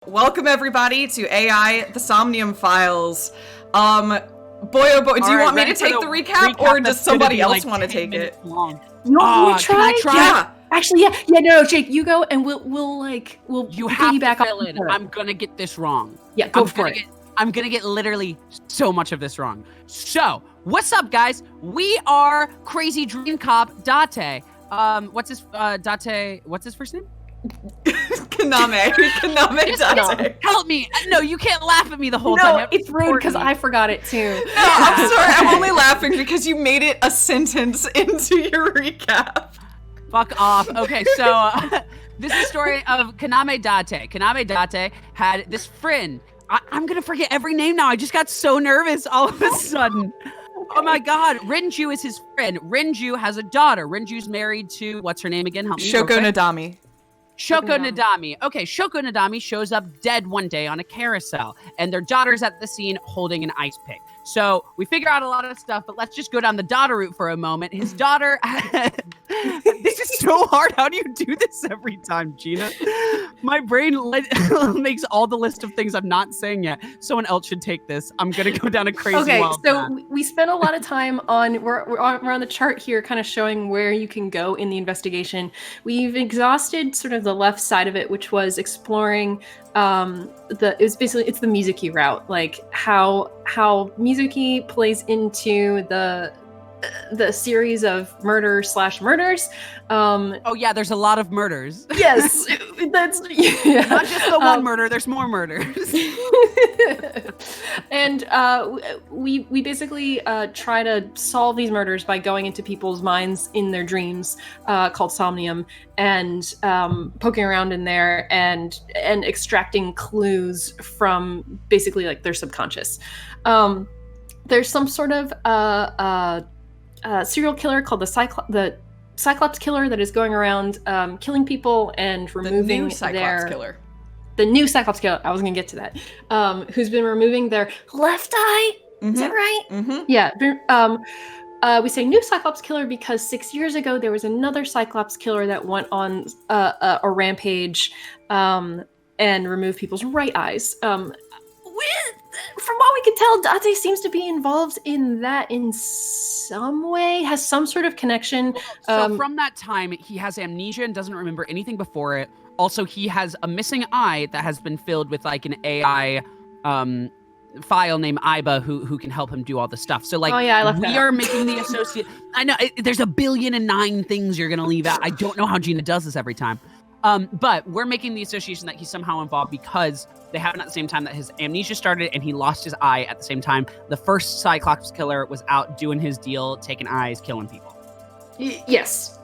Welcome everybody to AI the Somnium Files. Boy oh boy, do you want me to take the recap or does somebody else want to take it? No, try. Yeah. Actually, yeah. No, Jake, you go and we'll You have to piggyback fill on in. her. I'm gonna get this wrong. Yeah, go for it. I'm gonna get literally so much of this wrong. So, what's up, guys? We are Crazy Dream Cop Date. What's his first name? Kaname Date. Help me! No, you can't laugh at me the whole No, time. it's rude because I forgot it too. No, I'm sorry. I'm only laughing because you made it a sentence into your recap. Fuck off. Okay, so this is the story of Kaname Date. Kaname Date had this friend. I'm gonna forget every name now. I just got so nervous all of a sudden. Oh my god, Renji is his friend. Renji has a daughter. Renji's married to, what's her name again? Help me. Shoko Nadami. Shoko Nadami. Okay, Shoko Nadami shows up dead one day on a carousel, and their daughter's at the scene holding an ice pick. So we figure out a lot of stuff, but let's just go down the daughter route for a moment. His daughter, this is so hard. How do you do this every time, Gina? My brain makes all the list of things I'm not saying yet. Someone else should take this. I'm gonna go down a crazy wild path. We spent a lot of time on, we're on the chart here kind of showing where you can go in the investigation. We've exhausted sort of the left side of it, which was exploring it's the Mizuki route, like how Mizuki plays into the series of murders. Oh yeah, there's a lot of murders. Yes, that's not just the one murder. There's more murders. And we basically try to solve these murders by going into people's minds in their dreams, called Somnium, and poking around in there and extracting clues from basically like their subconscious. There's some sort of serial killer called the Cyclops killer that is going around killing people and removing the new Cyclops killer. The new Cyclops killer. I was gonna get to that. Who's been removing their left eye? Mm-hmm. Is that right? Mm-hmm. Yeah. We say new Cyclops killer because 6 years ago there was another Cyclops killer that went on a rampage and removed people's right eyes. From what we can tell, Date seems to be involved in that in some way, has some sort of connection. So from that time, he has amnesia and doesn't remember anything before it. Also, he has a missing eye that has been filled with like an AI file named Iba who can help him do all the stuff. So like, we are making the associate. I know there's 1,000,000,009 things you're gonna leave out. I don't know how Gina does this every time. But we're making the association that he's somehow involved because they happened at the same time that his amnesia started and he lost his eye at the same time. The first Cyclops killer was out doing his deal, taking eyes, killing people. Yes.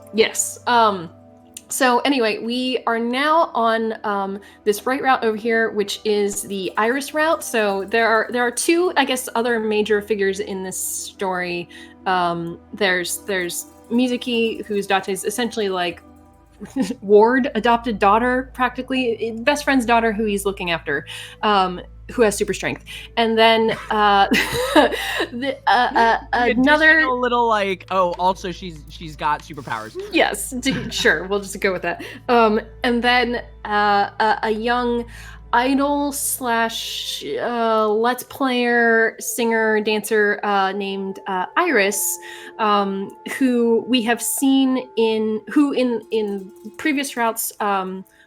So anyway, we are now on this right route over here, which is the Iris route. So there are two, I guess, other major figures in this story. There's Mizuki, who's Date's essentially like ward, adopted daughter, practically best friend's daughter, who he's looking after, who has super strength, and then another little like, oh, also she's got superpowers. Yes, sure, we'll just go with that. And then a young idol / let's player, singer, dancer named Iris, who we have seen in previous routes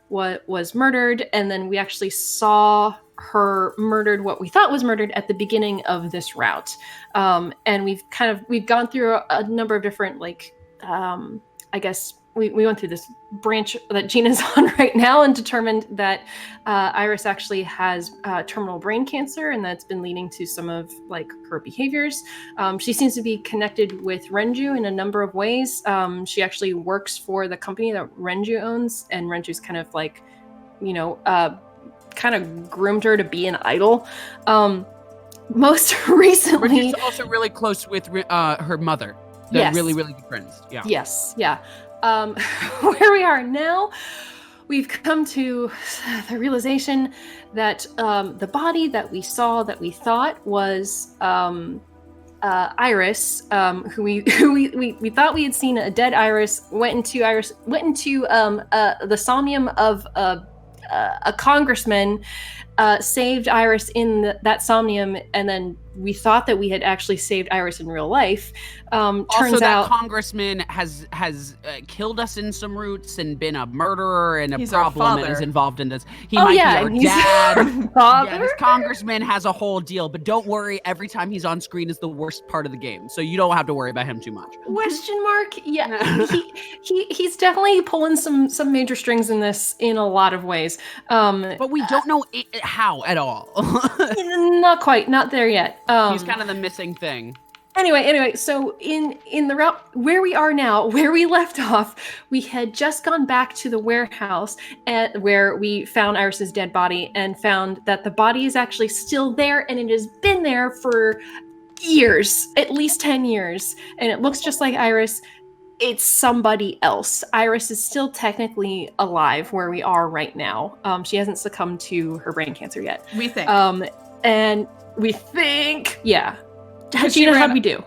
was murdered, and then we actually saw her murdered, what we thought was murdered at the beginning of this route. And we've gone through a number of different I guess we went through this branch that Gina's on right now and determined that Iris actually has terminal brain cancer, and that's been leading to some of like her behaviors. She seems to be connected with Renji in a number of ways. She actually works for the company that Renji owns, and Renji's kind of like, kind of groomed her to be an idol. Most recently, Renji's also really close with her mother. They're yes. really, really good friends. Yeah. Yes. Yeah. Where we are now, we've come to the realization that the body that we saw, that we thought was Iris, who we thought we had seen a dead Iris, went into the somnium of a congressman saved Iris in that Somnium, and then we thought that we had actually saved Iris in real life. Turns that out congressman has killed us in some roots and been a murderer and He's a our problem and father. is involved in this. He might be our dad. Father? Yeah, this congressman has a whole deal, but don't worry, every time he's on screen is the worst part of the game, so you don't have to worry about him too much. Question mark? Yeah, he's definitely pulling some major strings in this in a lot of ways. But we don't know how at all. Not quite, not there yet. He's kind of the missing thing. Anyway, so in the route where we are now, where we left off, we had just gone back to the warehouse where we found Iris's dead body and found that the body is actually still there, and it has been there for years, at least 10 years, and it looks just like Iris. It's somebody else. Iris is still technically alive where we are right now. She hasn't succumbed to her brain cancer yet. We think. And we think, yeah. Gina, how'd we do?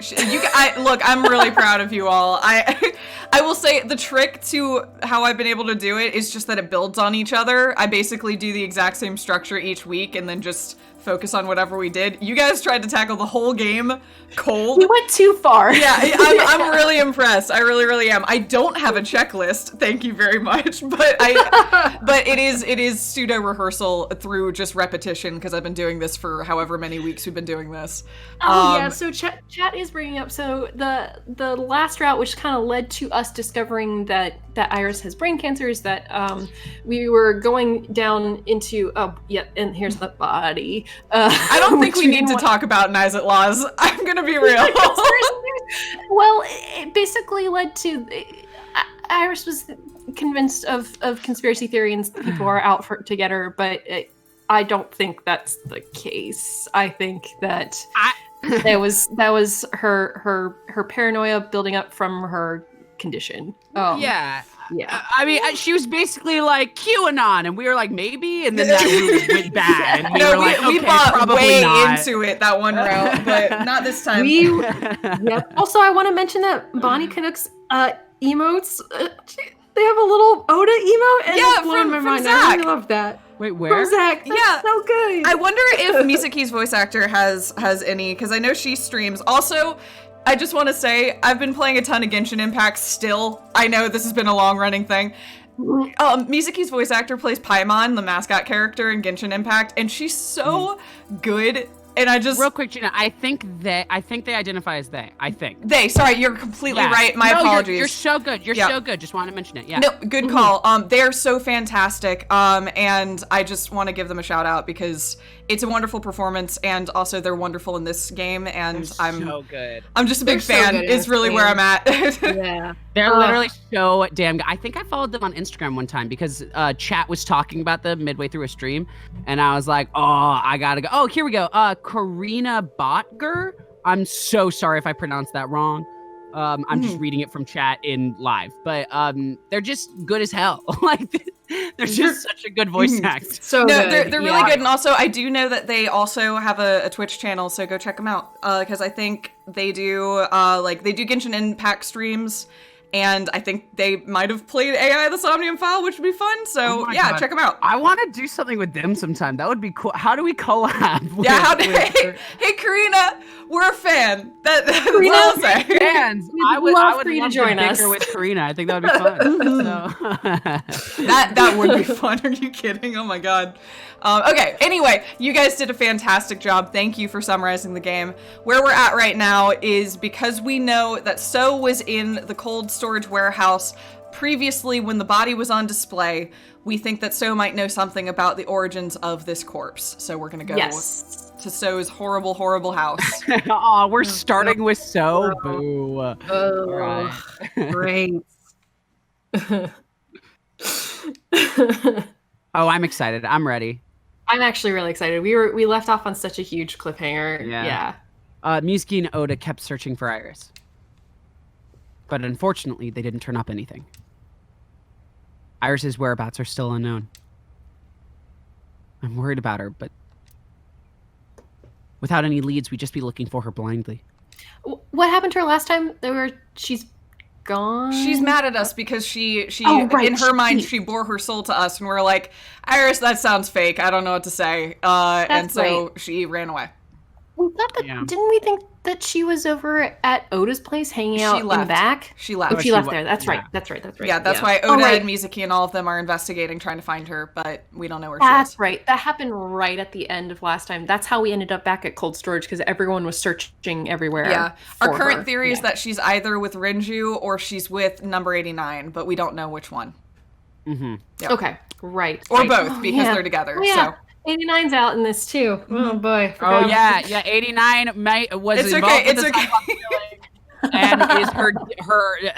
Look, I'm really proud of you all. I will say the trick to how I've been able to do it is just that it builds on each other. I basically do the exact same structure each week and then just focus on whatever we did. You guys tried to tackle the whole game cold. We went too far. Yeah, I'm really impressed. I really am. I don't have a checklist. Thank you very much. But it is pseudo rehearsal through just repetition because I've been doing this for however many weeks we've been doing this. Yeah. So chat is bringing up. So the last route, which kind of led to us discovering that Iris has brain cancer, is that we were going down into and here's the body. I don't think we need to talk about Nizet laws. I'm gonna be real. Well, it basically led to Iris was convinced of conspiracy theory and people are out to get her, but I don't think that's the case. I think that that was her paranoia building up from her condition. Yeah. I mean, she was basically like QAnon, and we were like, maybe, and then that really went bad, and we were like, we okay, bought probably way not. into it that one route, but not this time. Yep. Also, I want to mention that Bonnie Canucks emotes. They have a little Oda emote, and it's blowing my mind. Zach. I really love that. Wait, where? From Zach. That's so good. I wonder if Mizuki's voice actor has any, because I know she streams. Also, I just want to say, I've been playing a ton of Genshin Impact still. I know this has been a long-running thing. Mizuki's voice actor plays Paimon, the mascot character in Genshin Impact, and she's so good. And I just... Real quick, Gina, I think they identify as they. I think. They, sorry, you're completely right. My apologies. You're so good. You're so good. Just want to mention it. Yeah. No, good call. They are so fantastic. And I just want to give them a shout out because it's a wonderful performance, and also they're wonderful in this game, and I'm so good. I'm just a big fan. Is really where I'm at. Yeah. They're literally so damn good. I think I followed them on Instagram one time because chat was talking about them midway through a stream, and I was like, oh, I gotta go. Oh, here we go. Karina Botger. I'm so sorry if I pronounced that wrong. I'm just reading it from chat in live, but they're just good as hell. Like they're just such a good voice act. So no, good. They're really good, and also I do know that they also have a Twitch channel, so go check them out because I think they do they do Genshin Impact streams. And I think they might have played AI the Somnium file, which would be fun. So yeah, check them out. I want to do something with them sometime. That would be cool. How do we collab? Hey, Karina, we're a fan. That's all I'll say. Fans. I would love to join us with Karina. I think that would be fun. So. that would be fun. Are you kidding? Oh my god. Okay, anyway, you guys did a fantastic job. Thank you for summarizing the game. Where we're at right now is because we know that So was in the cold storage warehouse previously when the body was on display. We think that So might know something about the origins of this corpse. So we're going to go to So's horrible, horrible house. Aw, we're starting with So. Boo. Oh, right. Great. Oh, I'm excited. I'm ready. I'm actually really excited. We left off on such a huge cliffhanger. Yeah. Mizuki and Oda kept searching for Iris. But unfortunately, they didn't turn up anything. Iris's whereabouts are still unknown. I'm worried about her, but without any leads, we'd just be looking for her blindly. What happened to her last time? She's gone. She's mad at us because she right, in her mind she bore her soul to us, and we're like, Iris, that sounds fake. I don't know what to say. And so she ran away. We thought that. Didn't we think that she was over at Oda's place hanging out in the back? She left. Oh, she left there. That's right. That's right. Yeah, that's why Oda and Mizuki and all of them are investigating, trying to find her, but we don't know where she is. That's right. That happened right at the end of last time. That's how we ended up back at cold storage, because everyone was searching everywhere. Yeah. Our current theory is that she's either with Renji or she's with number 89, but we don't know which one. Mm-hmm. Yep. Okay. Right. Or both, because they're together. Oh, yeah. So 89's out in this too. Oh boy. Oh yeah, 89 was involved with the Cyclops killing, and is her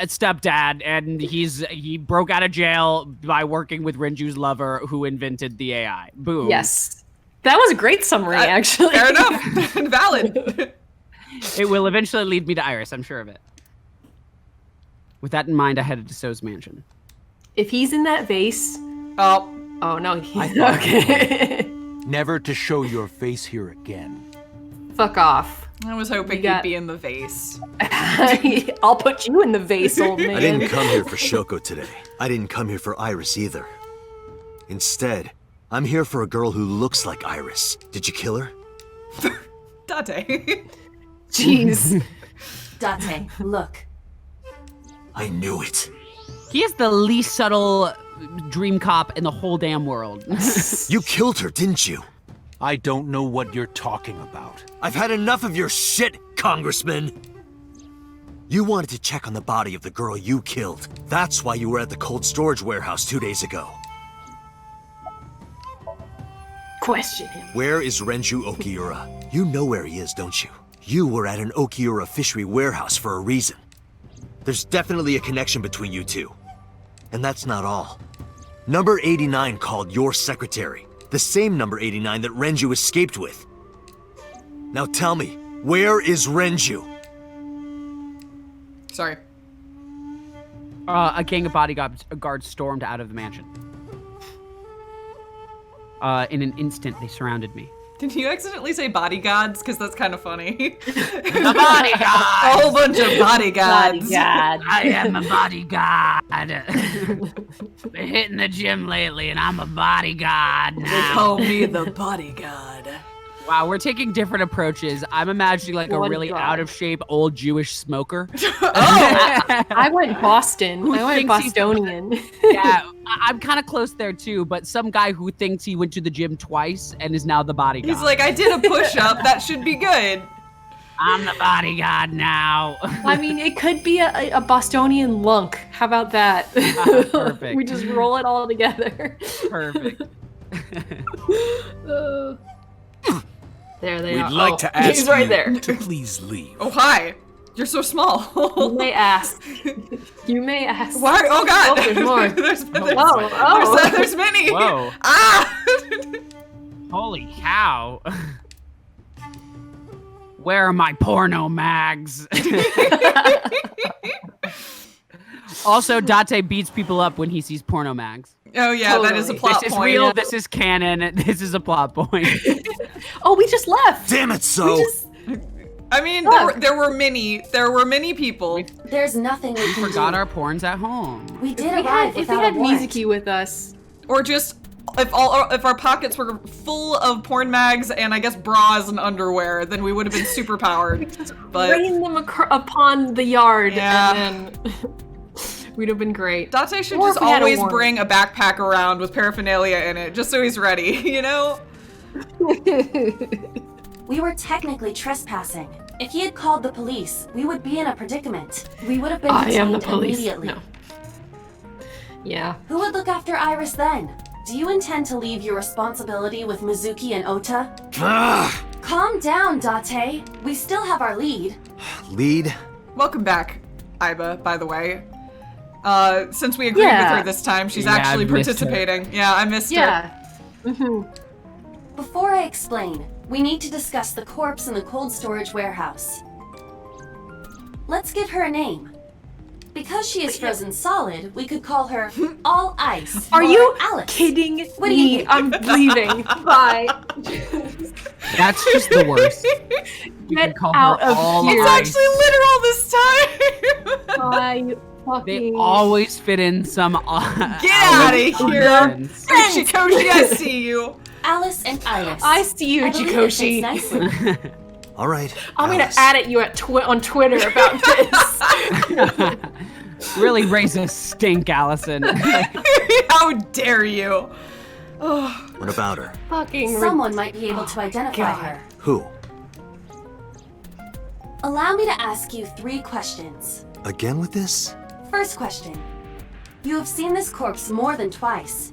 stepdad, and he broke out of jail by working with Renju's lover, who invented the AI. Boom. Yes, that was a great summary, actually. Fair enough. Valid. It will eventually lead me to Iris, I'm sure of it. With that in mind, I headed to So's mansion. If he's in that vase. Oh no, he's okay. Never to show your face here again. Fuck off. I was hoping you'd be in the vase. I'll put you in the vase, old man. I didn't come here for Shoko today. I didn't come here for Iris either. Instead, I'm here for a girl who looks like Iris. Did you kill her? Date. Jeez. Date, look. I knew it. He is the least subtle dream cop in the whole damn world. You killed her, didn't you? I don't know what you're talking about. I've had enough of your shit, Congressman! You wanted to check on the body of the girl you killed. That's why you were at the cold storage warehouse 2 days ago. Question him. Where is Renju Okiura? You know where he is, don't you? You were at an Okiura fishery warehouse for a reason. There's definitely a connection between you two. And that's not all. Number 89 called your secretary. The same number 89 that Renju escaped with. Now tell me, where is Renju? Sorry. A gang of bodyguards stormed out of the mansion. In an instant, they surrounded me. Did you accidentally say bodyguards? Because that's kind of funny. The bodyguard! A whole bunch of bodyguards. I am a bodyguard. Been hitting the gym lately, and I'm a bodyguard now. They call me the bodyguard. Wow, we're taking different approaches. I'm imagining like a really out-of-shape old Jewish smoker. I went Boston. I went Bostonian. Yeah, I'm kind of close there too, but some guy who thinks he went to the gym twice and is now the bodyguard. He's like, I did a push-up. That should be good. I'm the bodyguard now. I mean, it could be a Bostonian lunk. How about that? Perfect. We just roll it all together. Perfect. There they are. We'd like to ask he's right you there. to please leave. Oh, hi. You're so small. You may ask. You may ask. Why? Oh, God. Oh, there's more. There's many. Whoa. Ah! Holy cow. Where are my porno mags? Also, Date beats people up when he sees porno mags. Oh, yeah, that is a plot This is point. real. This is canon. This is a plot point. Oh, we just left. Damn it, So! I mean, there were many people. There's nothing we can Forgot do. our porns at home. We did If arrive we without had a warrant. Mizuki with us. Or just, if our pockets were full of porn mags and I guess bras and underwear, then we would have been super powered. But Rain them upon the yard, Yeah. and then we'd have been great. Date should Or just if we had a always warrant. bring a backpack around with paraphernalia in it, just so he's ready, you know? We were technically trespassing. If he had called the police, we would be in a predicament. We would have been I am the detained police. immediately. No. Yeah. Who would look after Iris then? Do you intend to leave your responsibility with Mizuki and Ota? Ah! Calm down, Date. We still have our lead. Lead? Welcome back, Iba, by the way. Since we agreed with her this time, she's Yeah, actually I missed her. participating. Yeah, I missed her. Yeah. Mm-hmm. Before I explain, we need to discuss the corpse in the cold storage warehouse. Let's give her a name. Because she is frozen solid, we could call her All Ice. Are or you Alice? kidding What do you me? I'm leaving. Bye. That's just the worst. We Get can call out her of all here. It's ice. actually literal this time! Bye. They always fit in some. Get out of here! nonsense. Ichikoshi, I see you. Alice and Iris. I see you, I believe it fits Jikoshi. nicely. All right. I'm gonna Alice. add at you on Twitter about this. Really raise a stink, Allison. How dare you? What about her? Fucking Someone might be able to identify God. her. Who? Allow me to ask you 3 questions. Again with this? First question. You have seen this corpse more than twice.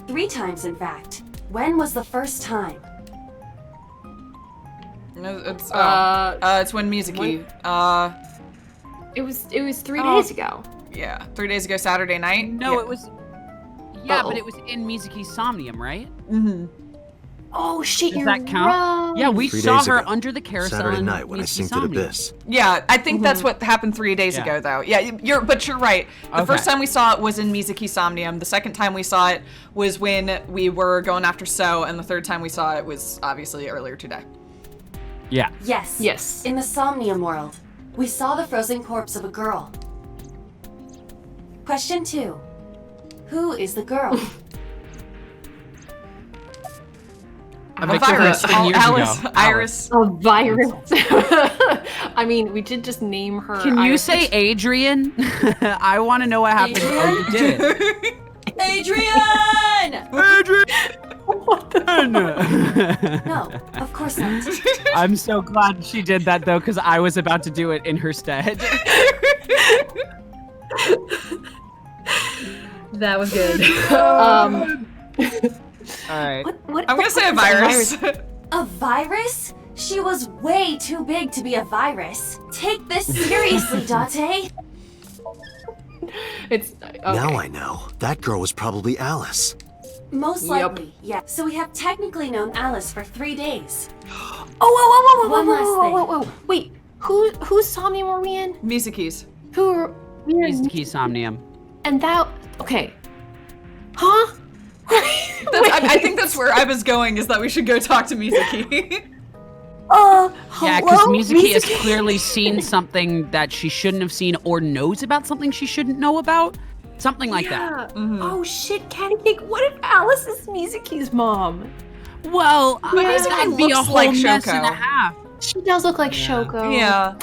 3 times, in fact. When was the first time? It's when Mizuki. It was 3 days ago. Yeah, 3 days ago, Saturday night. No, Yeah. it was. Yeah, Uh-oh. but it was in Mizuki's Somnium, right? Mm-hmm. Oh shit, Does you're that count? right. Yeah, we 3 saw days her ago. under the carousel Saturday in night when I Mizuki's synced at Somnium. Abyss. Yeah, I think that's what happened 3 days Yeah. ago, though. Yeah, but you're right. The first Okay. time we saw it was in Mizuki Somnium. The second time we saw it was when we were going after So, and the third time we saw it was obviously earlier today. Yeah. Yes. Yes. In the Somnium world, we saw the frozen corpse of a girl. Question 2. Who is the girl? A victim from virus. 10 years Alice, ago. Iris. A virus. I mean, we did just name her. Can you Iris. say Adrian? I want to know what happened. Oh, you did it. Adrian! What the No, of course not. I'm so glad she did that though, because I was about to do it in her stead. That was good. All right. What I'm gonna say a virus. A virus? She was way too big to be a virus. Take this seriously, Date. It's okay. Now I know. That girl was probably Alice. Most Yep. likely, yeah. So we have technically known Alice for 3 days. Oh, whoa, One last thing. Wait, whose Somnium were we in? Mizuki's. Who are we in? Mizuki Somnium. And that, okay. Huh? I think that's where I was going, is that we should go talk to Mizuki. Yeah, because hello? Mizuki has clearly seen something that she shouldn't have seen or knows about something she shouldn't know about. Something like that. Mhm. Oh shit, Catty Pig. What if Alice is Mizuki's mom? Well, Mizuki that'd be a looks whole like mess Shoko. and a half. She does look like Yeah. Shoko. Yeah.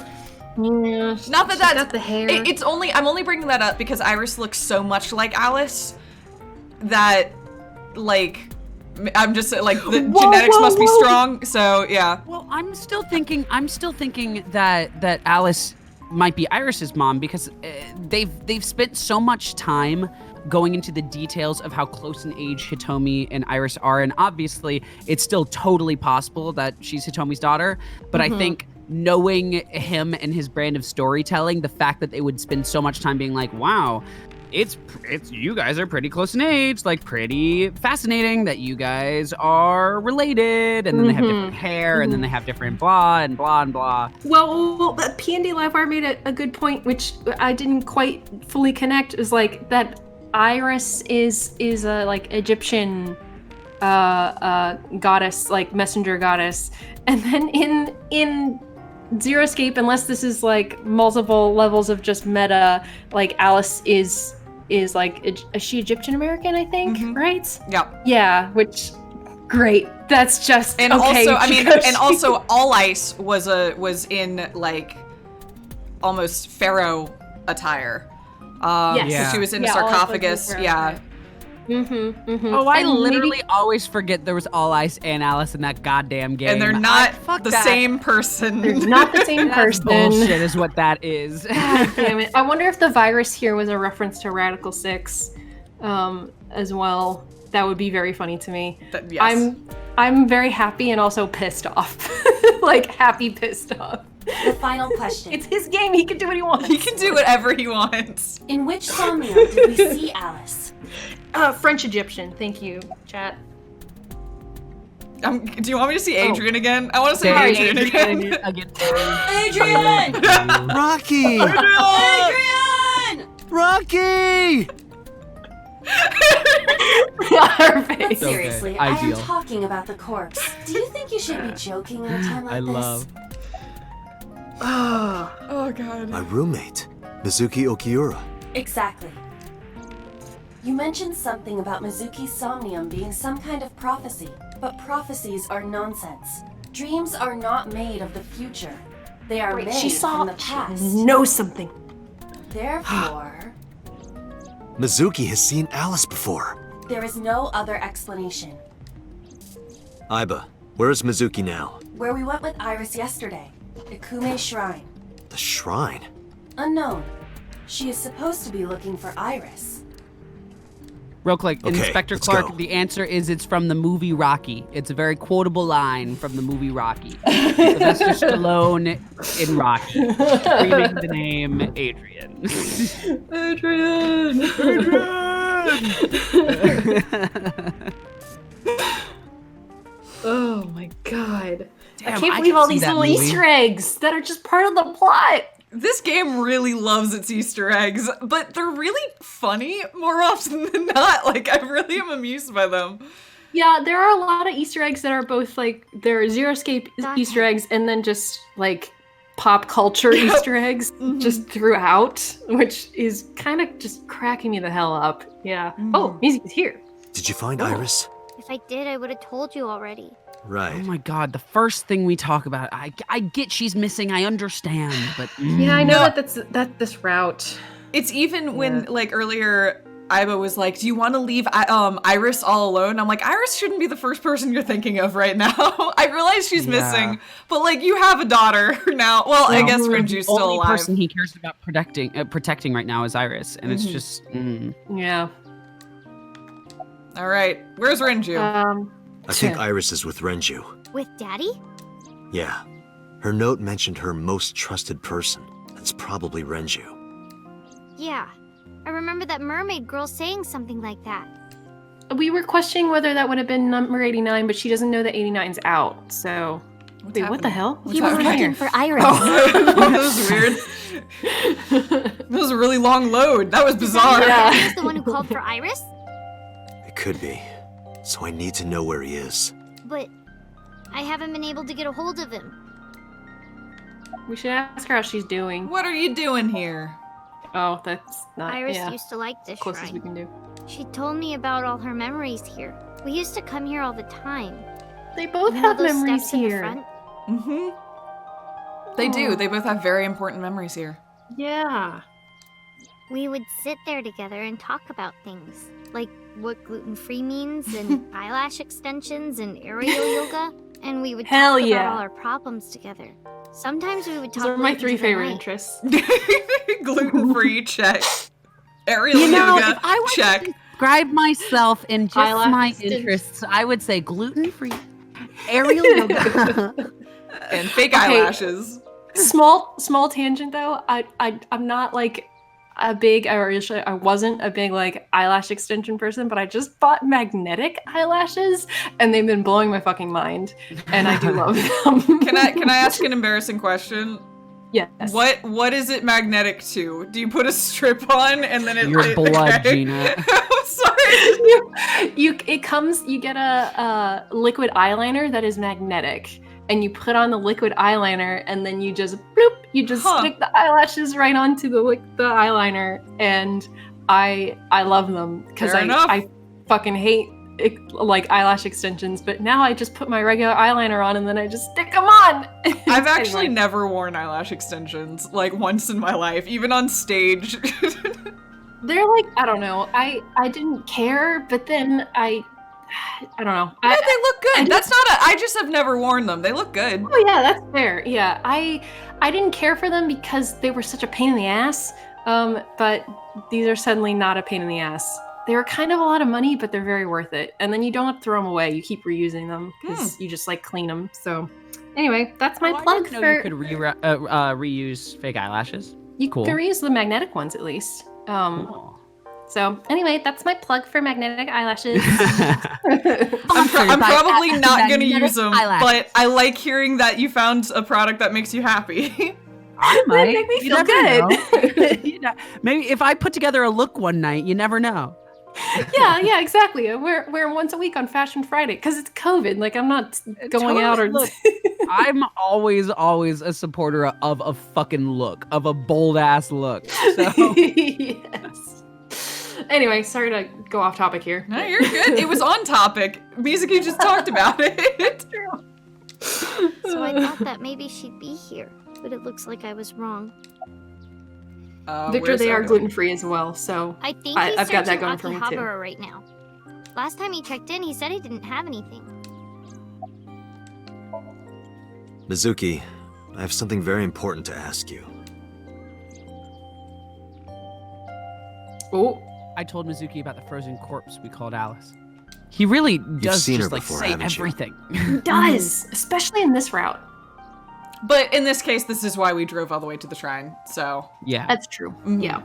Yeah. Not that She's that's got the hair. I'm only bringing that up because Iris looks so much like Alice that, like, I'm just like the Whoa, genetics whoa, must be whoa. strong. So yeah. Well, I'm still thinking that Alice might be Iris's mom because they've spent so much time going into the details of how close in age Hitomi and Iris are, and obviously it's still totally possible that she's Hitomi's daughter, but I think knowing him and his brand of storytelling, the fact that they would spend so much time being like, wow, it's you guys are pretty close in age, like pretty fascinating that you guys are related, and then they have different hair, and then they have different blah and blah and blah. Well, P&D Livewire made a good point, which I didn't quite fully connect. Is like that Iris is a like Egyptian goddess, like messenger goddess, and then in Zero Escape, unless this is like multiple levels of just meta, like Alice is like is she Egyptian American? I think, right? Yeah. Yeah, which great. That's just And okay, also, I mean, because and also, All Ice was in like almost pharaoh attire. Yes. Yeah. She was in a Yeah, All Ice was in sarcophagus. pharaoh Yeah. attire. Oh, I And literally maybe- always forget there was All Ice and Alice in that goddamn game. And they're not fuck the that. same person. They're not the same That's person. bullshit is what that is. God damn it. I wonder if the virus here was a reference to Radical 6 as well. That would be very funny to me. Yes. I'm very happy and also pissed off. Like happy pissed off. The final question. It's his game, he can do what he wants. He can do whatever he wants. In which Somnium did we see Alice? French Egyptian, thank you, chat. Do you want me to see Adrian again? I want to see Sorry, Adrian again. Adrian! Rocky! Adrian! Rocky! Her But face. So seriously, good. I am Ideal. talking about the corpse. Do you think you should be joking at a time like I this? love. Oh god. My roommate, Mizuki Okiura. Exactly. You mentioned something about Mizuki's Somnium being some kind of prophecy, but prophecies are nonsense. Dreams are not made of the future. They are made from the past. knows something. Therefore, Mizuki has seen Alice before. there is no other explanation. Aiba, where is Mizuki now? Where we went with Iris yesterday, Ikume Shrine. The shrine? Unknown. She is supposed to be looking for Iris. Real quick, Okay, Inspector let's Clark, go. the answer is it's from the movie Rocky. It's a very quotable line from the movie Rocky. Sylvester Stallone in Rocky, screaming the name Adrian. Oh my god. Damn, I can't I believe can all see these that little movie. Easter eggs that are just part of the plot. This game really loves its Easter eggs, but they're really funny more often than not. Like, I really am amused by them. Yeah, there are a lot of Easter eggs that are both like they're Zero Escape Easter eggs and then just like pop culture Easter eggs just throughout, which is kind of just cracking me the hell up. Yeah. Oh, music is here. Did you find Iris? If I did, I would have told you already. Oh Right. my god, the first thing we talk about, I get she's missing, I understand, but Yeah, I know No. that's this route. It's even when, like, earlier, Aiba was like, do you want to leave Iris all alone? I'm like, Iris shouldn't be the first person you're thinking of right now. I realize she's missing, but, like, you have a daughter now. Well, I guess Renji's the still only alive. person he cares about protecting right now is Iris, and it's just Yeah. All right, where's Renji? I think Iris is with Renju. With Daddy? Yeah. Her note mentioned her most trusted person. That's probably Renju. Yeah. I remember that mermaid girl saying something like that. We were questioning whether that would have been number 89, but she doesn't know that 89's out. So, wait, what the hell? What's He was happening? looking for Iris. That was weird. That was a really long load. That was bizarre. Yeah. He was the one who called for Iris? It could be. So I need to know where he is. But I haven't been able to get a hold of him. We should ask her how she's doing. What are you doing here? Oh, that's not Iris yeah, used to like this closest we shrine. can do. She told me about all her memories here. We used to come here all the time. They both You know have those memories steps in the here. front? They do. They both have very important memories here. Yeah. We would sit there together and talk about things, like what gluten-free means and eyelash extensions and aerial yoga, and we would Hell talk yeah. about all our problems together. Sometimes we would talk Those are my late 3 into the favorite night. interests. Gluten-free, check. Aerial you know, yoga, if I were check. to describe myself in just Eyelash my extensions. interests, I would say gluten-free, aerial yoga. And fake Okay. eyelashes. Small tangent though. I'm not like a big, or usually I wasn't a big like eyelash extension person, but I just bought magnetic eyelashes and they've been blowing my fucking mind, and I do love them. Can I ask an embarrassing question? Yes. What is it magnetic to? Do you put a strip on and then Your blood, okay. Gina. I'm sorry. you get a liquid eyeliner that is magnetic, and you put on the liquid eyeliner, and then you just stick the eyelashes right onto the eyeliner, and I love them because Fair enough. I fucking hate like eyelash extensions, but now I just put my regular eyeliner on and then I just stick them on. I've actually Anyway. never worn eyelash extensions, like once in my life, even on stage. They're like, I don't know, I didn't care, but then I don't know. Yeah, they look good. I That's not I just have never worn them. They look good. Oh yeah, that's fair. Yeah, I didn't care for them because they were such a pain in the ass. But these are suddenly not a pain in the ass. They were kind of a lot of money, but they're very worth it. And then you don't have to throw them away. You keep reusing them because you just like clean them. So anyway, that's my Oh, I plug didn't know you for. could reuse fake eyelashes. You cool. can reuse the magnetic ones at least. Cool. So anyway, that's my plug for magnetic eyelashes. I'm probably not going to use them, but I like hearing that you found a product that makes you happy. I might. make me You feel never good. know. You know, maybe if I put together a look one night, you never know. yeah, exactly. I wear them once a week on Fashion Friday because it's COVID. Like I'm not going out or. Look, I'm always a supporter of a fucking look, of a bold ass look. So Yes. Anyway, sorry to go off topic here. No, you're good. It was on topic. Mizuki just talked about it. So I thought that maybe she'd be here, but it looks like I was wrong. Victor, where's they are our- gluten-free as well, so I think I've he's got that searching going for me too. Akihabara right now. Last time he checked in, he said he didn't have anything. Mizuki, I have something very important to ask you. Oh, I told Mizuki about the frozen corpse we called Alice. He really does seen her just like before, say haven't you? everything. he does, especially in this route. But in this case, this is why we drove all the way to the shrine. So Yeah. That's true. Yeah.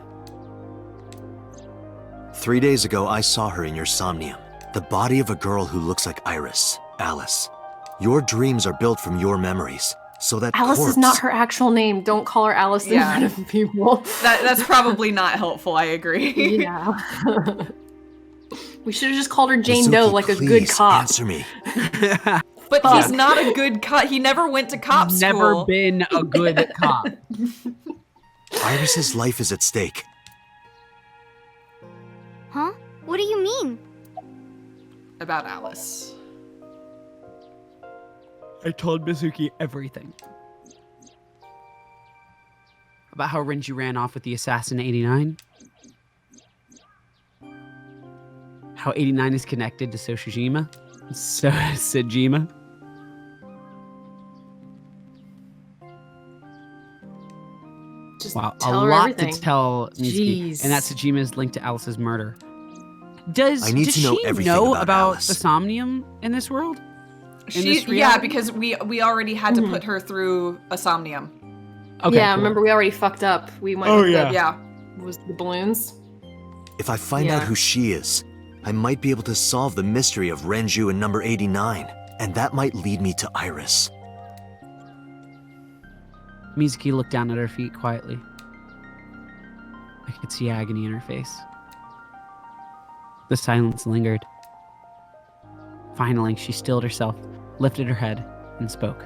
3 days ago, I saw her in your Somnium. The body of a girl who looks like Iris, Alice. Your dreams are built from your memories, so that Alice corpse... is not her actual name. Don't call her Alice in Yeah. front of people. that's probably not helpful. I agree. Yeah. We should have just called her Jane Mizuki, Doe like a good please cop. answer me. But Fuck. he's not a good cop. He never went to cop school. Never been a good cop. Iris's life is at stake. Huh? What do you mean? About Alice. I told Mizuki everything. About how Renji ran off with the assassin 89. How 89 is connected to Sojima. Sejima. Just Wow, a tell her lot everything. to tell Mizuki. Jeez. And that Sejima is linked to Alice's murder. Does I need does to know she everything know about the Alice. Somnium in this world? She, this yeah, reality? because we already had to put her through a Somnium. Okay, Yeah, cool. remember we already fucked up. We went Oh, with yeah. Yeah. was the balloons. If I find out Yeah. who she is, I might be able to solve the mystery of Renju and number 89, and that might lead me to Iris. Mizuki looked down at her feet quietly. I could see agony in her face. The silence lingered. Finally, she stilled herself, lifted her head, and spoke.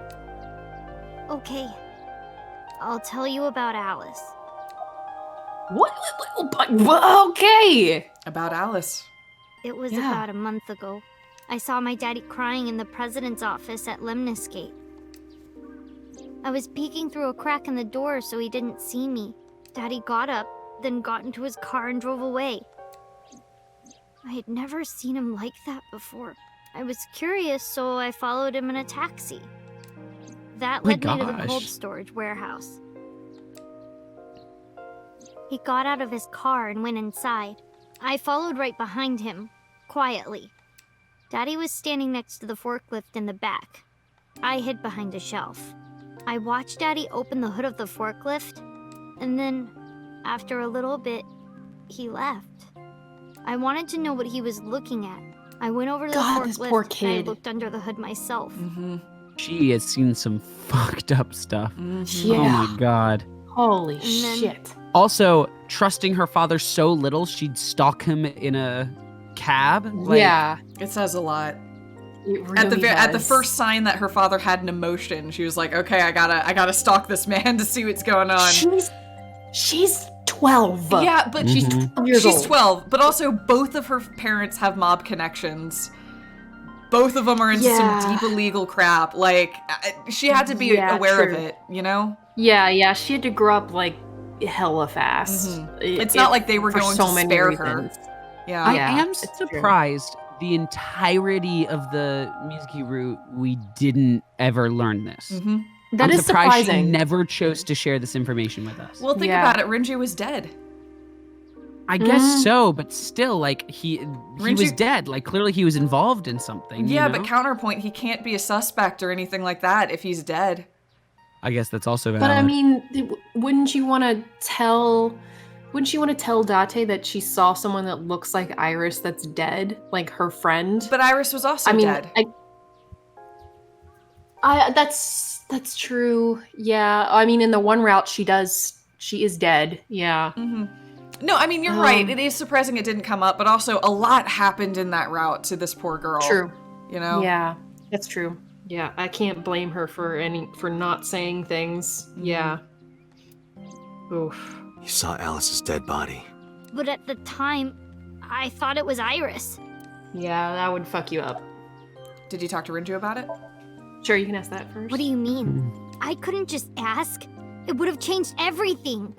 Okay. I'll tell you about Alice. What? Okay. About Alice. It was Yeah. about a month ago. I saw my daddy crying in the president's office at Lemnisgate. I was peeking through a crack in the door so he didn't see me. Daddy got up, then got into his car and drove away. I had never seen him like that before. I was curious, so I followed him in a taxi. That My led me to the gosh. cold storage warehouse. He got out of his car and went inside. I followed right behind him, quietly. Daddy was standing next to the forklift in the back. I hid behind a shelf. I watched Daddy open the hood of the forklift, and then, after a little bit, he left. I wanted to know what he was looking at. I went over to God, the this forklift poor and I kid. looked under the hood myself. Mm-hmm. She has seen some fucked up stuff. Yeah. Oh my god. Holy And then- shit. Also, trusting her father so little, she'd stalk him in a cab. Like, Yeah. It says a lot. It really At the does. first sign that her father had an emotion, she was like, "Okay, I gotta stalk this man to see what's going on." She's 12. Yeah, but Years she's old. 12. But also, both of her parents have mob connections. Both of them are into Yeah. some deep illegal crap. Like, she had to be Yeah, aware of true. it, you know? Yeah, she had to grow up like hella fast. It's not like they were for going so to many spare reasons. her. Yeah. I Yeah, am it's true. surprised the entirety of the Mizuki route we didn't ever learn this. Mm-hmm. That I'm is surprised she surprising. never chose to share this information with us. Well, think Yeah. about it. Renji was dead. I guess so, but still, like he was Renji- dead. Like clearly he was involved in something. Yeah, you know? but counterpoint, he can't be a suspect or anything like that if he's dead. I guess that's also valid. But I mean, wouldn't you want to tell Date that she saw someone that looks like Iris that's dead, like her friend? But Iris was also I mean, dead. that's true. Yeah, I mean, in the one route, she is dead. Yeah. Mm-hmm. No, I mean, you're right. It is surprising it didn't come up, but also a lot happened in that route to this poor girl. True. You know? Yeah, that's true. Yeah, I can't blame her for not saying things. Yeah. Oof. You saw Alice's dead body. But at the time, I thought it was Iris. Yeah, that would fuck you up. Did you talk to Renji about it? Sure, you can ask that first. What do you mean? I couldn't just ask. It would have changed everything.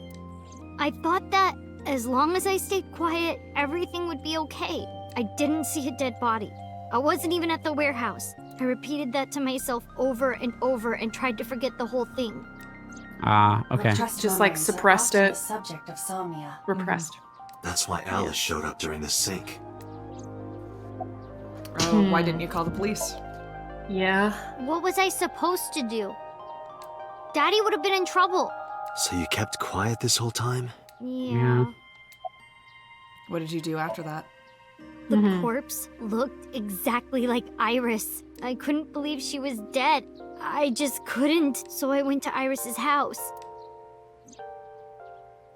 I thought that as long as I stayed quiet, everything would be okay. I didn't see a dead body. I wasn't even at the warehouse. I repeated that to myself over and over and tried to forget the whole thing. Okay. Repressed Just, like, memories are suppressed often it. the subject of somnia. Repressed. That's why Alice showed up during the sync. Oh, why didn't you call the police? Yeah. What was I supposed to do? Daddy would have been in trouble. So you kept quiet this whole time? Yeah. What did you do after that? The corpse looked exactly like Iris. I couldn't believe she was dead. I just couldn't, so I went to Iris's house.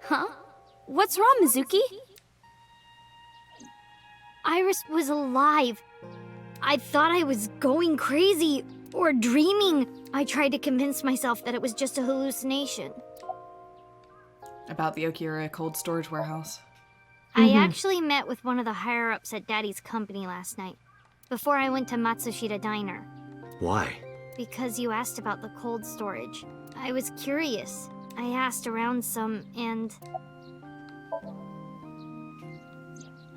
Huh? What's wrong, Mizuki? Iris was alive. I thought I was going crazy or dreaming. I tried to convince myself that it was just a hallucination. About the Okiura cold storage warehouse. I actually met with one of the higher-ups at Daddy's company last night, before I went to Matsushita Diner. Why? Because you asked about the cold storage. I was curious. I asked around some, and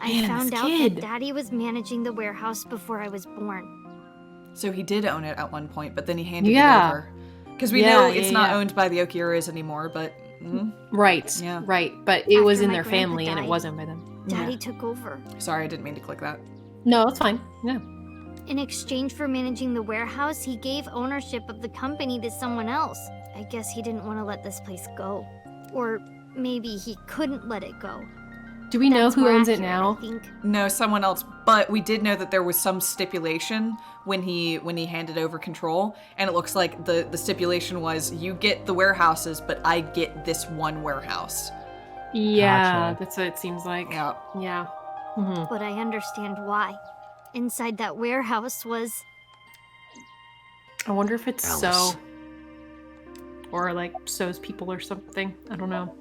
I found out that Daddy was managing the warehouse before I was born. So he did own it at one point, but then he handed it Yeah. over. Because we know it's not owned by the Okiuras anymore, but... Right. Yeah. Right. But it was After in my their grandpa family and it died, wasn't by them. Daddy took over. Sorry, I didn't mean to click that. No, that's fine. Yeah. In exchange for managing the warehouse, he gave ownership of the company to someone else. I guess he didn't want to let this place go. Or maybe he couldn't let it go. Do we know That's who more owns it accurate, now? I think. No, someone else. But we did know that there was some stipulation when he handed over control, and it looks like the stipulation was you get the warehouses, but I get this one warehouse. Yeah, Gotcha. that's what it seems like. Yeah. Yeah. Mhm. But I understand why. Inside that warehouse was... I wonder if it's Alice. So. Or like So's people or something. I don't know.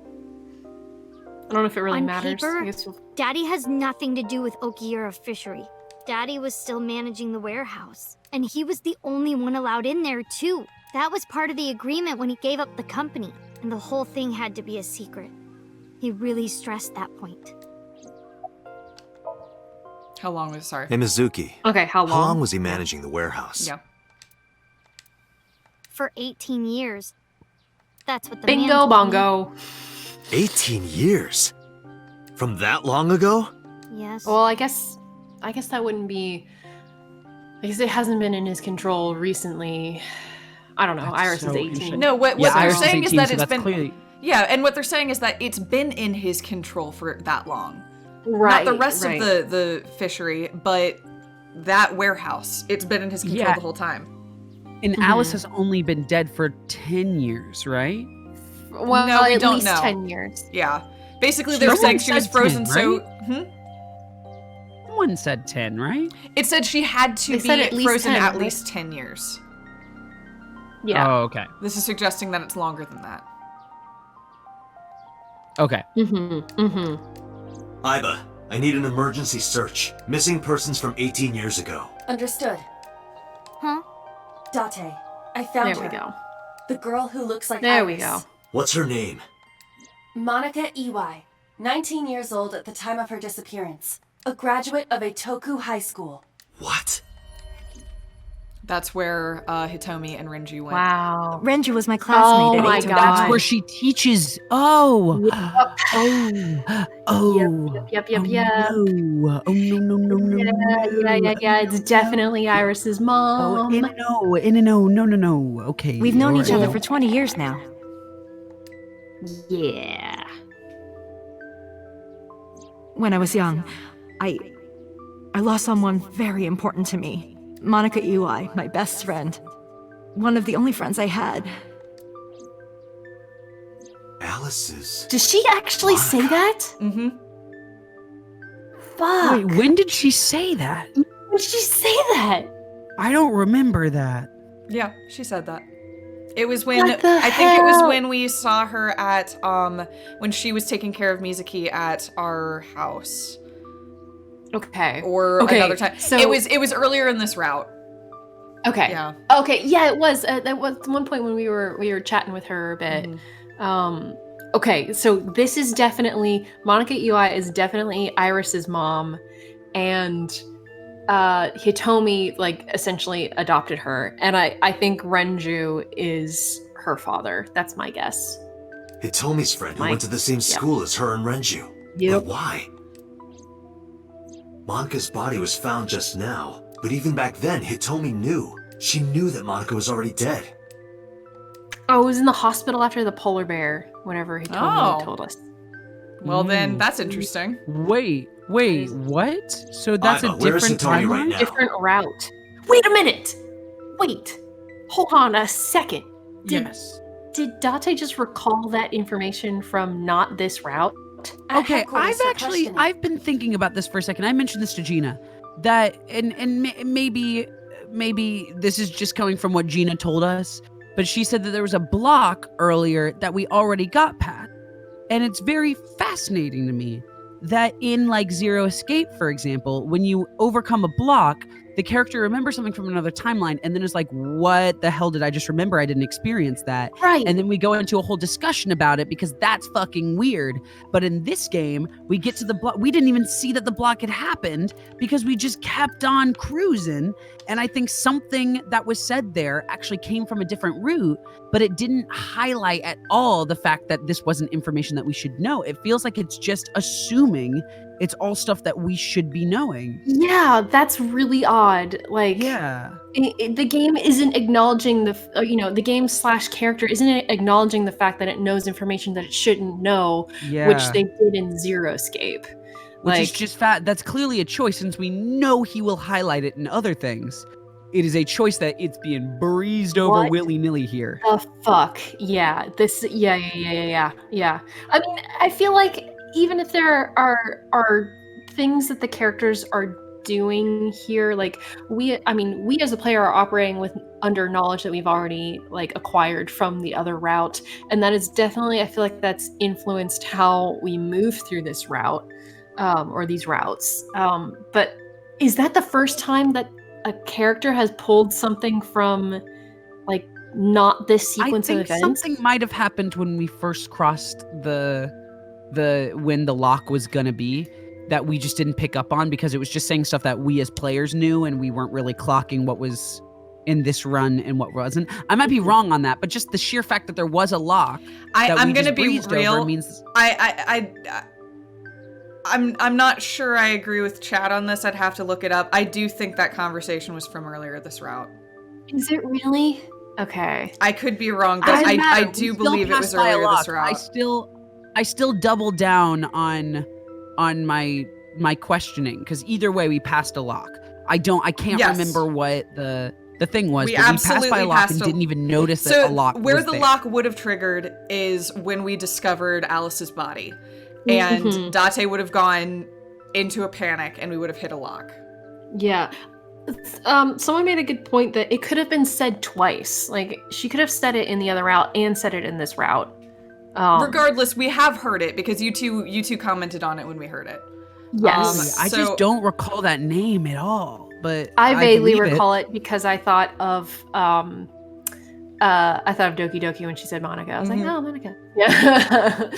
I don't know if it really On matters. paper, I guess we'll... Daddy has nothing to do with Okiura Fishery. Daddy was still managing the warehouse. And he was the only one allowed in there, too. That was part of the agreement when he gave up the company. And the whole thing had to be a secret. He really stressed that point. How long was... Sorry. Hey, Mizuki. Okay, how How long long? was he managing the warehouse? Yeah. For 18 years. That's what the man Bingo told me. bongo. 18 years? From that long ago? Yes. Well, I guess that wouldn't be. I guess it hasn't been in his control recently. I don't know. That's Iris so is 18. interesting. No, what Yeah, they're Iris is saying is 18, that so it's that's been... clearly... Yeah, and what they're saying is that it's been in his control for that long. Right. Not the rest right. of the fishery, but that warehouse. It's been in his control Yeah. the whole time. And Alice has only been dead for 10 years, right? Well, No, we at don't least know. 10 years. Yeah. Basically, She they were only saying she was said frozen 10, so... right? One said 10, right? It said she had to They said at be least frozen 10, at right? least 10 years. Yeah. Oh, okay. This is suggesting that it's longer than that. Okay. Iba, I need an emergency search. Missing persons from 18 years ago. Understood. Huh? Date, I found There her. we go. The girl who looks like There we Iris. go. What's her name? Monica Ewai, 19 years old at the time of her disappearance. A graduate of a Toku high school. What? That's where Hitomi and Renji went. Wow. Renji was my classmate Oh at my 18. God. That's where she teaches. Oh. Oh. Yep. Oh, no. Oh, no. Yeah. It's definitely Iris's mom. No. Okay. We've known each alright. other for 20 years now. Yeah. When I was young, I lost someone very important to me. Monica Ewai, my best friend. One of the only friends I had. Alice's. Does she actually say that? Mm-hmm. Fuck. Wait, when did she say that? When did she say that? I don't remember that. Yeah, she said that. It was when What the I think it was hell? when we saw her at when she was taking care of Mizuki at our house. Okay. Or another time. So It was earlier in this route. okay. Yeah. Okay. Yeah, it was. That was one point when we were chatting with her a bit. Okay. So this is definitely Monica Ewai is definitely Iris's mom, and Hitomi like essentially adopted her, and I think Renju is her father. That's my guess. Hitomi's friend who went to the same school as her and Renju. Yep. But why? Monika's body was found just now, but even back then, Hitomi knew. She knew that Monica was already dead. Oh, it was in the hospital after the polar bear, whenever Hitomi told us. Well, then that's interesting. Wait, what? So that's a where is different Hitomi timeline? right now? Different route. Wait a minute! Wait! Hold on a second. Yes. Did Date just recall that information from not this route? At Okay, headquarters for questioning. I've been thinking about this for a second. I mentioned this to Gina, that maybe this is just coming from what Gina told us, but she said that there was a block earlier that we already got past, and it's very fascinating to me that in like Zero Escape, for example, when you overcome a block, the character remembers something from another timeline and then is like, what the hell did I just remember? I didn't experience that. Right. And then we go into a whole discussion about it because that's fucking weird. But in this game, we get to the block. We didn't even see that the block had happened because we just kept on cruising. And I think something that was said there actually came from a different route, but it didn't highlight at all the fact that this wasn't information that we should know. It feels like it's just assuming it's all stuff that we should be knowing. Yeah, that's really odd. Like, Yeah. the game isn't acknowledging the game / character isn't acknowledging the fact that it knows information that it shouldn't know, Yeah. which they did in Zero Escape. Which is just that's clearly a choice since we know he will highlight it in other things. It is a choice that it's being breezed over What? willy-nilly here. The fuck? Yeah. Yeah. I mean, I feel like even if there are things that the characters are doing here, like we as a player are operating with under knowledge that we've already like acquired from the other route, and that is definitely, I feel like that's influenced how we move through this route, or these routes. But is that the first time that a character has pulled something from like not this sequence of I think events? something might have happened when we first crossed when the lock was gonna be, that we just didn't pick up on because it was just saying stuff that we as players knew and we weren't really clocking what was in this run and what wasn't. I might be wrong on that, but just the sheer fact that there was a lock I'm gonna be breezed over real. means I'm not sure I agree with Chad on this. I'd have to look it up. I do think that conversation was from earlier this route. Is it really? Okay. I could be wrong, but I do believe it was earlier this route. I still double down on my questioning because either way we passed a lock. I can't Yes. remember what the thing was. We but we absolutely passed by a lock passed and a- didn't even notice that a lock where was the there. lock would have triggered is when we discovered Alice's body, and Mhm. Date would have gone into a panic, and we would have hit a lock. Yeah. Someone made a good point that it could have been said twice. Like she could have said it in the other route and said it in this route. Regardless, we have heard it because you two commented on it when we heard it. Yes. I so- just don't recall that name at all. But I vaguely believe recall it because I thought of Doki Doki when she said Monica. I was like, oh, Monica. Yeah.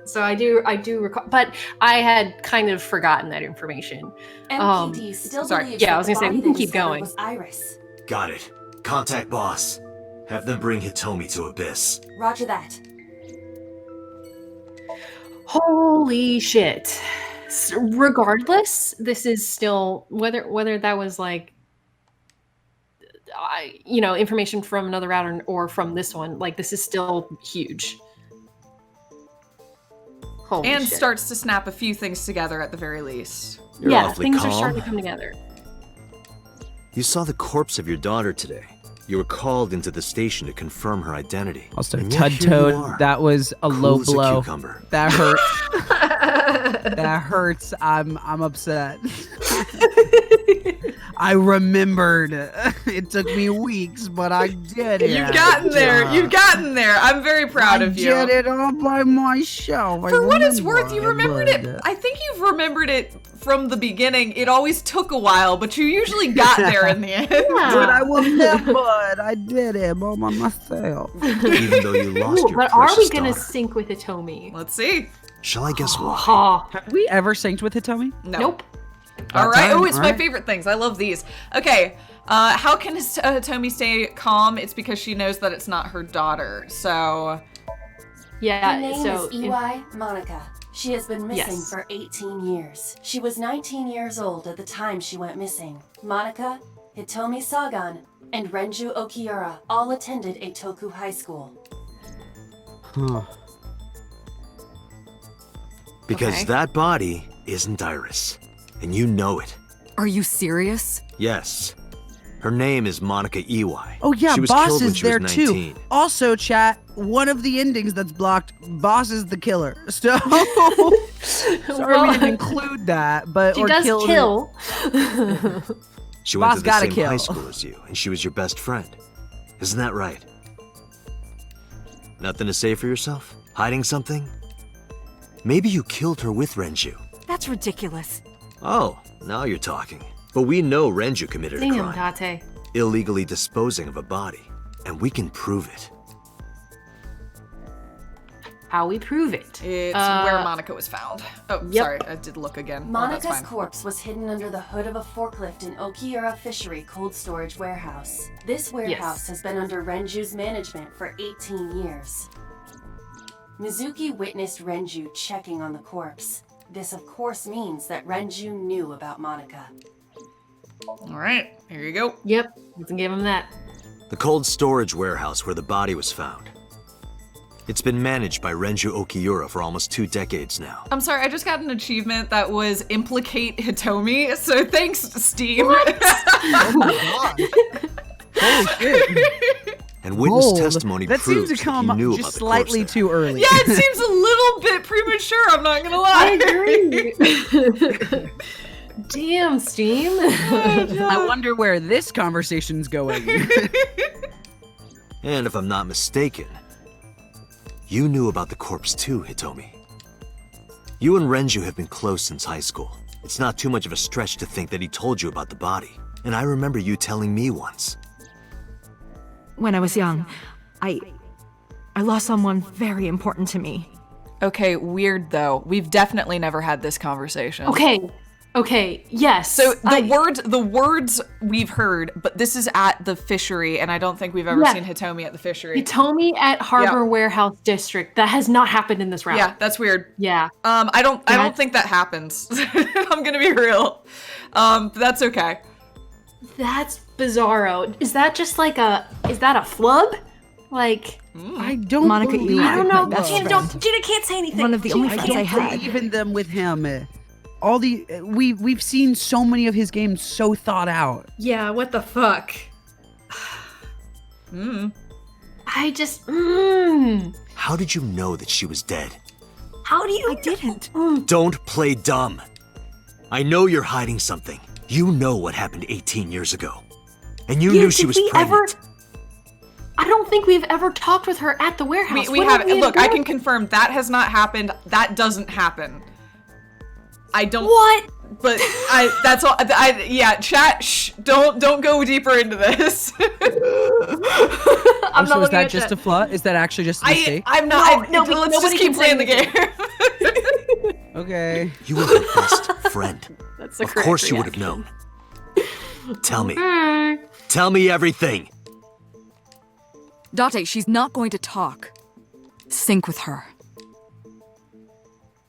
So I do recall, but I had kind of forgotten that information. MPD still sorry. believes Yeah, I that was the gonna say, body we can they keep discovered going. was Iris. Got it. Contact boss. Have them bring Hitomi to Abyss. Roger that. Holy shit. Regardless, this is still whether that was like information from another route or from this one, like this is still huge. Holy And shit. starts to snap a few things together at the very least. You're yeah, awfully things calm. are starting to come together. You saw the corpse of your daughter today. You were called into the station to confirm her identity. Also, And yet here you Toad, are, that was a low cool as a blow. cucumber. That hurt. That hurts. I'm upset. I remembered. It took me weeks, but I did it. You've gotten there. You've gotten there. I'm very proud of you. I did it all by myself. For what it's worth, you remembered it. I think you've remembered it from the beginning. It always took a while, but you usually got there in the end. But I will never. I did it all by myself. Even though you lost your But are we precious gonna daughter. sync with Hitomi? Let's see. Shall I guess why? Ha. Have we ever synced with Hitomi? No. Nope. All right. time, Oh, it's all my right. favorite things. I love these. Okay. How can Hitomi stay calm? It's because she knows that it's not her daughter. So. Yeah. Her name so is Ewai Monica. She has been missing Yes. for 18 years. She was 19 years old at the time she went missing. Monica, Hitomi Sagan, and Renju Okiura all attended Eitoku High School. Huh. Because Okay. that body isn't Iris. And you know it. Are you serious? Yes. Her name is Monica Ewai. Oh yeah, she was Boss killed when is she was there 19. too. Also, chat, one of the endings that's blocked, Boss is the killer. So sorry we didn't include that, but she or does killed kill. She went Boss to the gotta same kill. high school as you, and she was your best friend. Isn't that right? Nothing to say for yourself? Hiding something? Maybe you killed her with Renju. That's ridiculous. Oh, now you're talking. But we know Renju committed a Damn, crime. Date. Illegally disposing of a body. And we can prove it. How we prove it? It's where Monica was found. Oh, Yep. sorry. I did look again. Oh, Monica's that's fine. corpse was hidden under the hood of a forklift in Okiura Fishery Cold Storage Warehouse. This warehouse has been under Renju's management for 18 years. Mizuki witnessed Renju checking on the corpse. This, of course, means that Renju knew about Monica. All right. Here you go. Yep. We can give him that. The cold storage warehouse where the body was found. It's been managed by Renju Okiura for almost 2 decades now. I'm sorry. I just got an achievement that was implicate Hitomi. So thanks, Steam. Holy shit. And witness Bold. testimony That seems proves to come that he knew about just the corpse slightly there. too early. Yeah, it seems a little bit premature. I'm not gonna lie. I agree. Damn, Steam. I wonder where this conversation's going. And if I'm not mistaken, you knew about the corpse too, Hitomi. You and Renju have been close since high school. It's not too much of a stretch to think that he told you about the body. And I remember you telling me once. When I was young, I lost someone very important to me. Okay, weird though. We've definitely never had this conversation. Okay, yes. So the words we've heard, but this is at the fishery, and I don't think we've ever Yeah. seen Hitomi at the fishery. Hitomi at Harbor Yeah. Warehouse District. That has not happened in this round. Yeah, that's weird. Yeah. I don't think that happens. I'm gonna be real. But that's okay. That's bizarro. Is that just like is that a flub? Like, I don't Monica believe Ewai, I don't know. my best Gina, friend. Gina can't say anything. One of the only Gina friends I can't say had. anything. even them with him. All the we've seen so many of his games so thought out. Yeah, what the fuck? I just, How did you know that she was dead? How do you? I didn't. Don't play dumb. I know you're hiding something. You know what happened 18 years ago. And you knew she was pregnant. I don't think we've ever talked with her at the warehouse. We What have. we Look, I done? can confirm that has not happened. That doesn't happen. I don't. What? But that's all. Yeah. Chat. Shh. Don't go deeper into this. I'm so not is looking that at just chat. a flaw? Is that actually just a mistake? I'm not. No, let's just nobody keep can playing the say game. Okay. You were her best friend. That's the Of correct course you would have reaction. known. Tell me. Tell me everything. Date, she's not going to talk. Sync with her.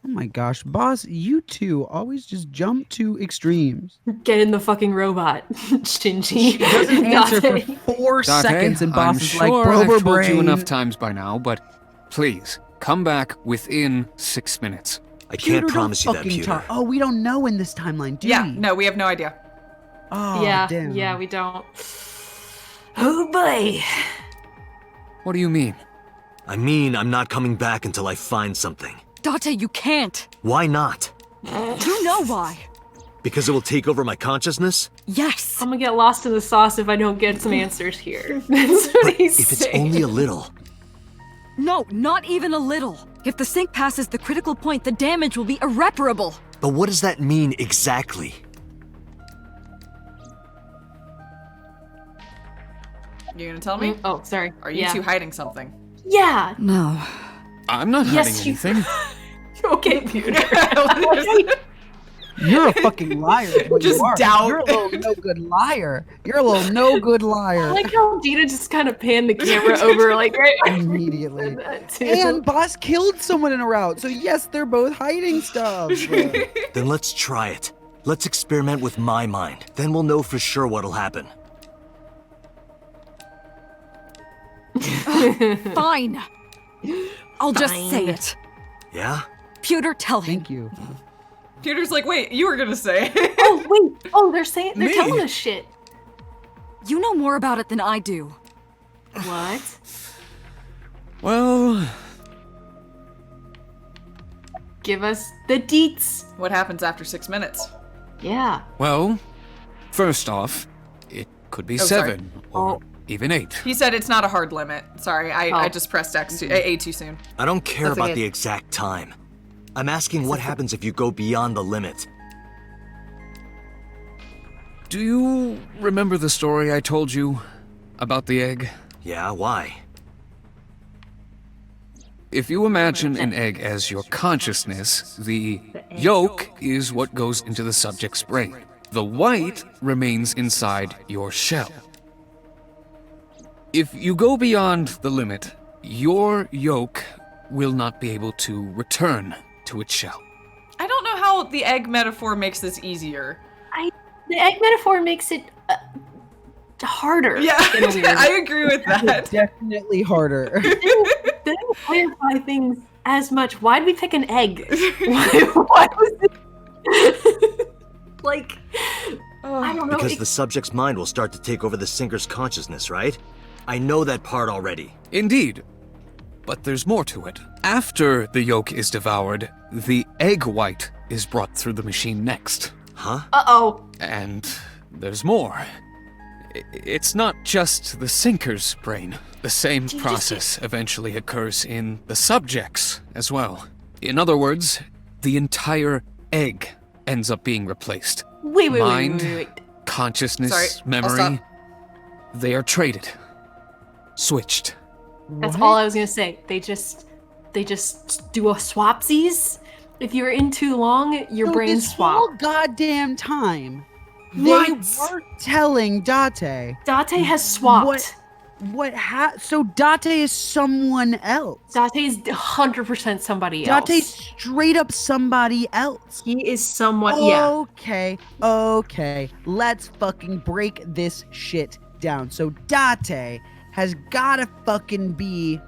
Oh my gosh, boss, you two always just jump to extremes. Get in the fucking robot, Shinji. Doesn't answer for Date. 4 Date, seconds, and boss I'm is sure like, I've "Prober told you brain." enough times by now, but please come back within 6 minutes. I Pewter, can't don't promise you that, fucking Pewter. talk. Oh, we don't know in this timeline, do Yeah. we? No, we have no idea. Oh, Yeah, damn. yeah, we don't. Oh boy. What do you mean? I mean, I'm not coming back until I find something. Date, you can't. Why not? You know why. Because it will take over my consciousness? Yes. I'm gonna get lost in the sauce if I don't get some answers here. That's what he's If it's saying. only a little. No, not even a little. If the sink passes the critical point, the damage will be irreparable. But what does that mean exactly? You gonna tell me? Oh, sorry. Are you two hiding something? Yeah. No. I'm not hiding anything. Okay, Peter. You're a fucking liar. is what Just you are. doubt. You're a little no good liar. You're a little no good I liar. like how Gina just kind of panned the camera over, like, right Immediately. that too. And Boss killed someone in a route, so yes, they're both hiding stuff. Then let's try it. Let's experiment with my mind. Then we'll know for sure what'll happen. Fine. I'll just say it. Yeah? Pewter, tell him. Thank you. Peter's like, wait, you were gonna say. Oh, wait. Oh, they're Me? telling us shit. You know more about it than I do. What? Well, Give us the deets. What happens after 6 minutes? Yeah. first off, it could be sorry. 7 or even 8. He said it's not a hard limit. Sorry, I Oh. just pressed A too soon. I don't care That's about okay. the exact time. I'm asking what happens if you go beyond the limit. Do you remember the story I told you about the egg? Yeah, why? If you imagine an egg as your consciousness, the yolk is what goes into the subject's brain. The white remains inside your shell. If you go beyond the limit, your yolk will not be able to return to its shell. I don't know how the egg metaphor makes this easier. The egg metaphor makes it harder. Yeah, in a weird I agree with that. Definitely harder. They didn't clarify things as much. Why'd we pick an egg? Why was it? Like, I don't know. Because the subject's mind will start to take over the sinker's consciousness, right? I know that part already. Indeed. But there's more to it. After the yolk is devoured, the egg white is brought through the machine next. Huh? Uh-oh. And there's more. It's not just the sinker's brain. The same process eventually occurs in the subject's as well. In other words, the entire egg ends up being replaced. Wait. Mind, consciousness, Sorry, I'll memory, stop. they are traded. Switched. That's all I was gonna say. They just do a swapsies. If you're in too long, your So brain this swap. whole goddamn time, What? they weren't telling Date. Date has swapped. So Date is someone else. Date is 100% somebody else. Date's straight up somebody else. He is someone. Yeah. Okay. Let's fucking break this shit down. So Date has gotta fucking be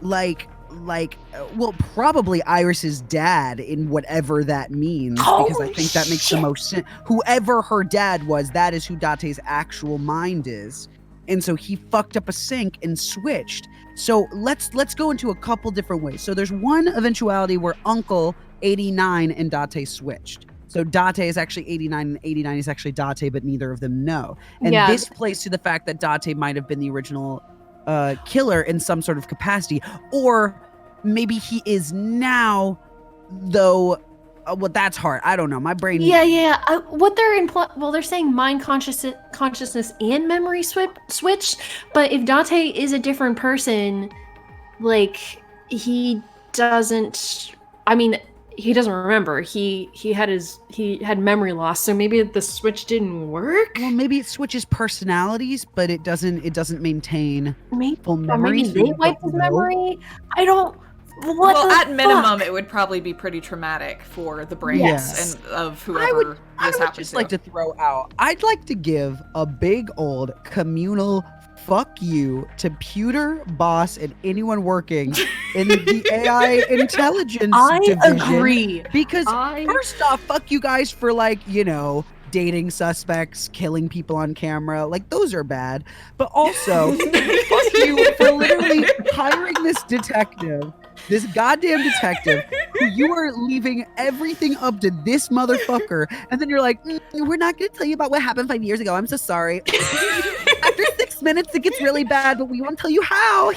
well, probably Iris's dad in whatever that means, because I think that makes the most sense. Whoever her dad was, that is who Date's actual mind is. And so he fucked up a sink and switched. So let's go into a couple different ways. So there's one eventuality where Uncle 89 and Date switched. So Date is actually 89 and 89 is actually Date, but neither of them know. And Yeah. this plays to the fact that Date might have been the original killer in some sort of capacity, or maybe he is now, though. Well, that's hard. I don't know. My brain. Yeah. What they're they're saying mind consciousness and memory switch. But if Date is a different person, like he doesn't. I mean, he doesn't remember. He had memory loss. So maybe the switch didn't work. Well, maybe it switches personalities, but it doesn't maintain full Or memory. maybe they wiped his memory. I don't. What Well, the at minimum, fuck? it would probably be pretty traumatic for the brains Yes. and of I whoever would this happens just like to throw out. I'd like to give a big old communal fuck you to Pewter, Boss, and anyone working in the AI intelligence division. Agree. Because first off, fuck you guys for dating suspects, killing people on camera. Like, those are bad. But also, fuck you for literally hiring this detective this goddamn detective who you are leaving everything up to this motherfucker, and then you're like, we're not gonna tell you about what happened 5 years ago. I'm so sorry. After 6 minutes, it gets really bad, but we want to tell you how.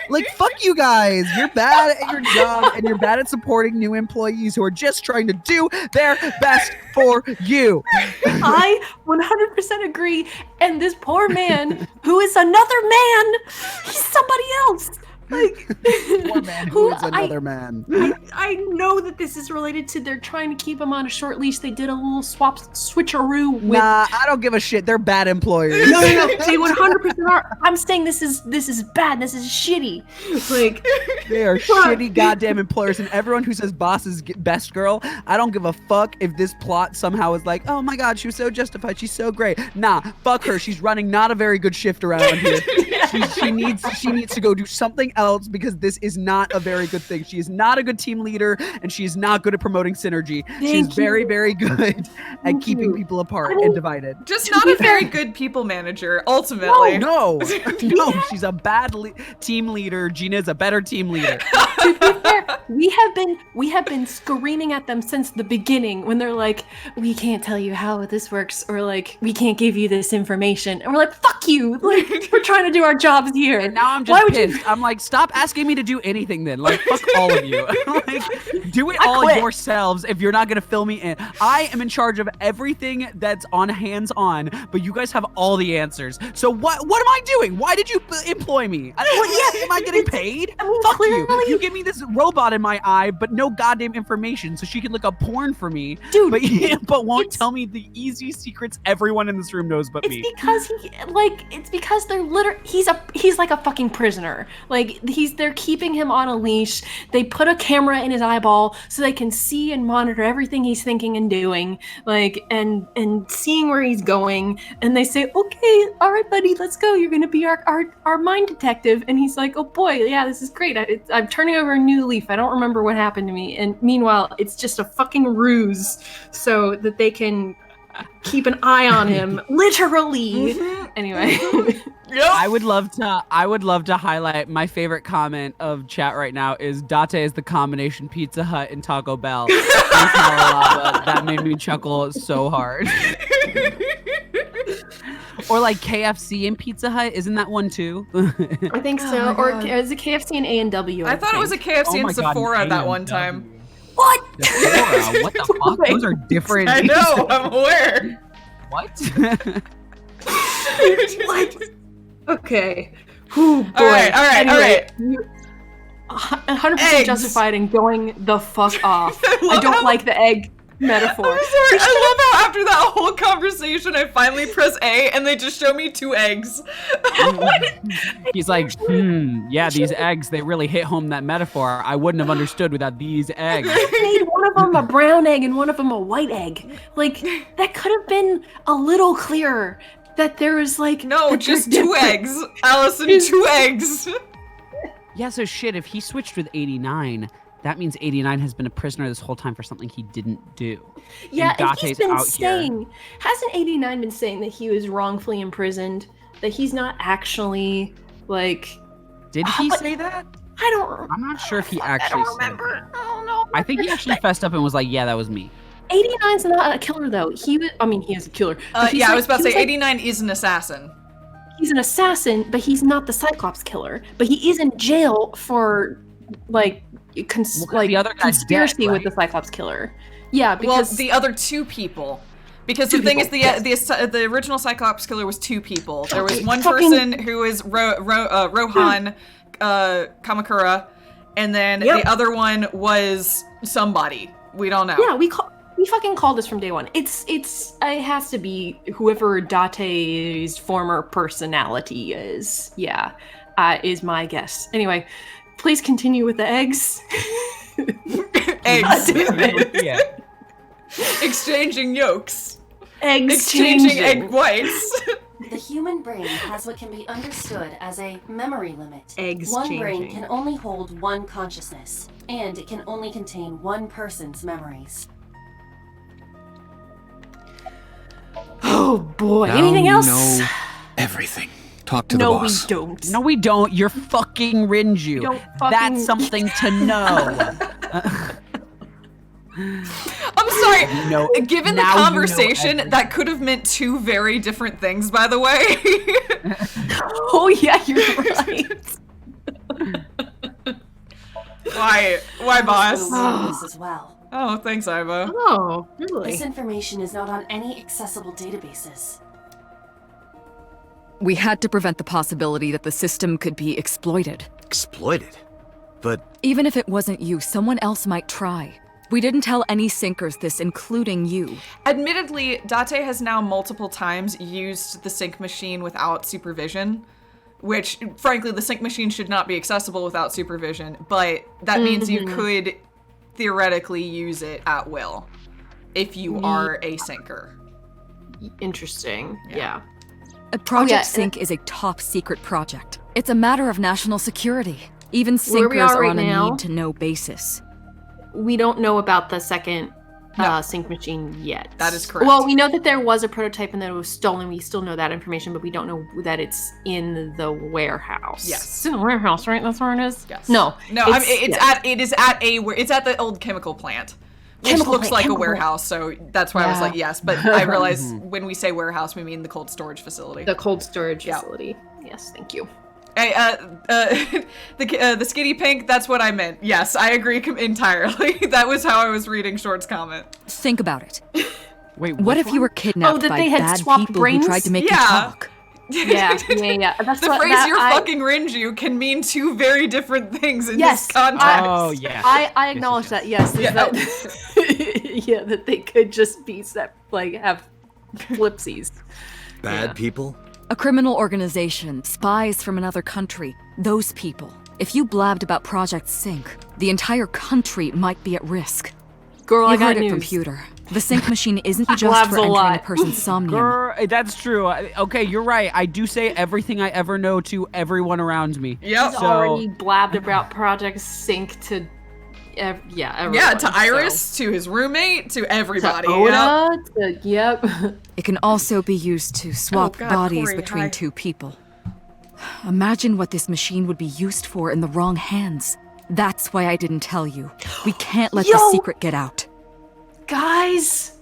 Like, fuck you guys. You're bad at your job, and you're bad at supporting new employees who are just trying to do their best for you. I 100% agree. And this poor man, who is another man, he's somebody else. Like, Poor man who is another man. I know that this is related to they're trying to keep him on a short leash. They did a little switcheroo with. Nah, I don't give a shit. They're bad employers. No. They 100% are. I'm saying this is bad. This is shitty. Like, they are shitty goddamn employers, and everyone who says boss is best girl, I don't give a fuck if this plot somehow is like, oh my god, she was so justified. She's so great. Nah, fuck her. She's running not a very good shift around here. She needs to go do something else because this is not a very good thing. She is not a good team leader, and she is not good at promoting synergy. She's very, very good at keeping people apart and divided. Just not a very good people manager, ultimately. No, she's a bad team leader. Gina's a better team leader. To be fair, we have been screaming at them since the beginning when they're like, we can't tell you how this works, or like, we can't give you this information, and we're like, fuck you, like, we're trying to do our jobs here. And now I'm just pissed. I'm like, stop asking me to do anything then. Like, fuck all of you. Like, do it all yourselves if you're not gonna fill me in. I am in charge of everything that's on hands-on, but you guys have all the answers. So what am I doing? Why did you employ me? Am I getting paid? Fuck you. You give me this robot in my eye, but no goddamn information, so she can look up porn for me. Dude, but won't tell me the easy secrets everyone in this room knows but me. It's because they're literally he's like a fucking prisoner. Like, they're keeping him on a leash. They put a camera in his eyeball so they can see and monitor everything he's thinking and doing, like, and seeing where he's going. And they say, okay, all right, buddy, let's go. You're gonna be our mind detective. And he's like, oh boy, yeah, this is great. I'm turning over a new leaf. I don't remember what happened to me. And meanwhile, it's just a fucking ruse so that they can keep an eye on him, literally. Anyway. Yep. I would love to highlight my favorite comment of chat right now is Date is the combination Pizza Hut and Taco Bell. That made me chuckle so hard. Or like KFC and Pizza Hut, isn't that one too? I think so. Or is it KFC and A&W? I thought it was a KFC and Sephora that one time. What? Sephora? What the fuck? Those are different. I know, I'm aware. What? What? Okay. Ooh, boy. All right. 100% justified in going the fuck off. I don't like the egg metaphor. I'm sorry. I love how after that whole conversation, I finally press A and they just show me 2 eggs. He's like, yeah, these eggs, they really hit home that metaphor. I wouldn't have understood without these eggs. I made one of them a brown egg and one of them a white egg. Like, that could have been a little clearer. That there was like... No, just 2 eggs. Allison, 2 eggs. Yeah, so shit, if he switched with 89, that means 89 has been a prisoner this whole time for something he didn't do. Yeah, and he's been saying... Hasn't 89 been saying that he was wrongfully imprisoned? That he's not actually, like... Did he say that? I'm not sure if he actually said that. I don't know. I think he actually fessed up and was like, yeah, that was me. 89's not a killer, though. He is a killer. Yeah, I was about to say, 89 is an assassin. He's an assassin, but he's not the Cyclops killer. But he is in jail for, like, the other guy's conspiracy dead, right? with the Cyclops killer. Yeah, because... Well, the other 2 people. Because the thing is, the original Cyclops killer was 2 people. There was one person who was Rohan Kamakura, and then the other one was somebody. We don't know. Yeah, we fucking called this from day one. It has to be whoever Date's former personality is. Yeah, is my guess. Anyway, please continue with the eggs. Eggs. Yeah. Exchanging yolks. Exchanging egg whites. The human brain has what can be understood as a memory limit. Eggs One changing. brain can only hold one consciousness, and it can only contain one person's memories. Oh boy. Now Anything else? Know everything. talk to the boss. No, we don't. No, we don't. You're fucking Renji. Don't That's something to know. I'm sorry. Given the conversation, that could have meant two very different things, by the way. Oh yeah, you're right. Why, boss? This as well. Oh, thanks, Iva. Oh, really? This information is not on any accessible databases. We had to prevent the possibility that the system could be exploited. Exploited? But Even if it wasn't you, someone else might try. We didn't tell any sinkers this, including you. Admittedly, Date has now multiple times used the sync machine without supervision, which, frankly, the sync machine should not be accessible without supervision, but that means you could theoretically use it at will if you are a sinker. Interesting. Yeah. Project Sync is a top secret project. It's a matter of national security. Even Where we sinkers are are right on a now- need-to-know basis. We don't know about the second sync machine yet. That is correct. Well, we know that there was a prototype and that it was stolen. We still know that information, but we don't know that it's in the warehouse. Yes. It's in the warehouse, right? That's where it is? Yes. No. It's at the old chemical plant. Which looks like a warehouse, so that's why I was like, yes. But I realize when we say warehouse, we mean the cold storage facility. The cold storage facility. Yes, thank you. Hey, the skinny pink, that's what I meant. Yes, I agree entirely. That was how I was reading Short's comment. Think about it. Wait, what if you were kidnapped that by they had bad swapped people brains? who tried to make you talk? Yeah. That's the phrase "you're fucking Renji" can mean two very different things in this context. I acknowledge that. Yes. Yeah, that they could just be have flipsies. bad people? A criminal organization, spies from another country, those people. If you blabbed about Project Sync, the entire country might be at risk. Girl, you I got heard it news. from Pewter. The sync machine isn't just Blabs for a entering lot. a person's somnium. Girl, that's true. Okay, you're right. I do say everything I ever know to everyone around me. Yep. He's already blabbed about Project Sync to everyone. Yeah, to Iris, to his roommate, to everybody. To Oda, yep. It can also be used to swap God, bodies Corey, between hi. two people. Imagine what this machine would be used for in the wrong hands. That's why I didn't tell you. We can't let the secret get out. Guys.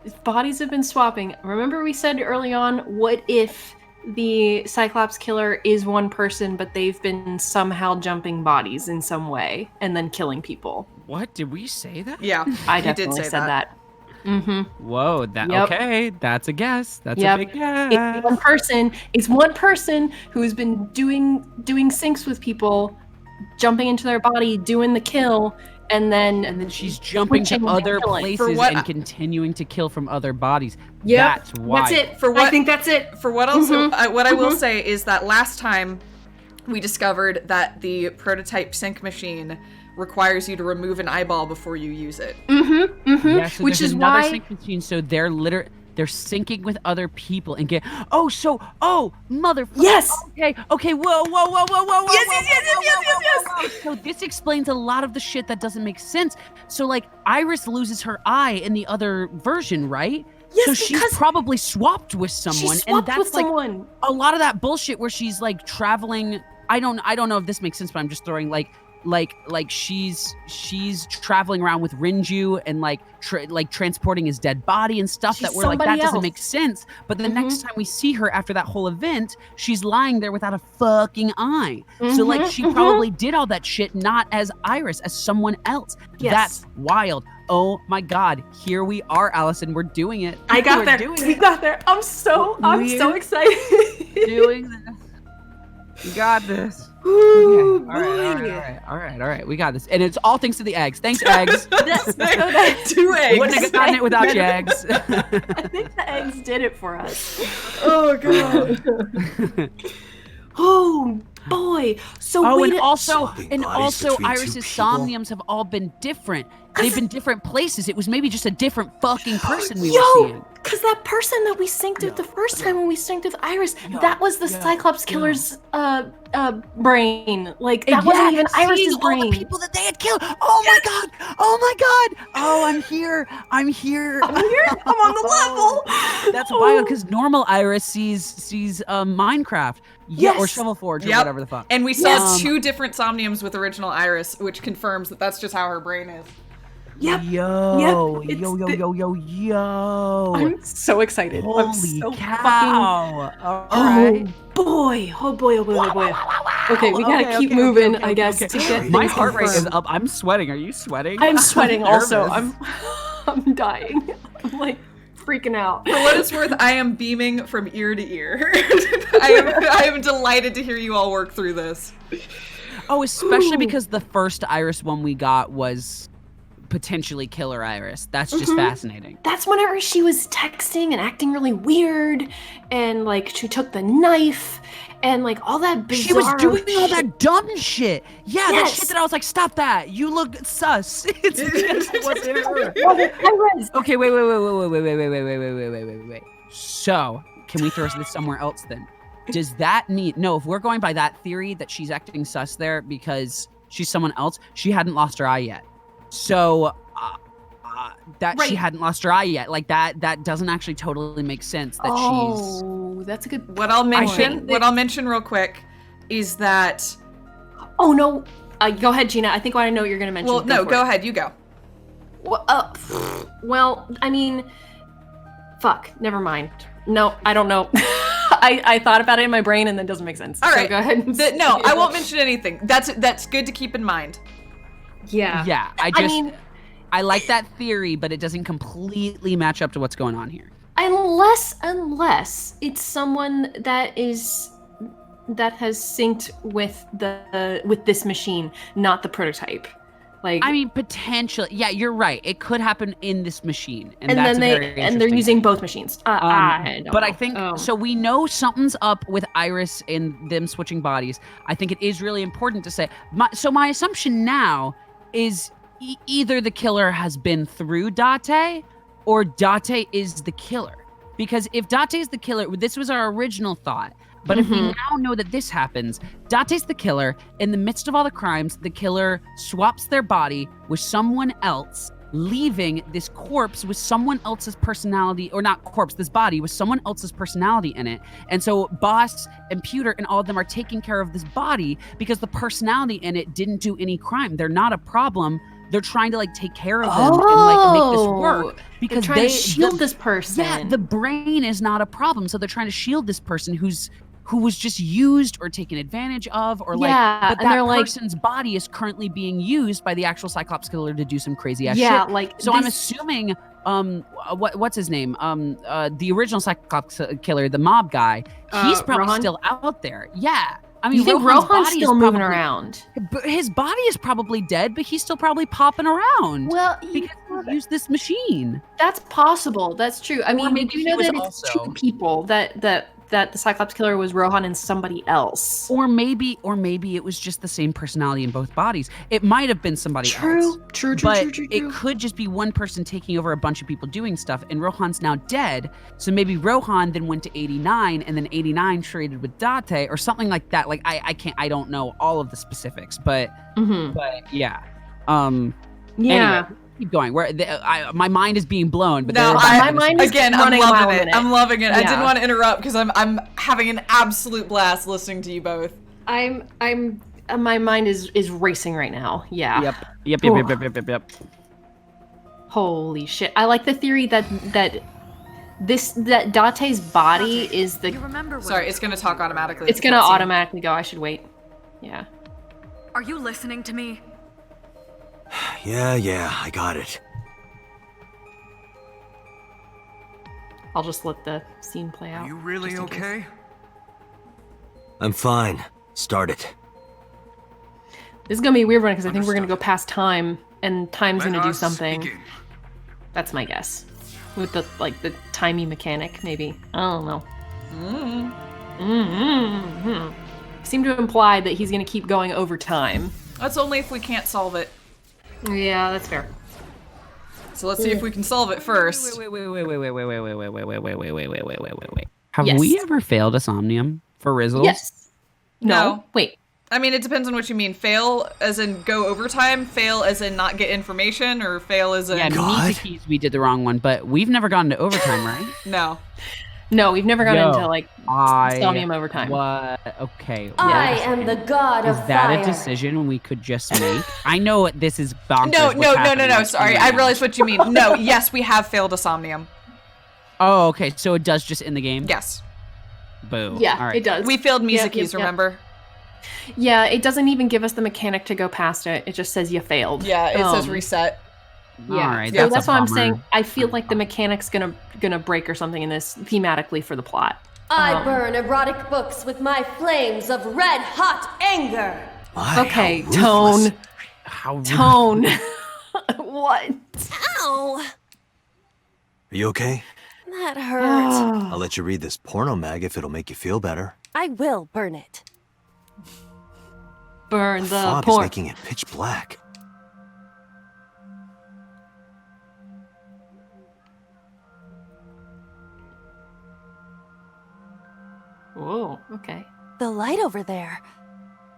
If bodies have been swapping, remember we said early on, what if the Cyclops killer is one person, but they've been somehow jumping bodies in some way and then killing people? What? Did we say that? Yeah, I you did definitely say said that. Mm-hmm. Whoa, okay, that's a guess. That's a big guess. It's one person who's been doing syncs with people, jumping into their body, doing the kill, and then she's jumping to other places and continuing to kill from other bodies. Yep. That's why. That's it. I think that's it. For what else? What I will say is that last time we discovered that the prototype sync machine requires you to remove an eyeball before you use it. Yeah, so Which there's is another why sync machine, so they're syncing with other people and get motherfucker. Yes. Okay, whoa. Yes. So this explains a lot of the shit that doesn't make sense. So like Iris loses her eye in the other version, right? Yes, so she's probably swapped with someone, and that's like someone. a lot of that bullshit where she's like traveling. I don't know if this makes sense, but I'm just throwing like she's traveling around with Renji and like transporting his dead body and stuff that we're like, that doesn't make sense. But the next time we see her after that whole event, she's lying there without a fucking eye. So like she probably did all that shit not as Iris, as someone else. Yes. That's wild. Oh my god, here we are, Allison. We're doing it. I got We're there. doing We it. got there. I'm so excited. Doing this. You got this. Ooh, Okay. All right. We got this. And it's all thanks to the eggs. Thanks, eggs. 2 eggs. Wouldn't have gotten it without you, eggs. I think the eggs did it for us. Oh god. Oh boy. So and also Swapping bodies between two Iris's people? somniums have all been different. they've been different places. It was maybe just a different fucking person we were seeing. Because that person that we synced with the first time when we synced with Iris, that was the Cyclops killer's brain. Like, that wasn't even Iris's brain. All the people that they had killed. Oh my god! Oh my god! Oh, I'm here! I'm here! I'm here! I'm on the level! That's wild, because normal Iris sees Minecraft. Yeah, or Shovelforge, or whatever the fuck. And we saw 2 different Somniums with original Iris, which confirms that that's just how her brain is. Yep. Yo. I'm so excited. Holy I'm so cow. Oh boy. Okay, we gotta keep moving, I guess, to get My things heart rate is confirmed. up. I'm sweating. Are you sweating? I'm sweating also. nervous. I'm dying. I'm like freaking out. For what it's worth, I am beaming from ear to ear. I am delighted to hear you all work through this. Oh, especially because the first Iris one we got was potentially Killer Iris. That's just fascinating. That's whenever she was texting and acting really weird, and like she took the knife and like all that bizarre She was doing all shit. that dumb shit. Yeah, that Yes. shit that I was like, stop that. You look sus. It wasn't her. Okay, wait. So, can we throw this somewhere else then? Does that mean, no, if we're going by that theory that she's acting sus there because she's someone else, she hadn't lost her eye yet. So, she hadn't lost her eye yet. Like that doesn't actually totally make sense that she's... Oh, that's a good... What I'll mention real quick is that... Oh, no. Go ahead, Gina. I think I know what you're going to mention. Well, no, go ahead. You go. Well, I mean... Fuck. Never mind. No, I don't know. I thought about it in my brain and then it doesn't make sense. All right. So go ahead. No, I won't mention anything. That's good to keep in mind. Yeah. Yeah, I like that theory, but it doesn't completely match up to what's going on here. Unless it's someone that has synced with this machine, not the prototype. Like, I mean, potentially. Yeah, you're right. It could happen in this machine, and then they're interesting using both machines. I don't know. I think so. We know something's up with Iris and them switching bodies. I think it is really important to say. My assumption now is either the killer has been through Date, or Date is the killer. Because if Date is the killer, this was our original thought. But if we now know that this happens, Date's the killer. In the midst of all the crimes, the killer swaps their body with someone else, leaving this corpse with someone else's personality, or not corpse, this body with someone else's personality in it. And so Boss and Pewter and all of them are taking care of this body because the personality in it didn't do any crime. They're not a problem. They're trying to like take care of them and like make this work because they're trying to shield this person. Yeah, the brain is not a problem, so they're trying to shield this person who was just used or taken advantage of, or like, but that person's body is currently being used by the actual Cyclops killer to do some crazy ass shit. Yeah, like so I'm assuming, what's his name? The original Cyclops killer, the mob guy, he's probably Rohan? still out there. Yeah. I mean, you think Rohan's still moving around? His body is probably dead, but he's still probably popping around. Well, because he used this machine. That's possible. That's true. I mean, maybe you know he that was it's two people that the Cyclops killer was Rohan and somebody else. Or maybe it was just the same personality in both bodies. It might have been somebody else. True. It could just be one person taking over a bunch of people doing stuff, and Rohan's now dead. So maybe Rohan then went to 89, and then 89 traded with Date, or something like that. Like I don't know all of the specifics, but yeah. Anyway, keep going. My mind is being blown, but my mind is running a mile a minute. I'm loving it. Yeah. I didn't want to interrupt because I'm having an absolute blast listening to you both. My mind is racing right now. Yeah. Yep. Holy shit! I like the theory that Date's body is the. Sorry, it's gonna talk automatically. It's gonna automatically go. I should wait. Yeah. Are you listening to me? Yeah, I got it. I'll just let the scene play out. Are you really okay? I'm fine. Start it. This is gonna be a weird one because I think we're gonna go past time, and time's gonna do something. Begin. That's my guess. With the timey mechanic, maybe. I don't know. Seem to imply that he's gonna keep going over time. That's only if we can't solve it. Yeah, that's fair. So let's see if we can solve it first. Wait. Have we ever failed a Somnium for Rizzles? Yes. No. Wait. I mean, it depends on what you mean. Fail as in go overtime, fail as in not get information, or fail as in... Yeah, Mizuki's we did the wrong one, but we've never gone to overtime, right? No. No, we've never gone into, like, Somnium overtime. Okay. I am the god of Is that fire. a decision we could just make? I know this is bonkers. No. Sorry, I realized what you mean. No, yes, we have failed a Somnium. Oh, okay. So it does just in the game? Yes. Boo. Yeah, All right. it does. We failed Mizuki's, remember? Yeah, it doesn't even give us the mechanic to go past it. It just says you failed. Yeah, it says reset. Yeah, All right, so that's why a I'm bummer. saying I feel like the mechanic's gonna break or something in this thematically for the plot. I burn erotic books with my flames of red hot anger. Okay, Tone. Tone. What? Ow! Are you okay? That hurt. I'll let you read this porno mag if it'll make you feel better. I will burn it. Burn the Fog is porn. making it pitch black. Whoa, okay. The light over there.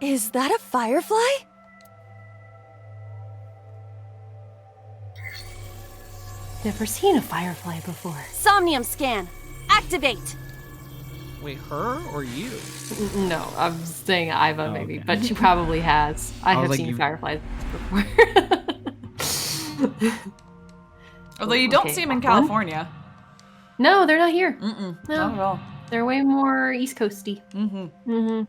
Is that a firefly? Never seen a firefly before. Somnium scan. Activate. Wait, her or you? No, I'm saying Iva maybe, but she probably has. I was have like, seen you- fireflies before. Although you don't Okay, see them in that one. California. No, they're not here. Mm-mm, No. not at all. They're way more East Coasty. Mm-hmm.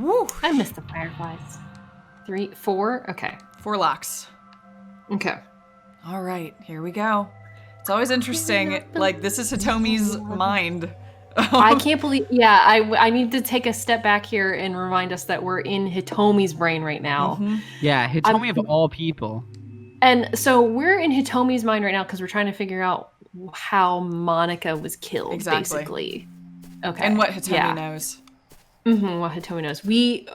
Woo! I miss the fireflies. 3, 4. Okay. 4 locks. Okay. All right, here we go. It's always interesting. Like, this is Hitomi's mind. I can't believe. Yeah, I need to take a step back here and remind us that we're in Hitomi's brain right now. Yeah, Hitomi of all people. And so we're in Hitomi's mind right now because we're trying to figure out how Monica was killed, basically. Okay. And what Hitomi knows. What Hitomi knows. We,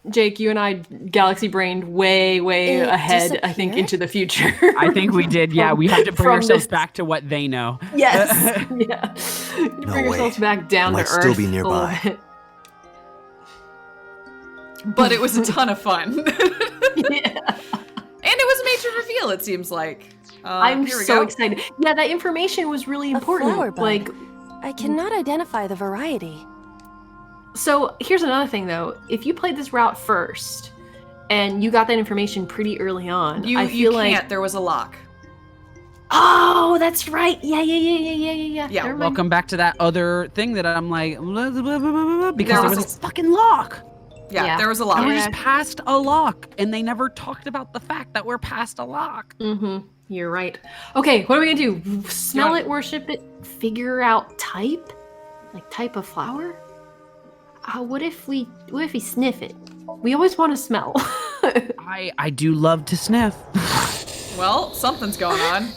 Jake, you and I galaxy brained way It ahead, I think, disappeared? into the future. I think we did. Yeah, we have to bring From ourselves this- back to what they know. Yes. Yeah. No Bring way. ourselves back down Might to Earth. still be a little nearby. bit. But it was a ton of fun. Yeah. And it was a major reveal, it seems like. I'm here we so go. excited. Yeah, that information was really A important. flower bud. Like, I cannot identify the variety. so here's another thing though. If you played this route first and you got that information pretty early on, You I feel can't. like There was a lock. oh, that's right. Yeah. Yeah, Never mind. Welcome back to that other thing that I'm like, blah, blah, blah, blah, blah, because There there was was a fucking lock. Yeah, there was a lock. And we're just past a lock, and they never talked about the fact that we're past a lock. You're right. Okay, what are we gonna do? Smell it, worship it, figure out type? Like type of flower? What if we sniff it? We always want to smell. I do love to sniff. Well, something's going on.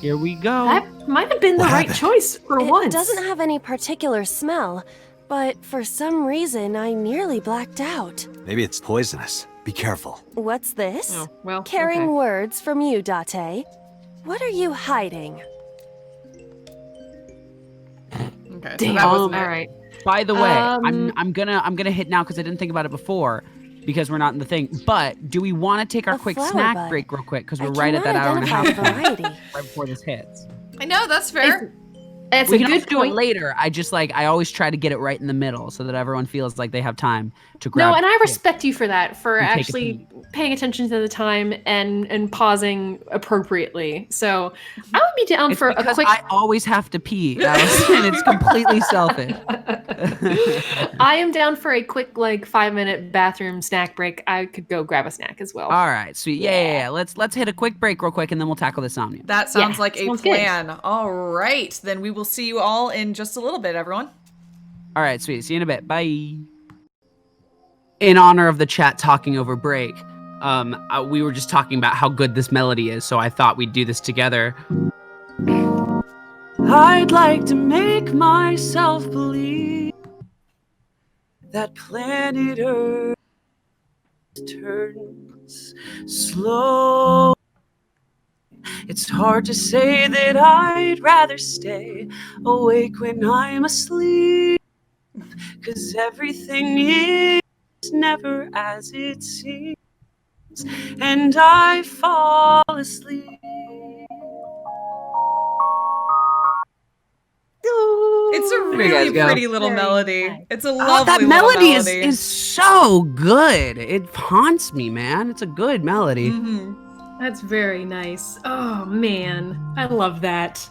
Here we go. That might have been the right choice for It once. doesn't have any particular smell, but for some reason I nearly blacked out. Maybe it's poisonous. Be careful. What's this? Oh, well, Caring okay. words from you, Date. What are you hiding? Okay, so Damn. that wasn't it. All right. By the way, Um, I'm gonna hit now because I didn't think about it before because we're not in the thing. But do we want to take our A quick flower snack bud. break real quick because I we're right at that cannot hour and a half identify point variety. right before this hits? I know, that's fair. It's We a can good always do it point. later. I always try to get it right in the middle so that everyone feels like they have time to grab. No, and I respect you for that, for And take a actually paying attention to the time and pausing appropriately. So I would be down It's for a because quick. I always have to pee, Allison. It's completely selfish. I am down for a quick, like 5-minute bathroom snack break. I could go grab a snack as well. All right, sweet. Yeah. Let's hit a quick break real quick and then we'll tackle the Somnium. That sounds Yeah, like a sounds good. plan. All right, then we will see you all in just a little bit, everyone. All right, sweet. See you in a bit. Bye. In honor of the chat talking over break, we were just talking about how good this melody is, so I thought we'd do this together. I'd like to make myself believe that planet Earth turns slow. It's hard to say that I'd rather stay awake when I'm asleep, 'cause everything is never as it seems, and I fall asleep. It's a There you guys really go. pretty little Very melody. nice. It's a lovely That little melody melody. is so good. It haunts me, man. It's a good melody. Mhm. That's very nice. Oh man, I love that.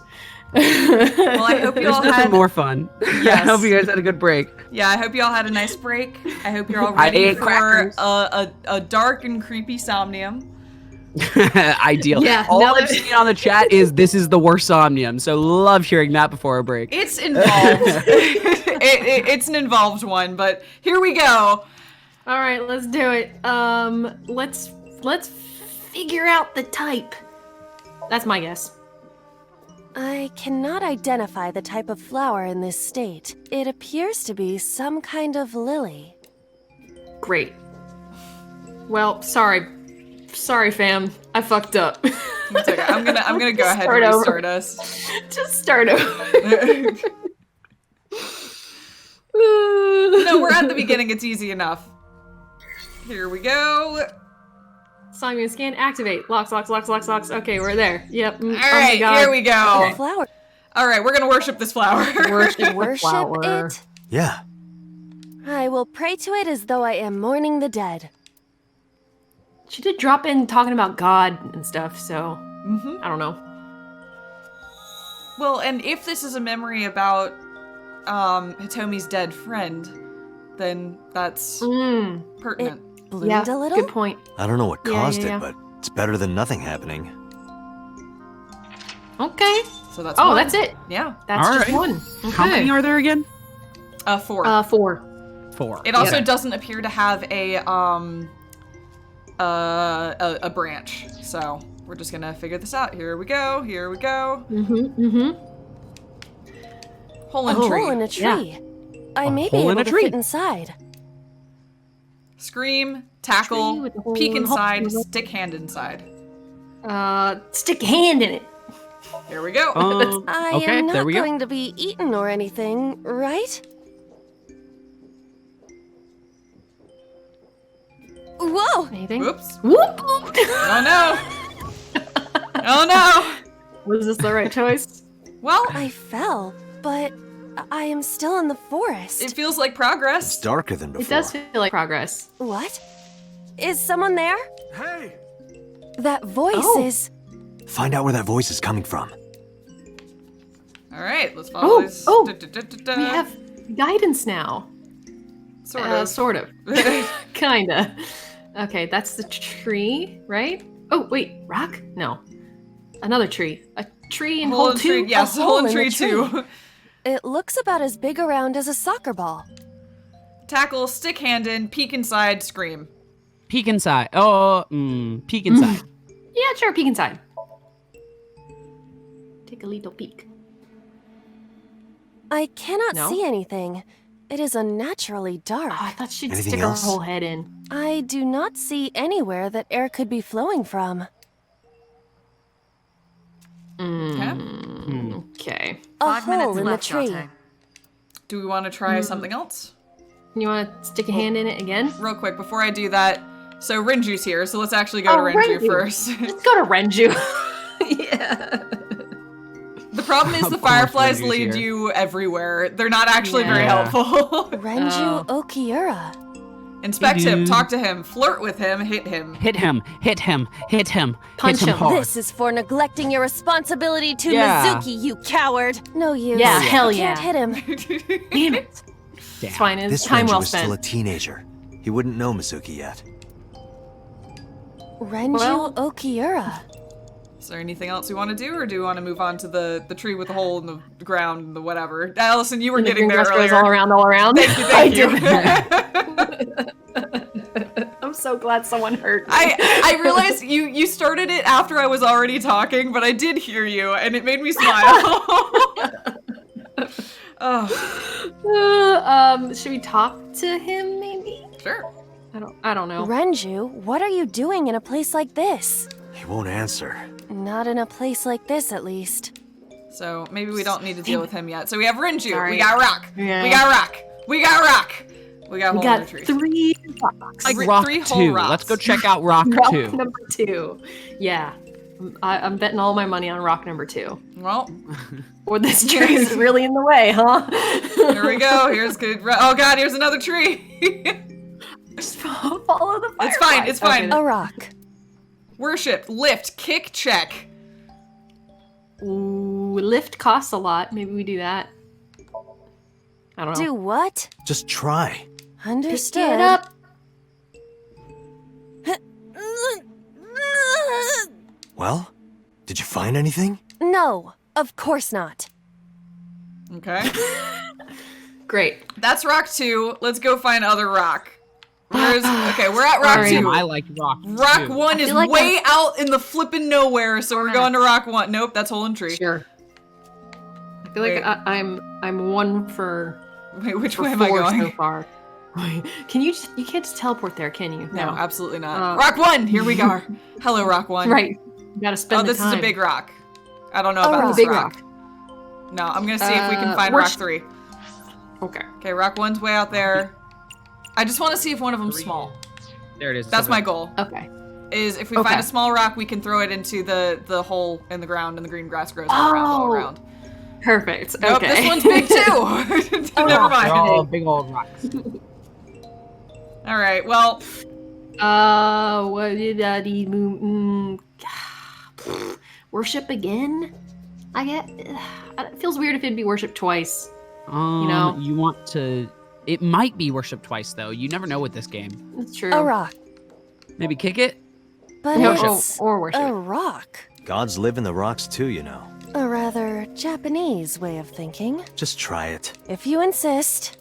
Well, I hope you There's all nothing had more fun. Yes. I hope you guys had a good break. Yeah, I hope you all had a nice break. I hope you're all I ready ate for crackers. a dark and creepy Somnium. Ideal. Yeah, All now I've that- seen on the chat is this is the worst Somnium, so love hearing that before a break. It's involved. It's an involved one, but here we go. All right, let's do it. Let's figure out the type. That's my guess. I cannot identify the type of flower in this state. It appears to be some kind of lily. Great. Well, sorry, fam. I fucked up. It's okay. I'm gonna go ahead Start and over. restart us. Just start over. No, we're at the beginning. It's easy enough. Here we go. Somnium scan activate. Locks. Okay, we're there. Yep. All right, here we go. The flower. All right, we're gonna worship this flower. Worship Worship it. Yeah. I will pray to it as though I am mourning the dead. She did drop in talking about God and stuff, so Mhm. I don't know. Well, and if this is a memory about Hitomi's dead friend, then that's pertinent. Bloomed Yeah, a little? good point. I don't know what Yeah, caused yeah. it, but it's better than nothing happening. Okay. So that's Oh, one. that's it. Yeah. That's All just right. one. Okay. How many are there again? 4. 4. 4. It also Okay. doesn't appear to have a branch. So we're just gonna figure this out. Here we go. Hole in A tree. hole in a tree. I may be hole in able a to tree. fit inside. Scream, Tree tackle, with a hole peek in a hole. inside, stick hand inside. Stick a hand in it. Here we go. I Okay, am there not we go. going to be eaten or anything, right? Whoa! Anything? Whoops. Whoop! Oh no. Oh no. Was this the right choice? Well, I fell, but I am still in the forest. it feels like progress. It's darker than before. It does feel like progress. What? Is someone there? Hey! That voice Oh. is... Find out where that voice is coming from. All right, let's follow this. Oh, Da-da-da-da-da. we have guidance now. sort of. Sort of. Kinda. Okay, that's the tree, right? Oh, wait, rock? No. Another tree. A tree in hole in 2? tree. Yes, A hole in hole in tree the tree. 2. It looks about as big around as a soccer ball. Tackle, stick hand in, peek inside, scream. Peek inside. Oh, peek inside. Yeah, sure, peek inside. Take a little peek. I cannot No? see anything. It is unnaturally dark. Oh, I thought she'd Anything stick else? her whole head in. I do not see anywhere that air could be flowing from. Okay. A hole in the tree. Do we want to try something else? You want to stick a hand in it again? Real quick, before I do that, so Renju's here, so let's actually go to Renju Renju. first. Let's go to Renju. Yeah. The problem is Of the course fireflies Renju's lead here. you everywhere. They're not actually very Yeah. helpful. Renju Okiura. Inspect Hey, him, dude. talk to him, flirt with him, hit him. Hit him. Hit him. Hit him. Punch hit him him. hard. This is for neglecting your responsibility to Yeah. Mizuki, you coward. No use. Yeah, hell You yeah. can't hit him. Damn it. It's fine. It's This time Renji well was still a spent. teenager. He wouldn't know Mizuki yet. Renju Well- Okiura. Is there anything else we want to do, or do we want to move on to the tree with the hole in the ground and the whatever? Allison, you were And the getting green there grass grows earlier. all around. Thank you, I'm so glad someone heard me. I realized you started it after I was already talking, but I did hear you, and it made me smile. Oh, Should we talk to him, maybe? sure. I don't know. Renju, what are you doing in a place like this? He won't answer. Not in a place like this, at least. So maybe we don't need to deal with him yet. So we have Renju. Sorry. We got Rock. Yeah. We got Rock. We got Rock. We got We whole got other trees. 3 rocks. Like Three- Rock three 2. whole rocks. Let's go check out Rock Rock 2. number 2. Yeah. I'm betting all my money on rock number 2. Well, Or this tree is really in the way, huh? here we go. Here's good. Oh God, here's another tree. Just follow the fire. It's fine. It's fine. A rock. Worship, lift, kick, check. Ooh, lift costs a lot. Maybe we do that. I don't know. Do what? Just try. Understood. Get up. Well, did you find anything? No, of course not. Okay. Great. That's rock 2. Let's go find other rock. Okay, we're at rock Sorry. 2. I like Rock 2. Rock 1 is feel like way out in the flippin' nowhere, so we're going to rock 1. Nope, that's hole in tree. Sure. I feel like Wait. I'm 1 for Wait, which for way am I 4 going? so far. Wait, you can't just teleport there, can you? No, absolutely not. Rock 1, here we go. Hello, Rock 1. Right. You gotta spend Oh, the this is time. a big rock. I don't know A about rock. this Big rock. No, I'm gonna see if we can find we're rock sh- 3. Okay. Okay, rock 1's way out there. I just want to see if one of them's small. There it is. That's my goal. Okay. Is if we Okay. find a small rock, we can throw it into the hole in the ground, and the green grass grows all around. Perfect. Nope, Okay. this one's big too. Never They're mind. all big old rocks. All right. Well, What did worship again? I get. It feels weird if it'd be worship twice. know? You want to... It might be worship twice, though. You never know with this game. That's true. A rock. Maybe kick it? But it's or worship. a rock. Gods live in the rocks too, you know. A rather Japanese way of thinking. Just try it. If you insist.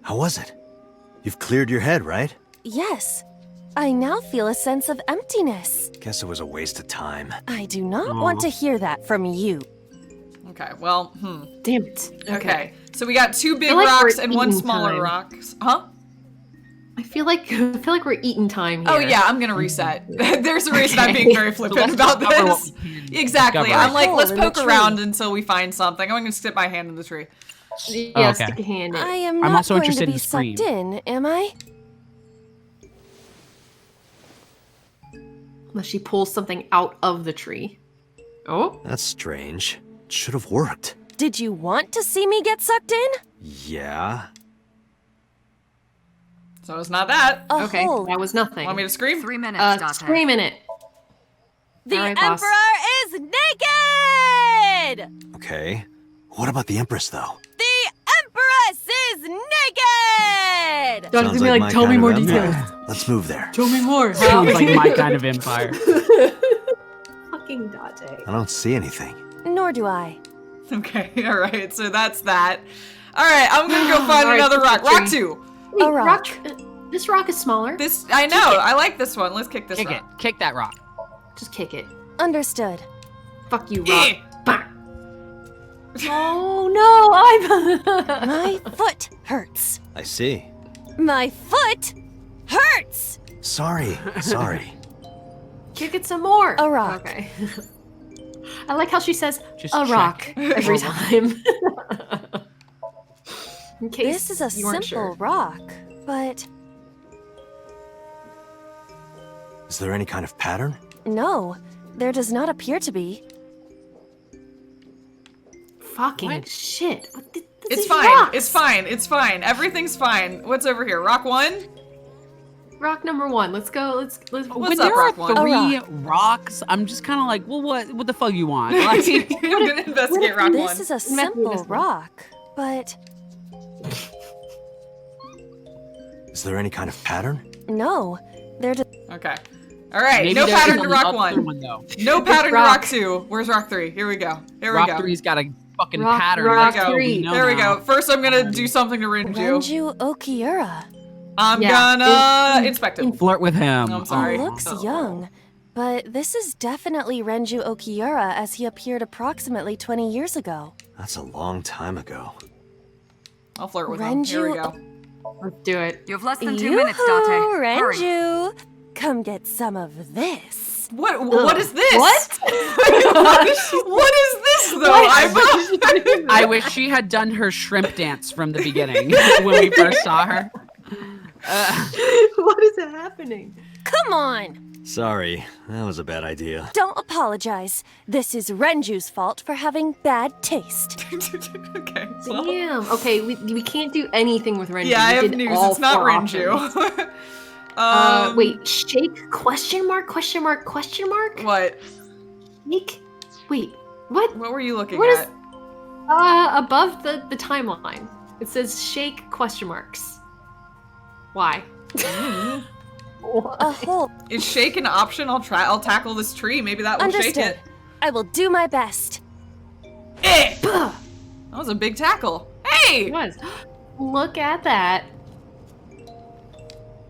How was it? You've cleared your head, right? Yes. I now feel a sense of emptiness. Guess it was a waste of time. I do not want to hear that from you. okay. Well, Damn it. Okay. So we got 2 big feel like rocks we're and 1 eating smaller time. rock. Huh? I feel like we're eating time here. Oh yeah, I'm gonna reset. There's a reason I'm being very flippant about discover what this. we can Exactly. discover. I'm like, Hole let's in the poke tree. around until we find something. I'm gonna stick my hand in the tree. Yeah, okay. stick a hand in. I am I'm not also going interested to be in Scream. sucked in, am I? Unless she pulls something out of the tree. Oh? That's strange. It should have worked. Did you want to see me get sucked in? Yeah. So it's not that. A Okay, hole. that was nothing. Want me to scream? 3 minutes, Scream in it. The All right, boss. Emperor is naked! Okay. What about the Empress, though? The Empress is naked! Don's gonna be like, my tell me kind more of details. empire. Let's move there. Tell me more. Sounds like my kind of empire. Fucking Date. I don't see anything. Nor do I. Okay. All right. So that's that. All right. I'm gonna go find All right, another rock. tree. Rock 2. Wait, A rock. This rock is smaller. This I know. I like this one. Let's kick this Kick it. rock. Kick that rock. Just kick it. Understood. Fuck you, Eh. rock. Bah. Oh no, I'm. My foot hurts. I see. My foot hurts! Sorry. Kick it some more. A rock. Okay. I like how she says Just a check. rock every time. In case This is a you weren't simple sure. rock, but Is there any kind of pattern? no, there does not appear to be. Fucking shit. What the, It's these fine. rocks? It's fine. It's fine. Everything's fine. What's over here? Rock 1? Rock number 1. Let's go. Let's. What's when up, there Rock are 1? three rocks, I'm just kind of like, well, what the fuck you want? Like, I'm gonna investigate Rock 1. This is a simple this one. rock, but Is there any kind of pattern? no, there does. Okay. All right. maybe No there's pattern to an Rock other 1. though. No pattern to Rock. Rock 2. Where's Rock 3? Here we go. Here we Rock go. 3's got a fucking Rock- pattern. Rock Let's go. 3. We know There we now. go. First, I'm gonna do something to Renju. Renju Okiura. I'm Yeah. gonna inspect him. Flirt with him. I'm sorry. He looks young, but this is definitely Renju Okiura as he appeared approximately 20 years ago. That's a long time ago. I'll flirt with him. Here we go. Let's do it. You have less than 2 minutes, Date. Hurry. Renju, come get some of this. What is this? What? What is this though? I wish she had done her shrimp dance from the beginning when we first saw her. What is happening? Come on. Sorry, that was a bad idea. Don't apologize. This is Renju's fault for having bad taste. Okay. Damn. Okay, we can't do anything with Renju. Yeah, I We have did news. all It's not 4 Renju. options. Wait, shake? Question mark? Question mark? Question mark? What? Shake? Wait, what? What were you looking What at? is above the timeline? It says shake question marks. Why? A hole. Is shake an option? I'll tackle this tree. Maybe that will shake Understood. it. I will do my best. That was a big tackle. Hey! It was. Look at that.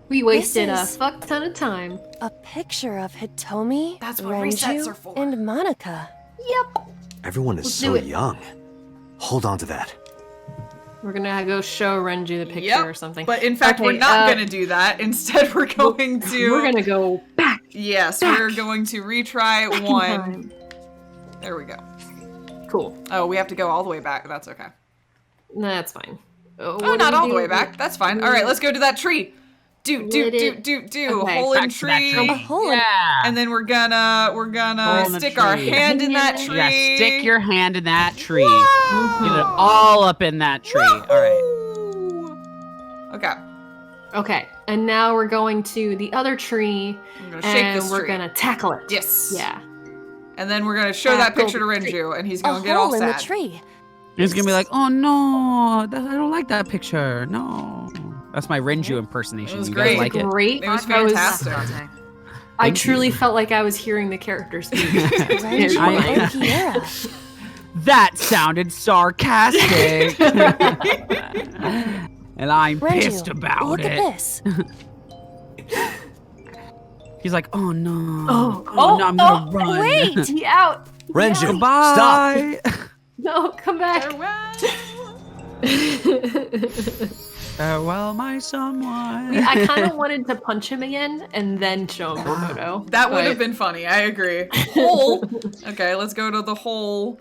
We wasted a is- fuck ton of time. A picture of Hitomi, That's what resets Renju, are for. and Monica. Yep. Everyone is Let's so do it. young. Hold on to that. We're gonna go show Renji the picture or something. But in fact, we're Okay, not gonna do that. Instead, we're going to. We're gonna go back. Yes, back. we're going to retry Back in one. time. There we go. Cool. Oh, we have to go all the way back. That's okay. That's fine. Oh, what not do we all the do? way back. That's fine. All right, let's go to that tree. Do. Okay, Hole in back to that tree. tree. A hole in And then we're gonna Hole in the stick our tree. hand in that tree. Yeah, stick your hand in that tree. Get it all up in that tree. All right. Okay. Okay, and now we're going to the other tree, I'm gonna shake and this we're tree. gonna tackle it. Yes. Yeah. And then we're gonna show that Tackle picture to the tree. Renju, and he's a gonna get all hole in the sad. tree. He's gonna be like, "Oh no, I don't like that picture. No." That's my Renju impersonation. It was you great. guys like it? Great. It was I was- fantastic. I truly felt like I was hearing the character speak. Renju I- and Kiera. That sounded sarcastic. And I'm pissed Renju, about look it. at this. He's like, "Oh no. Oh, no, I'm gonna run." Wait, he out. Renju, Goodbye. No, come back. Farewell, my someone. I kind of wanted to punch him again and then show him the photo. That would but- have been funny. I agree. Hole. Okay, let's go to the hole.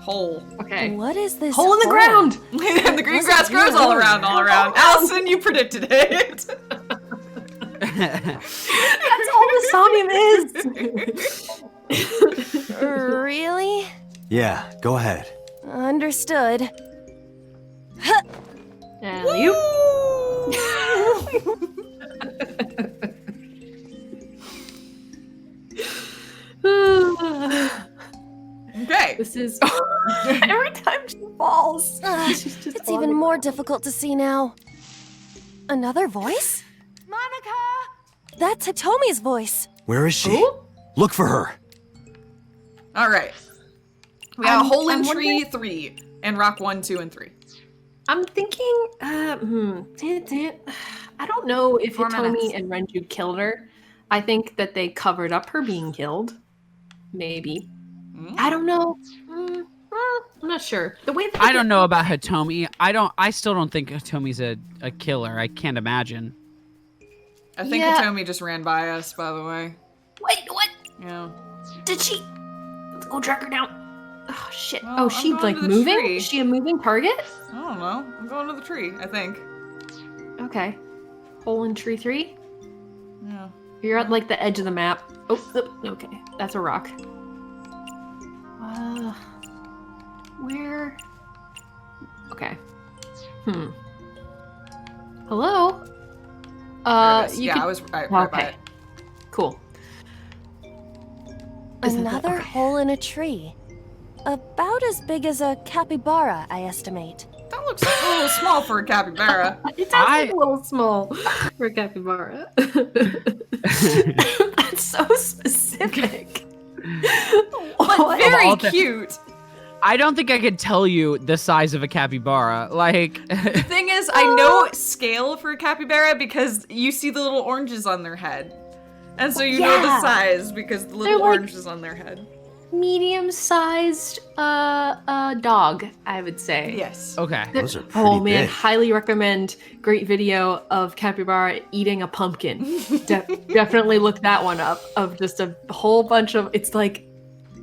Hole. Okay. What is this Hole in the ground. And the green grass grows all around. Allison, you predicted it. That's all the Somnium is. Really? Yeah, go ahead. Understood. And you. Okay. This is every time she falls. She's just It's even more difficult to see now. Another voice? Monica! That's Hitomi's voice. Where is she? Look for her. All right. We got hole in I'm tree 3 and rock 1, 2, and 3. I'm thinking, I don't know if 4 Hitomi minutes. and Renju killed her. I think that they covered up her being killed. Maybe. I don't know. I'm not sure. The way that I don't know about Hitomi. I still don't think Hitomi's a killer. I can't imagine. I think Yeah. Hitomi just ran by us, by the way. Wait, what? Yeah. Did she? Let's go track her down. Oh shit. Well, Oh, I'm she's going like to the moving? tree. Is she a moving target? I don't know. I'm going to the tree, I think. Okay. Hole in tree 3? Yeah. You're at like the edge of the map. Oh, okay. That's a rock. Where? Okay. Hello? There it is. You Yeah, could- I was right by Okay. it. Cool. Isn't that- Another okay. hole in a tree. About as big as a capybara, I estimate. That looks a little small for a capybara. It does look a little small for a capybara. That's so specific. But very all the- cute. I don't think I could tell you the size of a capybara. Like, The thing is, I know scale for a capybara because you see the little oranges on their head. And so you know the Yeah. size because the They're little like- oranges on their head. medium-sized dog, I would say. Yes. Okay. Those are pretty Oh man, big. highly recommend. Great video of capybara eating a pumpkin. Definitely look that one up. Of just a whole bunch of. It's like,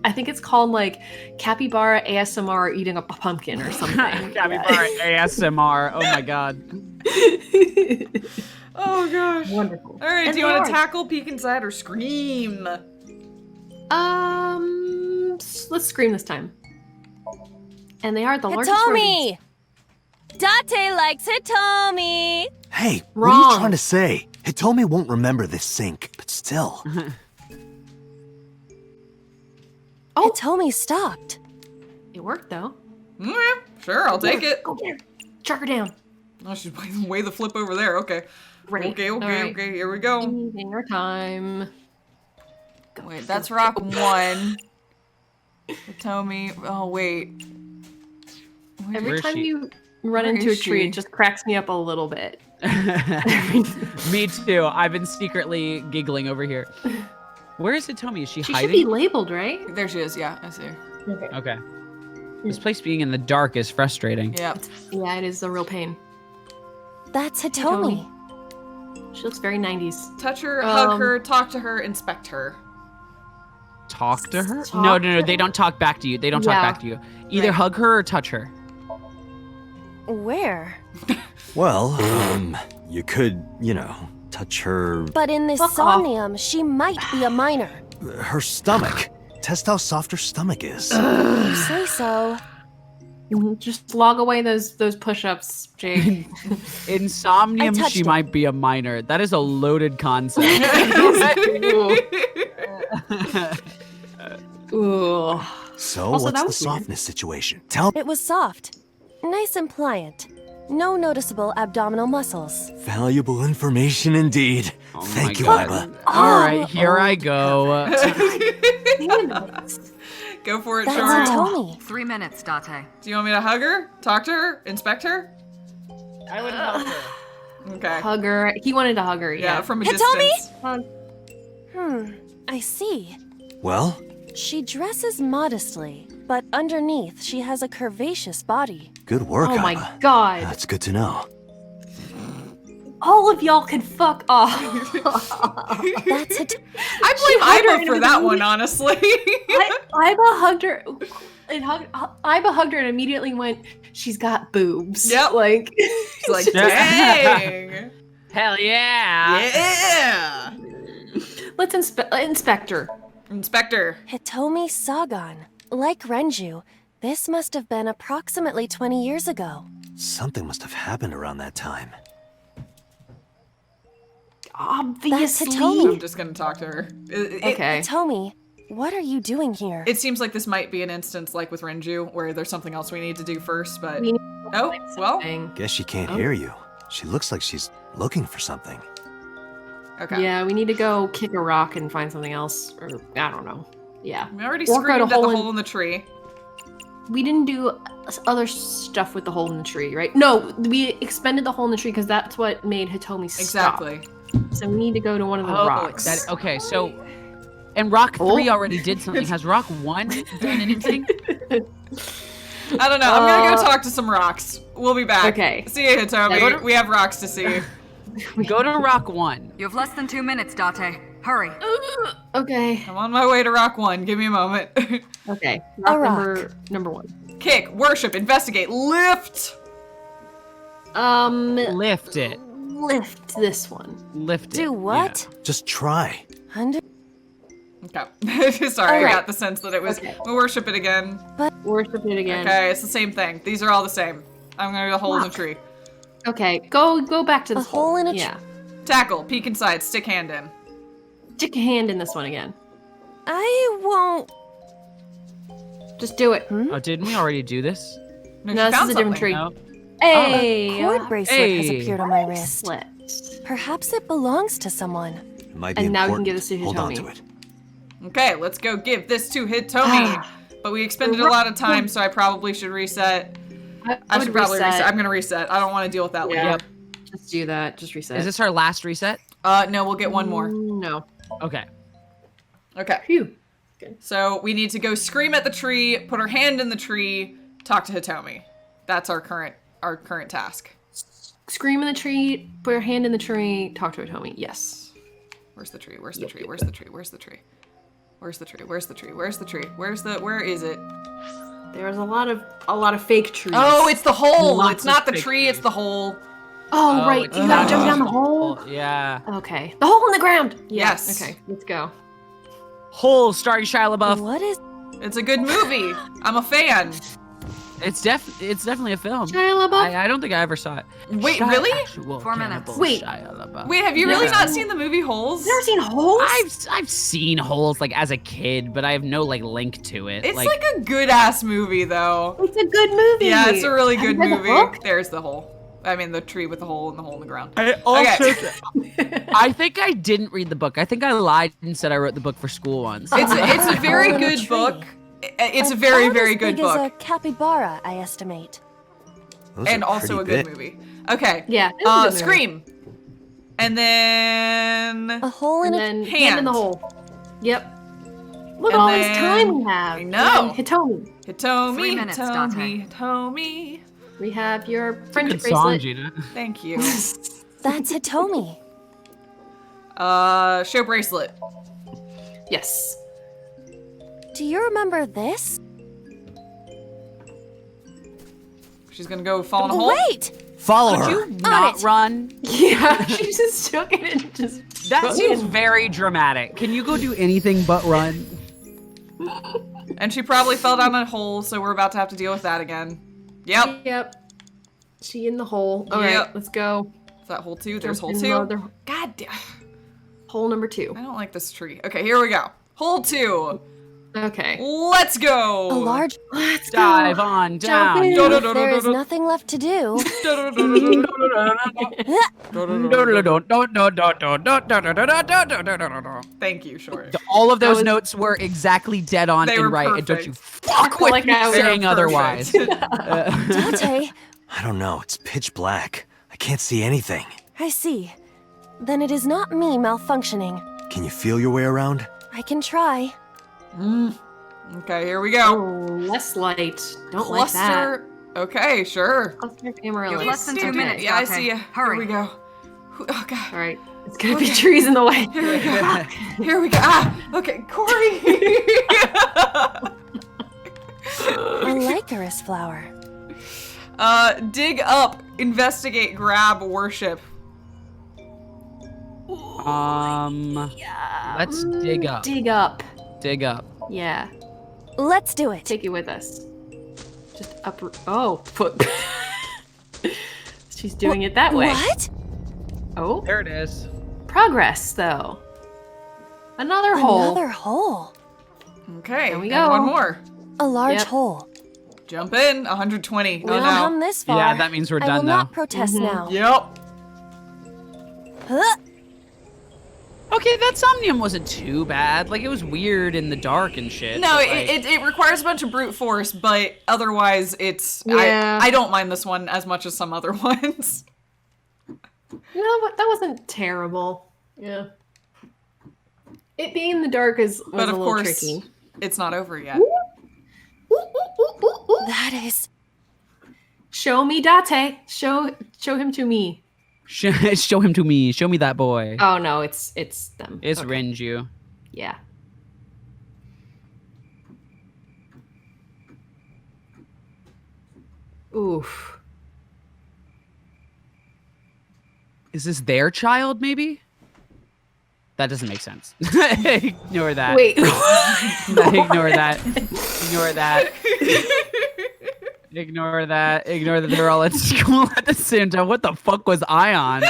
I think it's called like capybara ASMR eating a pumpkin or something. Capybara ASMR. Oh my god. Oh gosh. Wonderful. All right, And do you they want are. to tackle, peek inside, or scream? Let's scream this time. And they are the largest rodents. Hitomi! Date likes Hitomi! Hey, what are Wrong. you trying to say? Hitomi won't remember this sink, but still. Oh. Hitomi stopped. It worked though. Mm, sure, I'll take it. Go get her. Chuck her down. Oh, she's way the flip over there. Okay. Right. Okay, All right. okay. Here we go. Dinner time. Wait, that's rock 1. Hitomi. Oh, wait. Where Every is time she? you run Where into a is tree, she? it just cracks me up a little bit. Me too. I've been secretly giggling over here. Where is Hitomi? Is she She hiding? should be labeled, right? There she is. Yeah, I see her. Okay. Okay. This place being in the dark is frustrating. Yep. Yeah, it is a real pain. That's Hitomi. She looks very 90s. Touch her, hug her, talk to her, inspect her. Talk to her? Talk No, to they don't talk back to you. They don't talk Yeah. back to you. Either Right. hug her or touch her. Where? Well, you could, touch her... But in this Fuck off. Somnium, she might be a minor. her stomach. Test how soft her stomach is. You say so. Just log away those push-ups, Jake. In Somnium, touched she it. might be a minor. That is a loaded concept. Ooh. So, Also, what's that the was weird. softness situation? Tell It was soft. Nice and pliant. No noticeable abdominal muscles. Valuable information indeed. Oh Thank you, my Iba. God. All right, here I go. Go for it, That's Shore. Hitomi. 3 minutes, Date. Do you want me to hug her? Talk to her? Inspect her? I would hug her. Okay. Hug her. He wanted to hug her, Yeah, from a Hitomi? distance. I see. Well, She dresses modestly, but underneath she has a curvaceous body. good work, Oh my Iba. god. That's good to know. All of y'all can fuck off. That's it. I blame hugged her Iba for that one, honestly. Iba hugged her. Iba hugged her and immediately went, she's got boobs. Yep. Like, She's like, dang. Hell yeah. Yeah. let's inspect her. Inspector. Hitomi Sagan. Like Renju, this must have been approximately 20 years ago. Something must have happened around that time. Obviously. Hitomi. I'm just gonna talk to her. Okay. Hitomi, what are you doing here? It seems like this might be an instance like with Renju, where there's something else we need to do first, but... We need Oh, well, Guess she can't Oh. hear you. She looks like she's looking for something. okay. Yeah, we need to go kick a rock and find something else. Or, I don't know. Yeah. We already Or cut a screamed at the hole in- hole in the tree. We didn't do other stuff with the hole in the tree, right? No, we expended the hole in the tree because that's what made Hitomi stop. Exactly. So we need to go to one of the rocks. Okay, so... And Rock 3 Oh. already did something. Has Rock 1 done anything? I don't know. I'm gonna go talk to some rocks. We'll be back. Okay. See you, Hitomi. Yeah, go to- We have rocks to see. Go to Rock 1. You have less than 2 minutes, Date. Hurry. Okay. I'm on my way to rock 1. Give me a moment. Okay. A Rock number 1. Kick, worship, investigate, lift. Lift it. Lift this one. Lift it. Do what? Just try. Under- Okay. Sorry, I Alright. got the sense that it was. Okay. We'll worship it again. Worship it again. Okay, it's the same thing. These are all the same. I'm gonna go hole in the Rock. tree. Okay. Go back to the A hole in a tree. Yeah. Tackle, peek inside, stick hand in. Stick a hand in this one again. I won't. Just do it. Oh, didn't we already do this? No, No, she this found is a different something. tree. No? Hey. A cord bracelet has Hey. appeared on my wrist. Bracelet. Perhaps it belongs to someone. It might be And now we can important. give this to Hold on Hitomi. to it. Okay, let's go give this to Hitomi. But we expended a lot of time, so I probably should reset. I should probably reset. I'm gonna reset. I don't want to deal with that Yeah. later. Yep. Just do that. Just reset. Is this our last reset? No, we'll get one more. No. Okay. Okay. Phew. Good. So we need to go scream at the tree, put our hand in the tree, talk to Hitomi. That's our current task. Scream in the tree, put your hand in the tree, talk to Hitomi. Yes. Where's the tree? Where's the tree? Where's the tree? Where's the tree? Where's the tree? Where's the tree? Where's the tree? Where is it? There's a lot of fake trees. Oh, it's the hole. Lots It's not of the fake tree, it's the hole. Oh, right. it's You gotta not jump down the just hole. Yeah. Okay. The hole in the ground. Yes. Okay, let's go. Hole starring Shia LaBeouf. What is... It's a good movie. I'm a fan. It's definitely a film. Shia LaBeouf? I don't think I ever saw it. Wait, really? 4 minutes. Wait. Shia LaBeouf. Wait, have you really not seen the movie Holes? You've never seen Holes? I've seen Holes like as a kid, but I have no like link to it. It's like a good ass movie though. It's a good movie. Yeah, it's a really good Have you read the movie. book? There's the hole. I mean the tree with the hole and the hole in the ground. I also Okay. I think I didn't read the book. I think I lied and said I wrote the book for school once. It's a very Hole in a good tree. book. It's a very, very About good as big book. as a capybara, I estimate. Those And are also a pretty good big. movie. Okay. Yeah. it was a good movie. Scream. And then A hole in And a... then hand in Hand. the hole. Yep. Look And at all this then- time we have. I know. And Hitomi. Hitomi, 3 minutes, Hitomi, Hitomi. We have your Good friendship song, bracelet. Gina. Thank you. That's Hitomi. Show bracelet. Yes. Do you remember this? She's gonna go fall in a Oh, hole. wait! Follow Could her. you not it. run? Yeah, she just took it and just. That took seems it. very dramatic. Can you go do anything but run? And she probably fell down a hole, so we're about to have to deal with that again. Yep. Yep. She in the hole. All right, Yep. let's go. Is that hole 2? There's hole Jump 2. in another- God damn. Hole number 2. I don't like this tree. Okay, here we go. Hole 2. Okay. Let's go. A large... Let's Dive on down. in. There is nothing left to do. Thank you, Short. All of those was- notes were exactly dead on They and were right, and don't you perfect. fuck with Like me I was saying perfect. otherwise. Date, I don't know. It's pitch black. I can't see anything. I see. Then it is not me malfunctioning. Can you feel your way around? I can try. Okay, here we go. Oh, less light. Don't like that. Cluster. Okay, sure. Cluster Amaryllis. Less than 2 minutes, Yeah, I Dante. see ya. Hurry. Here we go. Oh, God. All right. It's gonna be trees in the way. Here we go. Here we go. Ah, okay, Corey. A Lycaris flower. Dig up, investigate, grab, worship. Let's dig up. Dig up. Dig up. Yeah. Let's do it. Take it with us. Just up. Oh, foot. She's doing it that way. What? Oh, There it is. progress though. Another hole. Another hole. Okay, There we and go. one more. A large Yep. hole. Jump in, 120. We Oh all no. come this far. Yeah, that means we're I done will now. not protest now. Yep. Huh? Okay, that Somnium wasn't too bad. Like, it was weird in the dark and shit. No, but, like, it requires a bunch of brute force, but otherwise it's... Yeah. I don't mind this one as much as some other ones. No, but that wasn't terrible. Yeah. It being in the dark was But a of little course, tricky. it's not over yet. That is... Show me Date. Show him to me. show him to me. Show me that boy. Oh no, it's them. It's Okay. Renji. Yeah. Oof. Is this their child, maybe? That doesn't make sense. Ignore that. Wait. Ignore that. Ignore that. Ignore that. Ignore that they're all at school at the same time. What the fuck was I on?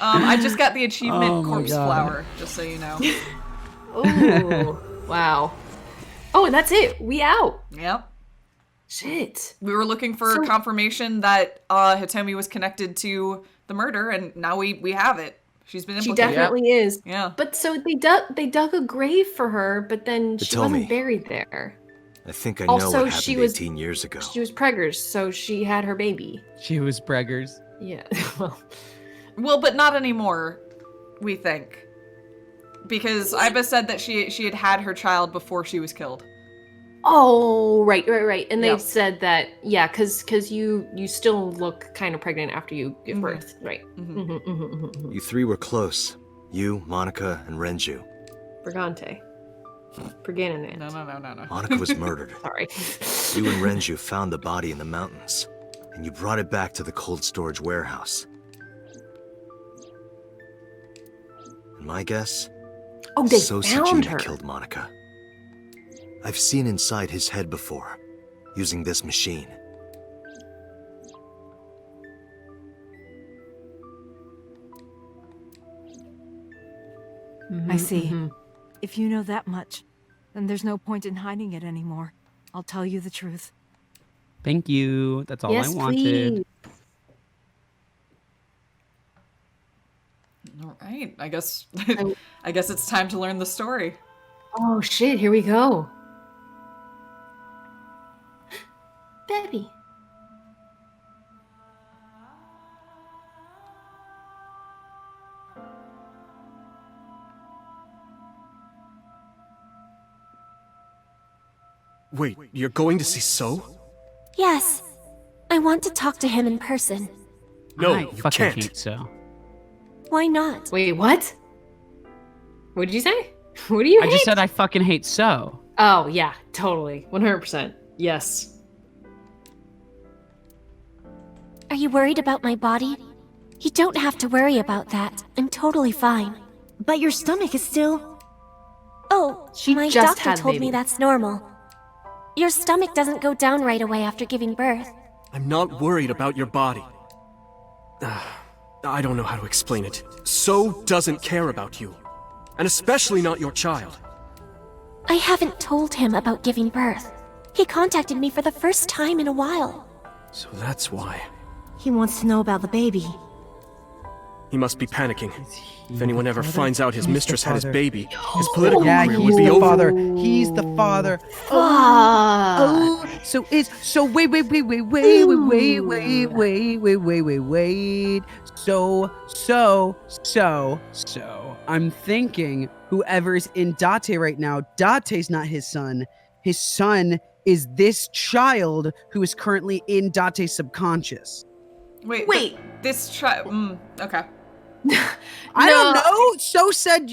I just got the achievement Oh my corpse God. flower, just so you know. Ooh. Wow. Oh, and that's it. We out. Yep. Shit. We were looking for confirmation that Hitomi was connected to the murder, and now we have it. She's been She implicated. definitely is. Yeah. But so they dug a grave for her, but then she wasn't Hitomi. buried there. I think I know Also, what happened she was- 18 years ago. She was preggers, so she had her baby. She was preggers. Yeah. Well, Well, but not anymore. we think. Because Iba said that she had her child before she was killed. Oh, right. And they've Yep. said that, yeah, because you still look kind of pregnant after you give birth, right? You three were close. You, Monica, and Renju. Brigante. Brigante. No. Monica was murdered. Sorry. You and Renju found the body in the mountains, and you brought it back to the cold storage warehouse. And my guess? Oh, they Sosa found Gina her. killed Monica. I've seen inside his head before, using this machine. I see. If you know that much, then there's no point in hiding it anymore. I'll tell you the truth. Thank you. That's all Yes, I wanted. please. All right. I guess it's time to learn the story. Oh shit, here we go. Baby. Wait, you're going to see So? Yes. I want to talk to him in person. No, I you fucking can't. hate so. Why not? Wait, what? What did you say? What do you I hate? just said I fucking hate so. Oh, yeah, totally. 100%. Yes. Are you worried about my body? You don't have to worry about that. I'm totally fine. But your stomach is still... Oh, She my just doctor had told baby. me that's normal. Your stomach doesn't go down right away after giving birth. I'm not worried about your body. I don't know how to explain it. So doesn't care about you. And especially not your child. I haven't told him about giving birth. He contacted me for the first time in a while. So that's why. He wants to know about the baby. He must be panicking. If anyone ever finds out his mistress had his father. baby, his political Yeah, career he's would be the over. father. He's the father. Oh, so wait. So I'm thinking whoever's in Date right now, Date's not his son. His son is this child who is currently in Date's subconscious. Wait. This okay. I don't know. So said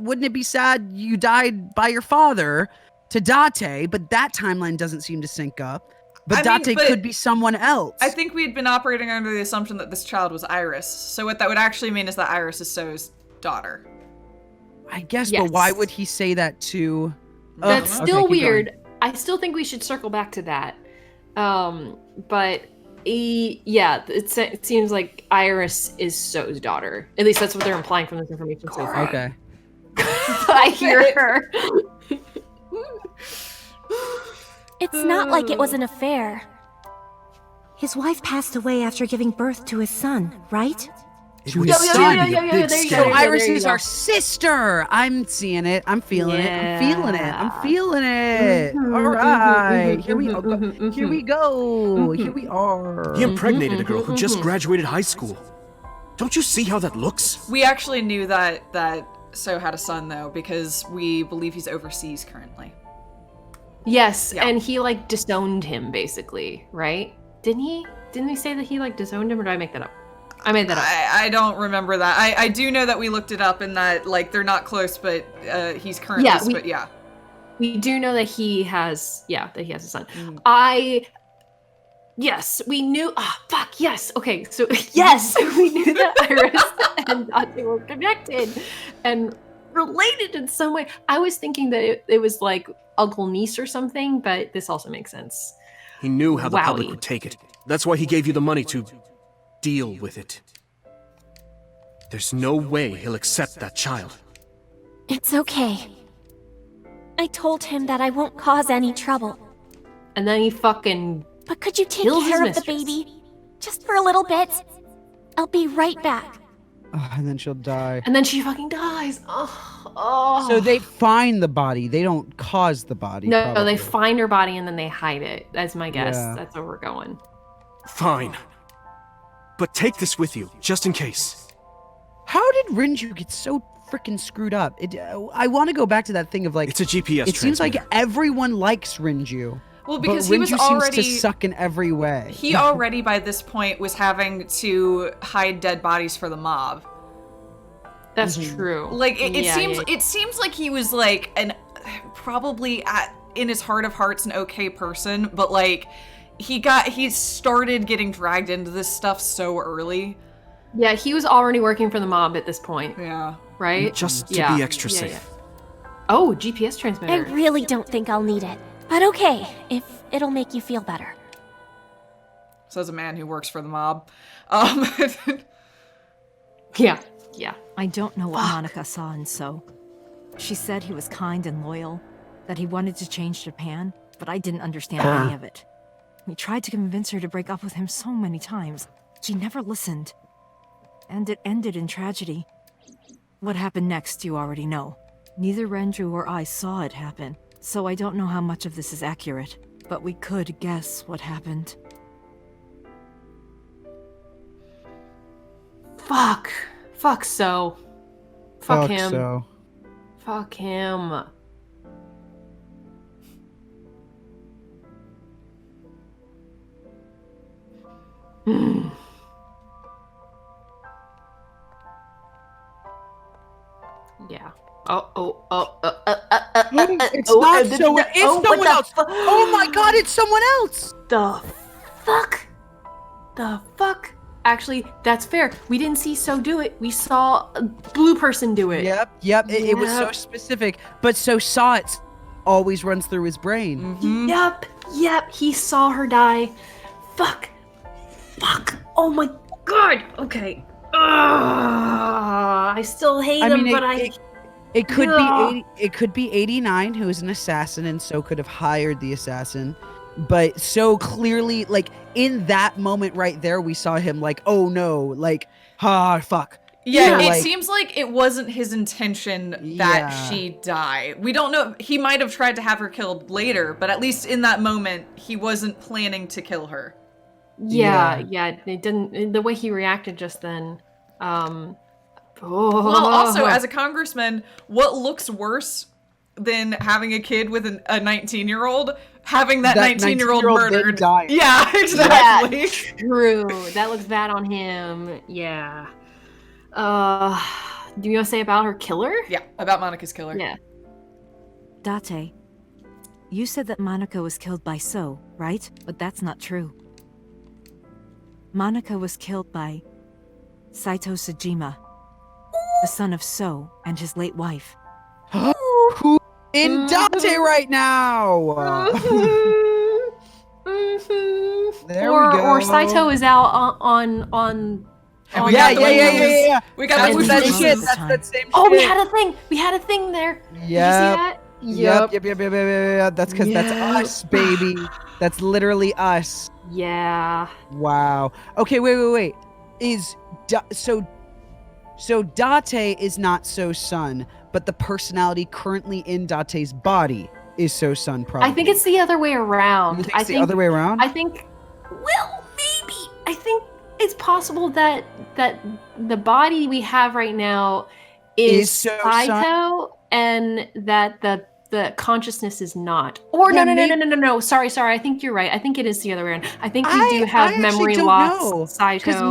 wouldn't it be sad you died by your father to Date, but that timeline doesn't seem to sync up. But Date could be someone else. I think we'd been operating under the assumption that this child was Iris. So what that would actually mean is that Iris is So's daughter. I guess, Yes. but why would he say that to... That's Ugh, still okay, keep weird. going. I still think we should circle back to that. But it seems like Iris is So's daughter. At least that's what they're implying from this information so far. Okay. I hear her. It's not like it was an affair. His wife passed away after giving birth to his son, right? To his Yo, son. there you So go, Iris there you is go. our sister. I'm seeing it. I'm feeling it. I'm feeling it. I'm feeling it. All right. Here we go. Here we go. Here we are. He impregnated a girl who just graduated high school. Don't you see how that looks? We actually knew that So had a son though, because we believe he's overseas currently. Yes, Yeah. and he like disowned him basically, right? Didn't he? Didn't we say that he like disowned him, or did I make that up? I made that up. I don't remember that. I do know that we looked it up and that like they're not close, but he's currently We do know that he has a son. Mm. Yes, we knew. Yes. Okay, so yes, we knew that Iris and Dante were connected and related in some way. I was thinking that it was like uncle niece or something, but this also makes sense. He knew how the public Wowie. would take it. That's why he gave you the money to deal with it. There's no way he'll accept that child. It's okay. I told him that I won't cause any trouble. And then he fucking. But could you take kills his care of the mistress. baby? Just for a little bit? I'll be right back. And then she'll die. And then she fucking dies. Oh. So they find the body. They don't cause the body. No, probably. they find her body and then they hide it. That's my guess. Yeah. That's where we're going. Fine. But take this with you, just in case. How did Renji get so freaking screwed up? I want to go back to that thing of like It's a GPS It seems like transmitter. everyone likes Renju. Well, because but he was Renju already seems to suck in every way. He already by this point was having to hide dead bodies for the mob. That's true. Like it Yeah, seems yeah. it seems like he was like probably in his heart of hearts an okay person, but like he started getting dragged into this stuff so early. Yeah, he was already working for the mob at this point. Yeah. Right? Just to Yeah. be extra Yeah, safe. yeah. Oh, GPS I transmitter. really don't think I'll need it. But okay, if it'll make you feel better. Says a man who works for the mob. Yeah. I don't know what Monica saw in So. She said he was kind and loyal, that he wanted to change Japan, but I didn't understand any of it. We tried to convince her to break up with him so many times. She never listened. And it ended in tragedy. What happened next, you already know. Neither Renju or I saw it happen, so I don't know how much of this is accurate, but we could guess what happened. Fuck So. Fuck him. So. Fuck him. Yeah. It's not so. It's someone else. Oh my god! It's someone else. The fuck? The fuck? Actually, that's fair. We didn't see So do it. We saw a blue person do it. Yep. It was so Yep. specific, but So saw it. Always runs through his brain. Yep. He saw her die. Fuck. Oh my god. Okay. I still hate him, but It could Yeah. be it could be 89 who is an assassin and So could have hired the assassin. But So clearly, like, in that moment right there, we saw him like, oh no, like, fuck. Yeah, You know, it like- seems like it wasn't his intention that Yeah. she die. We don't know. He might have tried to have her killed later, but at least in that moment, he wasn't planning to kill her. Yeah. It didn't. The way he reacted just then. Well, also, as a congressman, what looks worse than having a kid with a 19-year-old? Having that 19-year-old 19-year-old then murdered. dying. Yeah, exactly. Yeah, true. That looks bad on him. Yeah. Do you want to say about her killer? Yeah, about Monica's killer. Yeah. Date, you said that Monica was killed by So, right? But that's not true. Monica was killed by Saito Sejima, the son of So and his late wife. Who in Date right now? There we go. Or Saito is out on And we Yeah. got the We got That's the that whooshes. shit. That's that same shit. Oh, we had a thing. We had a thing there. Did you see that? Yep. That's because that's us, baby. That's literally us. Yeah. Wow. Okay, wait. So Date is not So's son, but the personality currently in Date's body is So's son, probably. I think it's the other way around. You think it's the other way around? I think. Well, maybe. I think it's possible that the body we have right now is So's Saito, son? and that the consciousness is not. Or Yeah, no. Sorry. I think you're right. I think it is the other way around. I think we do have I memory actually loss. don't know. Saito. Because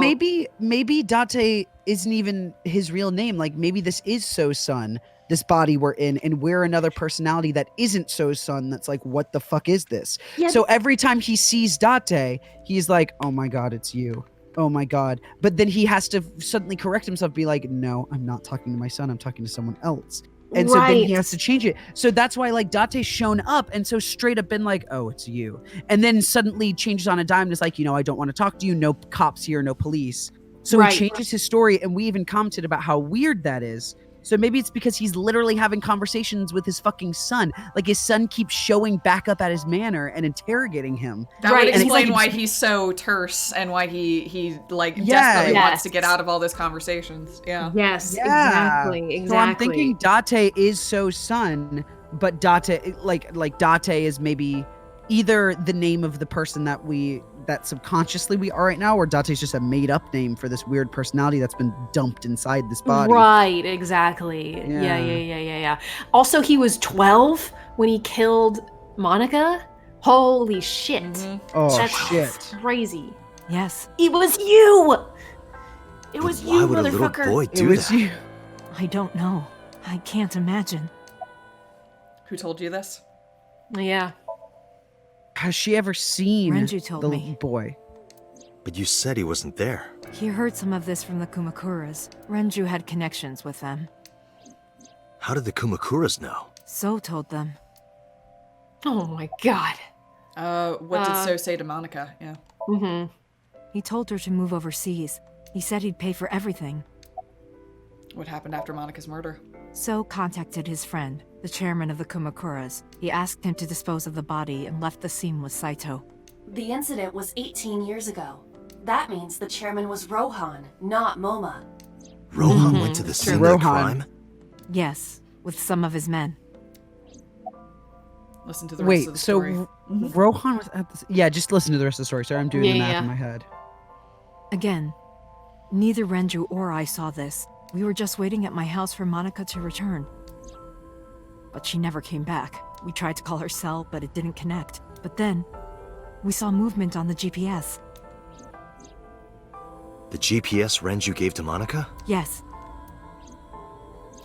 maybe Date isn't even his real name. Like, maybe this is So's son, this body we're in, and we're another personality that isn't So's son. That's like, what the fuck is this? Yeah. So every time he sees Date, he's like, oh my god, it's you. Oh my god. But then he has to suddenly correct himself, be like, no, I'm not talking to my son, I'm talking to someone else. And so then he has to change it. So that's why, like, Date's shown up and so straight up been like, oh, it's you. And then suddenly changes on a dime and is like, I don't want to talk to you. No cops here, no police. So he changes his story, and we even commented about how weird that is. So maybe it's because he's literally having conversations with his fucking son. Like, his son keeps showing back up at his manor and interrogating him. That would And it's explain like- why he's so terse and why he like Yeah. desperately wants Yes. to get out of all those conversations. Yeah. Yes, Yeah. exactly. So I'm thinking Date is So's son, but Date, like Date is maybe either the name of the person that subconsciously we are right now, or Date's just a made up name for this weird personality that's been dumped inside this body. Right, exactly. Yeah. Also, he was 12 when he killed Monica. Holy shit. Oh, that's shit. Crazy. Yes. It was you! It was Why you, would a motherfucker. little boy It do was that? you. I don't know. I can't imagine. Who told you this? Yeah. Has she ever seen Renji told the me. boy? But you said he wasn't there. He heard some of this from the Kumakuras. Renju had connections with them. How did the Kumakuras know? So told them. Oh my god. What did So say to Monica? Yeah. Mm-hmm. He told her to move overseas. He said he'd pay for everything. What happened after Monica's murder? So contacted his friend, the chairman of the Kumakuras. He asked him to dispose of the body and left the scene with Saito. The incident was 18 years ago. That means the chairman was Rohan, not Moma. Rohan went to the scene of the crime? Yes, with some of his men. Listen to the rest of the story. Wait, so Rohan was at the... Yeah, just listen to the rest of the story. Sorry, I'm doing the math in my head. Again, neither Renju or I saw this. We were just waiting at my house for Monica to return. But she never came back. We tried to call her cell, but it didn't connect. But then, we saw movement on the GPS. The GPS Renju gave to Monica? Yes.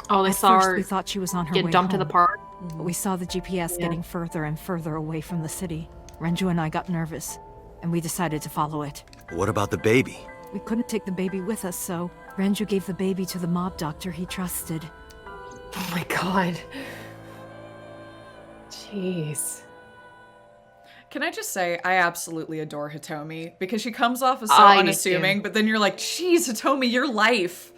Oh, they At saw first, her we thought she was on her get way dumped to the home. park. But we saw the GPS getting further and further away from the city. Renju and I got nervous, and we decided to follow it. What about the baby? We couldn't take the baby with us, so Renju gave the baby to the mob doctor he trusted. Oh my god. Jeez. Can I just say, I absolutely adore Hitomi, because she comes off as so I do unassuming, too. but then you're like, geez, Hitomi, your life.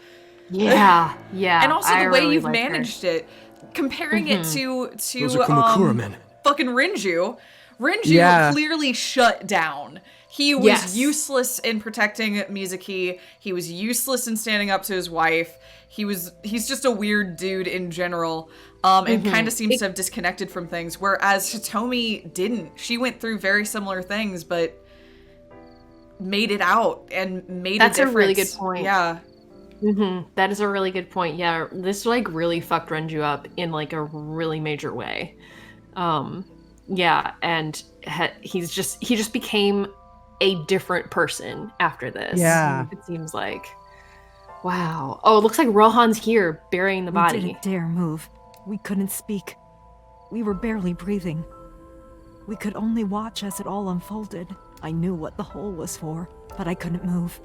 Yeah, yeah. And also I the way really you've like her. managed it, comparing it to Those are Kumakura men. fucking Renju. Renju Yeah. clearly shut down. He was Yes. useless in protecting Mizuki. He was useless in standing up to his wife. He's just a weird dude in general. And kind of seems to have disconnected from things. Whereas Hitomi didn't. She went through very similar things, but made it out and made That's a a difference. really good point. Yeah. That is a really good point. Yeah, this like really fucked Renju up in like a really major way. Yeah, and he just became a different person after this. Yeah. It seems like. Wow. Oh, it looks like Rohan's here burying the We body. didn't dare move. We couldn't speak. We were barely breathing. We could only watch as it all unfolded. I knew what the hole was for, but I couldn't move.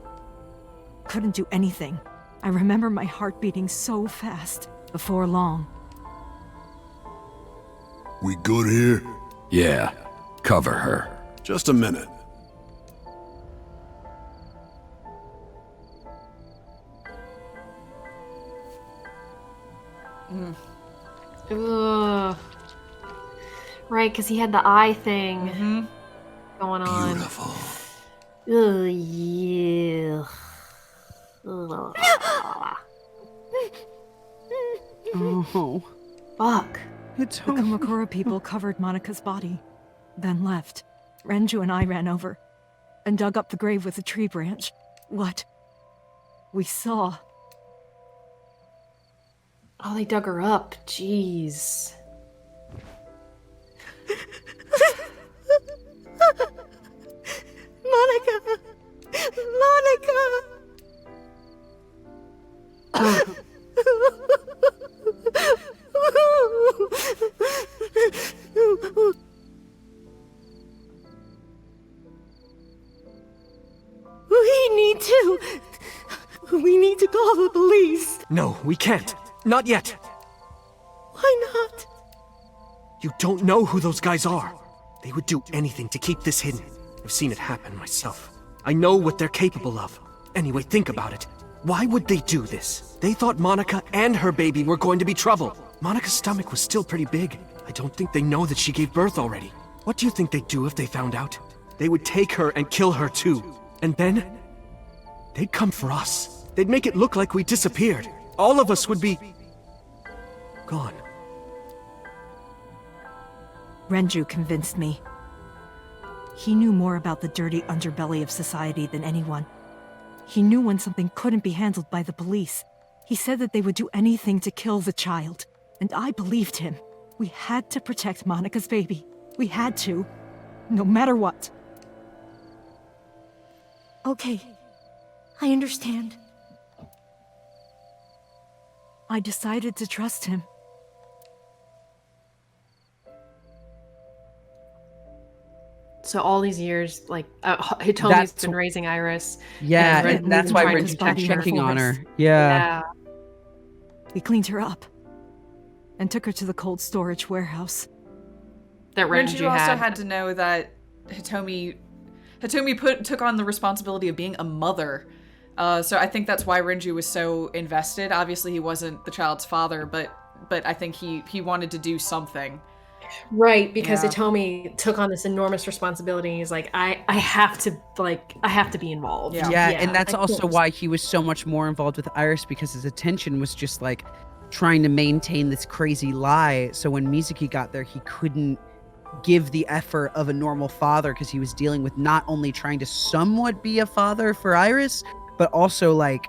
Couldn't do anything. I remember my heart beating so fast. Before long, We good here? Yeah, cover her. Just a minute. Ugh. Right, because he had the eye thing going on. Beautiful. Ugh, yeah. Ugh. Oh. Fuck. the Kumakura people covered Monica's body, then left. Renju and I ran over and dug up the grave with a tree branch. What we saw. Oh, they dug her up. Jeez. Monica! Monica! We need to call the police. No, we can't. Not yet. Why not? You don't know who those guys are. They would do anything to keep this hidden. I've seen it happen myself. I know what they're capable of. Anyway, think about it. Why would they do this? They thought Monica and her baby were going to be trouble. Monica's stomach was still pretty big. I don't think they know that she gave birth already. What do you think they'd do if they found out? They would take her and kill her too. And then, they'd come for us. They'd make it look like we disappeared. All of us would be gone. Renju convinced me. He knew more about the dirty underbelly of society than anyone. He knew when something couldn't be handled by the police. He said that they would do anything to kill the child, and I believed him. We had to protect Monica's baby. We had to, no matter what. Okay, I understand. I decided to trust him. So all these years, like, Hitomi's been raising Iris. Yeah, and that's why Renji's Renji checking on her. Yeah. We cleaned her up and took her to the cold storage warehouse. That Renji also had to know that Hitomi took on the responsibility of being a mother. So I think that's why Renji was so invested. Obviously, he wasn't the child's father, but I think he wanted to do something. Right, because Hitomi took on this enormous responsibility. He's like, I have to be involved. Yeah, and that's also why he was so much more involved with Iris, because his attention was just like trying to maintain this crazy lie. So when Mizuki got there, he couldn't give the effort of a normal father because he was dealing with not only trying to somewhat be a father for Iris, but also like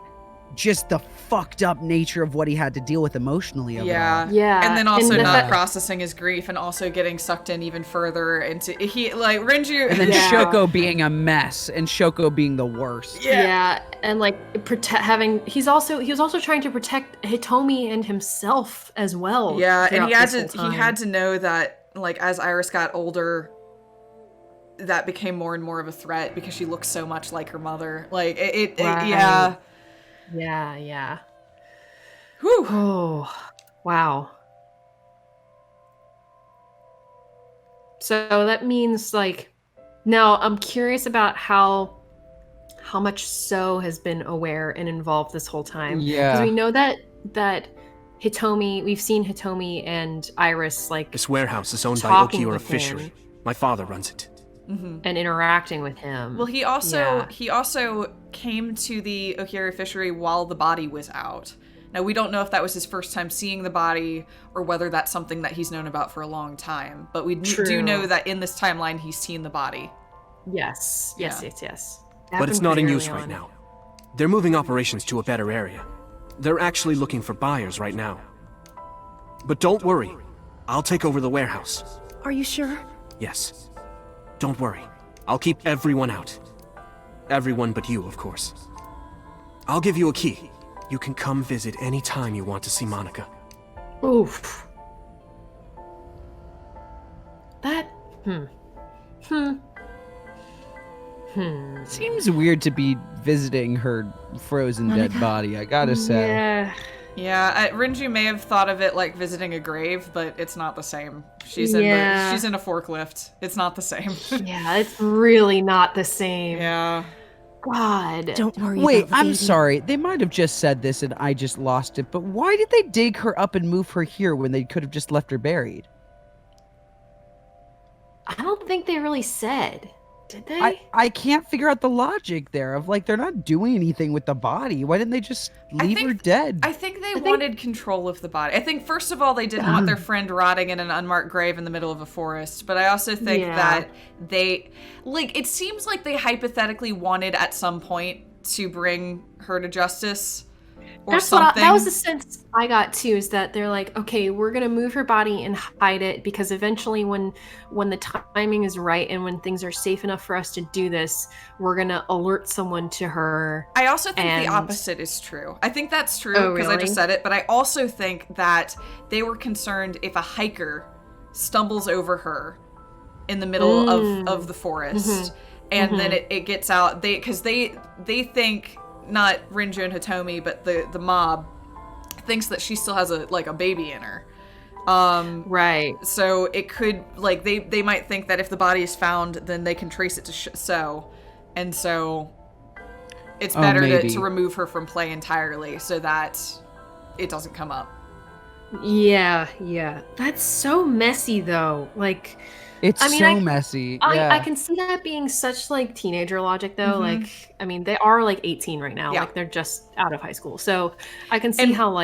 just the fucked up nature of what he had to deal with emotionally. Yeah. And then also not processing his grief and also getting sucked in even further into Renji. And then Shoko being a mess and Shoko being the worst. Yeah. And like he was also trying to protect Hitomi and himself as well. Yeah, and he had to know that like as Iris got older, that became more and more of a threat because she looks so much like her mother. Like yeah. Yeah. Whew. Oh, wow. So that means like, now I'm curious about how much So has been aware and involved this whole time. Yeah. Because we know that Hitomi, we've seen Hitomi and Iris like this warehouse is owned by Okiura Fishery. My father runs it. And interacting with him. Well, he also came to the Okiura Fishery while the body was out. Now, we don't know if that was his first time seeing the body or whether that's something that he's known about for a long time. But we do know that in this timeline, he's seen the body. Yes. But it's not in use right now. They're moving operations to a better area. They're actually looking for buyers right now. But don't worry. I'll take over the warehouse. Are you sure? Yes. Don't worry. I'll keep everyone out. Everyone but you, of course. I'll give you a key. You can come visit any time you want to see Monica. Oof. Seems weird to be visiting her frozen dead body, I gotta say. Yeah, Renji may have thought of it like visiting a grave, but it's not the same. She's in a forklift. It's not the same. Yeah, it's really not the same. Yeah. God. Don't worry. Wait, I'm sorry. They might have just said this and I just lost it, but why did they dig her up and move her here when they could have just left her buried? I don't think they really said. Did they? I can't figure out the logic there of like they're not doing anything with the body. Why didn't they just leave her dead? I think they wanted control of the body. I think first of all they didn't want their friend rotting in an unmarked grave in the middle of a forest, but I also think that they it seems like they hypothetically wanted at some point to bring her to justice. That was the sense I got too, is that they're like, okay, we're gonna move her body and hide it because eventually when the timing is right and when things are safe enough for us to do this, we're gonna alert someone to her. I also think the opposite is true. I think that's true because I just said it, but I also think that they were concerned if a hiker stumbles over her in the middle of the forest and then it gets out, because they think not Renji and Hitomi, but the mob thinks that she still has a baby in her. Right. So it could they might think that if the body is found, then they can trace it to So, and so it's better to remove her from play entirely so that it doesn't come up. Yeah. That's so messy though. It's messy. I can see that being such teenager logic though. They are 18 right now. They're just out of high school. So I can see how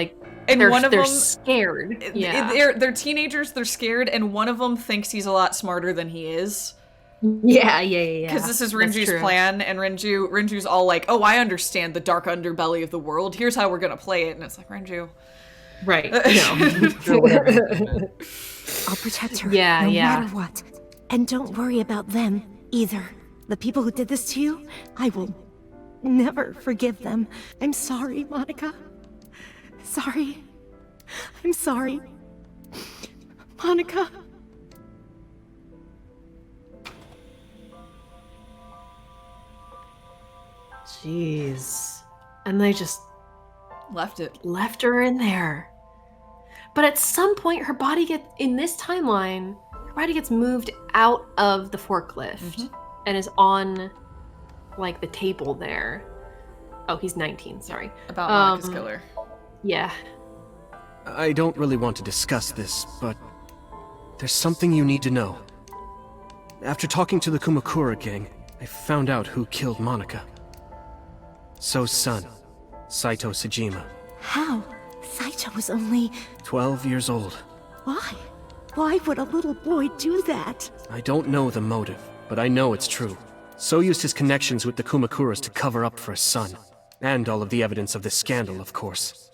they're scared. They're teenagers, they're scared, and one of them thinks he's a lot smarter than he is. Yeah. Because this is That's Renji's true. plan, and Renju's all like, "Oh, I understand the dark underbelly of the world. Here's how we're gonna play it." And it's like, Renju, Right. No. I'll protect her. Yeah, no yeah. matter what. And don't worry about them either. The people who did this to you, I will never forgive them. I'm sorry, Monica. Sorry. I'm sorry. Monica. Jeez. And they just left her in there. But at some point, her body gets moved out of the forklift and is on, like, the table there. Oh, he's 19, sorry. About Monica's killer. Yeah. I don't really want to discuss this, but there's something you need to know. After talking to the Kumakura gang, I found out who killed Monica. So's son, Saito Sejima. How? Saito was only... 12 years old. Why? Why would a little boy do that? I don't know the motive, but I know it's true. So used his connections with the Kumakuras to cover up for his son. And all of the evidence of this scandal, of course.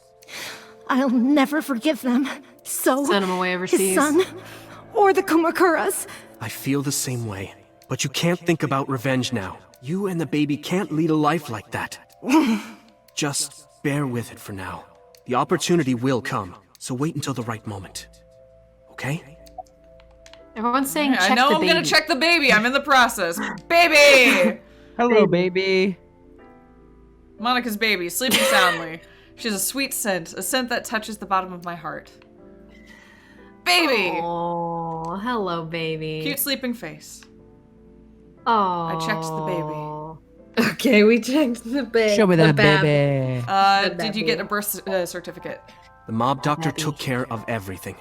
I'll never forgive them. So... Send him away overseas. His son, or the Kumakuras. I feel the same way. But you can't think about revenge now. You and the baby can't lead a life like that. Just bear with it for now. The opportunity will come, so wait until the right moment. Okay? Everyone's saying check I know the I'm baby. gonna check the baby. I'm in the process. Baby! Hello, baby. Monica's baby, sleeping soundly. She has a sweet scent, a scent that touches the bottom of my heart. Baby! Oh, hello, baby. Cute sleeping face. Oh. I checked the baby. Okay, we checked the baby. Show me that baby. Did you get a birth certificate? The mob doctor took care of everything.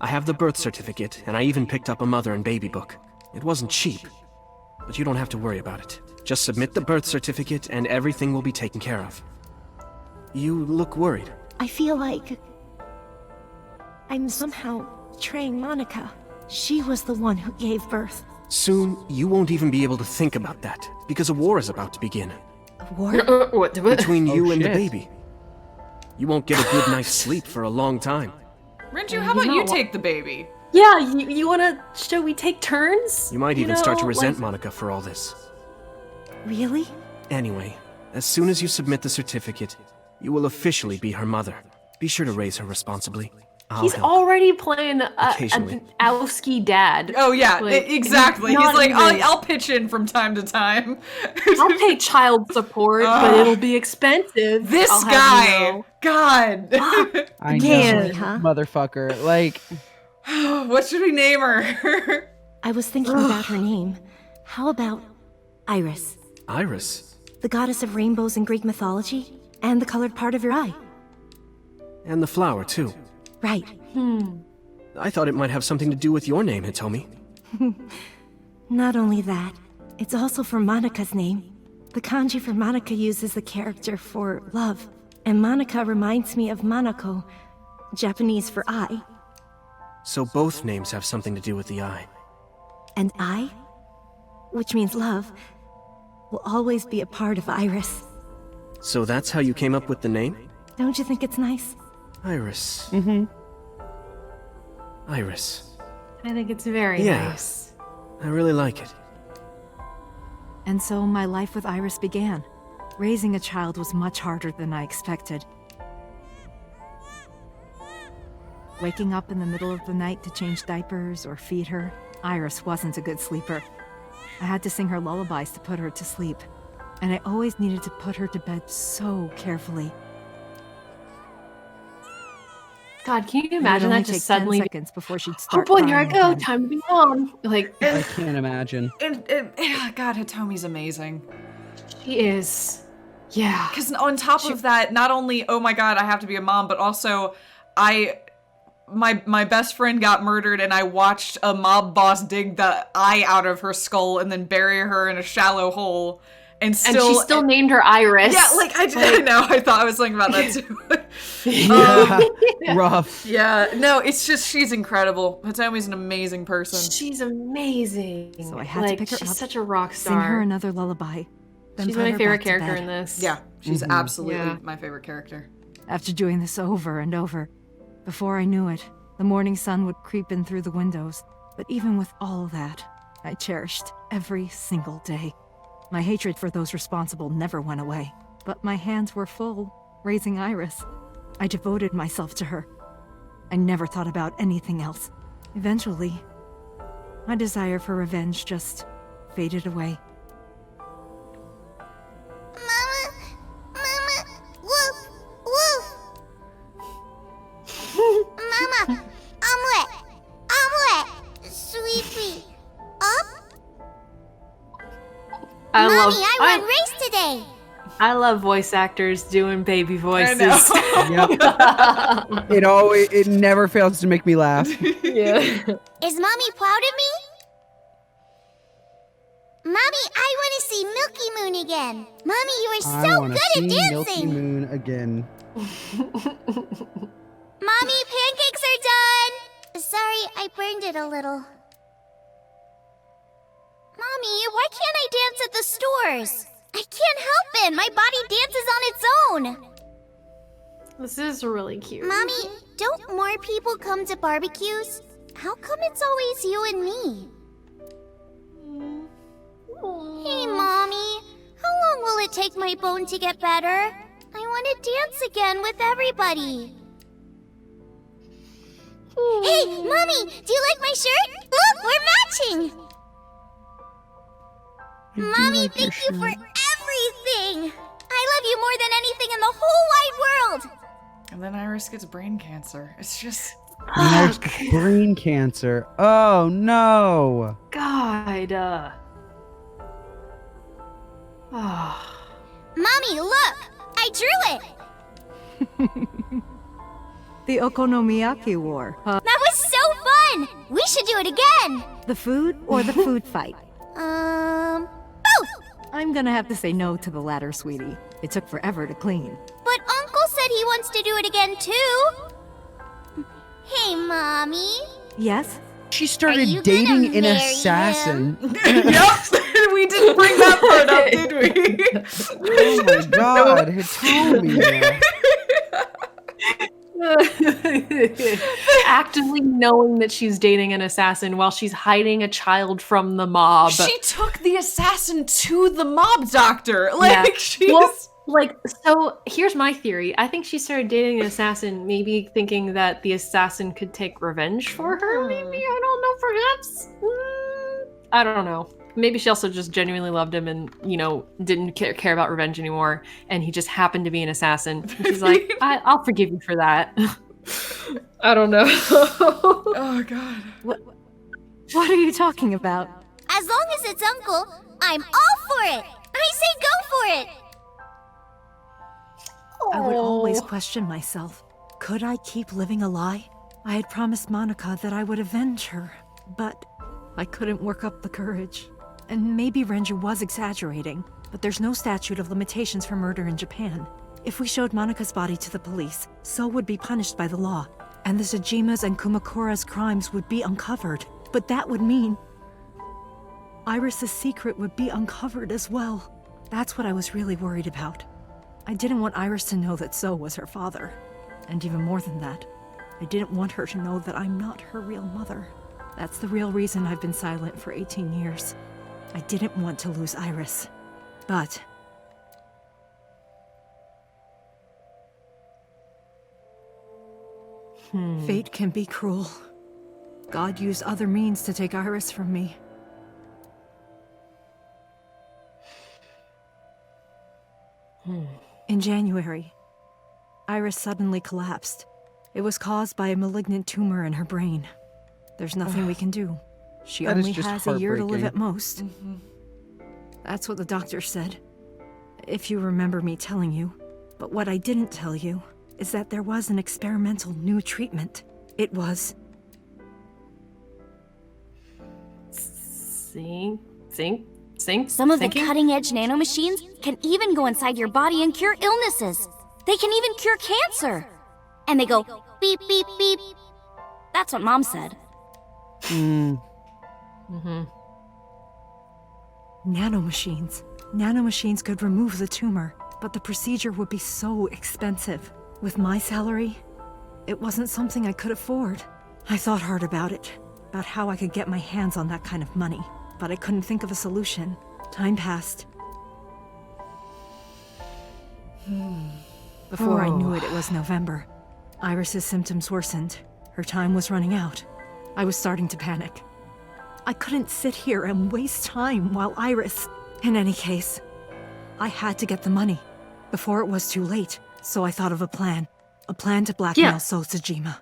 I have the birth certificate, and I even picked up a mother and baby book. It wasn't cheap, but you don't have to worry about it. Just submit the birth certificate, and everything will be taken care of. You look worried. I feel like... I'm somehow betraying Monica. She was the one who gave birth. Soon, you won't even be able to think about that, because a war is about to begin. A war? What? Between you and the shit. baby. You won't get a good night's sleep for a long time. Renju, how about you take the baby? Yeah, you wanna... Should we take turns? You might even start to know, resent like- Monica for all this. Really? Anyway, as soon as you submit the certificate, you will officially be her mother. Be sure to raise her responsibly. He's already playing an Occasionally. Owski dad. Oh yeah, Like, exactly. He's not like, even- I'll pitch in from time to time. I'll pay child support, but it'll be expensive. This I'll have guy, you know. God. I Really, know, huh? motherfucker. Like, What should we name her? I was thinking about her name. How about Iris? Iris. The goddess of rainbows in Greek mythology, and the colored part of your eye. And the flower, too. Right. I thought it might have something to do with your name, Hitomi. Not only that, it's also for Monica's name. The kanji for Monica uses the character for love, and Monica reminds me of Monoko, Japanese for eye. So both names have something to do with the eye. And I, which means love, will always be a part of Iris. So that's how you came up with the name? Don't you think it's nice? Iris. mm-hmm. Iris. I think it's very Yeah. nice. I really like it. And so my life with Iris began. Raising a child was much harder than I expected. Waking up in the middle of the night to change diapers or feed her, Iris wasn't a good sleeper. I had to sing her lullabies to put her to sleep, and I always needed to put her to bed so carefully. God, can you It would imagine only that take just 10 suddenly... seconds before she'd Oh start boy, here I crying go. again. Time to be mom. Like, I can't imagine. God, Hitomi's amazing. she is. Yeah. Because on top of that, not only, oh my God, I have to be a mom, but also my best friend got murdered and I watched a mob boss dig the eye out of her skull and then bury her in a shallow hole. and she still named her Iris. Yeah, like I know. I was thinking about that too. Rough. Yeah, no, it's just she's incredible. Hitomi's an amazing person. She's amazing. So I had to pick her she's up, such a rock sing her star. another lullaby. Then She's put my her favorite back to character bed. in this. Yeah, she's absolutely Yeah. my favorite character. After doing this over and over, before I knew it, the morning sun would creep in through the windows. But even with all that, I cherished every single day. My hatred for those responsible never went away, but my hands were full, raising Iris. I devoted myself to her. I never thought about anything else. Eventually, my desire for revenge just faded away. Woof, woof. Mama, I'm wet. Sweepy, up. Mommy, I won race today. I love voice actors doing baby voices. Yep. It never fails to make me laugh. Yeah. Is Mommy proud of me? Mommy, I want to see Milky Moon again. Mommy, you are I so want good to at see dancing. Milky Moon again. Mommy, pancakes are done. Sorry, I burned it a little. Mommy, why can't I dance at the stores? I can't help it. My body dances on its own. This is really cute. Mommy, don't more people come to barbecues? How come it's always you and me? Hey, Mommy. How long will it take my bone to get better? I want to dance again with everybody. Hey, Mommy, do you like my shirt? Look, we're matching. Mommy, thank you for everything. I love you more than anything in the whole wide world. And then Iris gets brain cancer. It's just... And there's brain cancer. Oh, no. God. Mommy, look! I drew it! The Okonomiyaki War. That was so fun! We should do it again! The food or the food fight? Both! I'm gonna have to say no to the latter, sweetie. It took forever to clean. But Uncle said he wants to do it again too. Hey, Mommy. Yes? She started dating an marry assassin. Yep! We didn't bring that part up, did we? Oh my god, Hitomi. Actively knowing that she's dating an assassin while she's hiding a child from the mob. She took the assassin to the mob doctor. Like, she's... Well, like, so here's my theory. I think she started dating an assassin, maybe thinking that the assassin could take revenge for her, maybe? I don't know, perhaps? I don't know. Maybe she also just genuinely loved him and, you know, didn't care about revenge anymore, and he just happened to be an assassin. And she's like, I'll forgive you for that. I don't know. Oh, God. What are you talking about? As long as it's Uncle, I'm all for it! I say go for it! I would always question myself. Could I keep living a lie? I had promised Monica that I would avenge her, but I couldn't work up the courage. And maybe Renji was exaggerating, but there's no statute of limitations for murder in Japan. If we showed Monika's body to the police, So would be punished by the law, and the Tsujima's and Kumakura's crimes would be uncovered. But that would mean Iris's secret would be uncovered as well. That's what I was really worried about. I didn't want Iris to know that So was her father. And even more than that, I didn't want her to know that I'm not her real mother. That's the real reason I've been silent for 18 years. I didn't want to lose Iris. But fate can be cruel. God used other means to take Iris from me. In January, Iris suddenly collapsed. It was caused by a malignant tumor in her brain. There's nothing we can do. She That is only just has a year to live heartbreaking. at most. That's what the doctor said. If you remember me telling you. But what I didn't tell you is that there was an experimental new treatment. It was... Zinc Some of the cutting-edge nanomachines can even go inside your body and cure illnesses. They can even cure cancer. And they go beep, beep, beep. That's what Mom said. Nanomachines. Nanomachines could remove the tumor, but the procedure would be so expensive. With my salary, it wasn't something I could afford. I thought hard about it, about how I could get my hands on that kind of money, but I couldn't think of a solution. Time passed. Before I knew it, it was November. Iris's symptoms worsened. Her time was running out. I was starting to panic. I couldn't sit here and waste time while Iris... In any case, I had to get the money before it was too late, so I thought of a plan. A plan to blackmail Sosajima.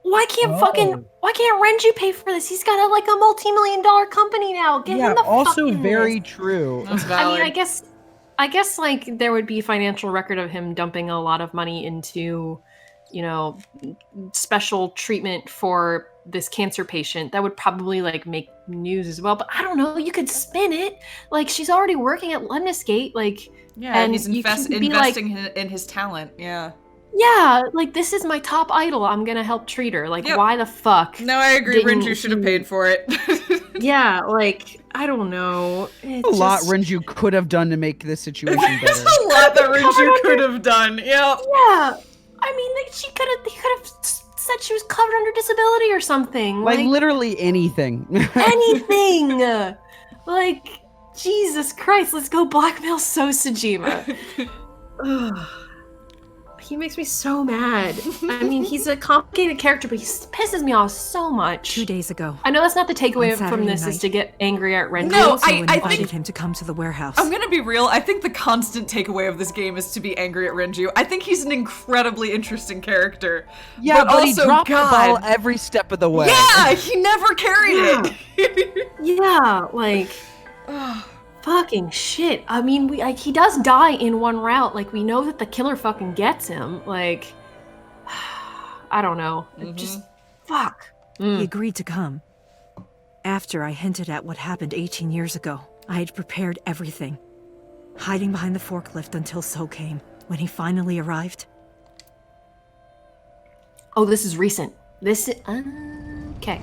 Why can't Renji pay for this? He's got a multi-million-dollar company now. Get him the also fucking very true. I mean, I guess like there would be financial record of him dumping a lot of money into, special treatment for this cancer patient. That would probably make news as well. But I don't know. You could spin it like she's already working at Lemniscate. And he's investing in his talent. Yeah. Yeah, this is my top idol. I'm gonna help treat her. Why the fuck? No, I agree. Renju should have paid for it. Yeah, I don't know. A lot Renju could have done to make this situation better. There's a lot that Renju could have done. Yeah. Yeah. I mean, he could have said she was covered under disability or something. Literally anything. Anything. Jesus Christ, let's go blackmail Sosajima. He makes me so mad. I mean, he's a complicated character, but he pisses me off so much. 2 days ago. I know that's not the takeaway from this is to get angry at Renji. No, I invited him to come to the warehouse. I'm gonna be real. I think the constant takeaway of this game is to be angry at Renju. I think he's an incredibly interesting character. Yeah, but also, he dropped the ball every step of the way. Yeah, he never carried it. Yeah, fucking shit. I mean, he does die in one route. We know that the killer fucking gets him. I don't know. Just fuck. He agreed to come. After I hinted at what happened 18 years ago, I had prepared everything. Hiding behind the forklift until So came. When he finally arrived... Oh, this is recent. Okay.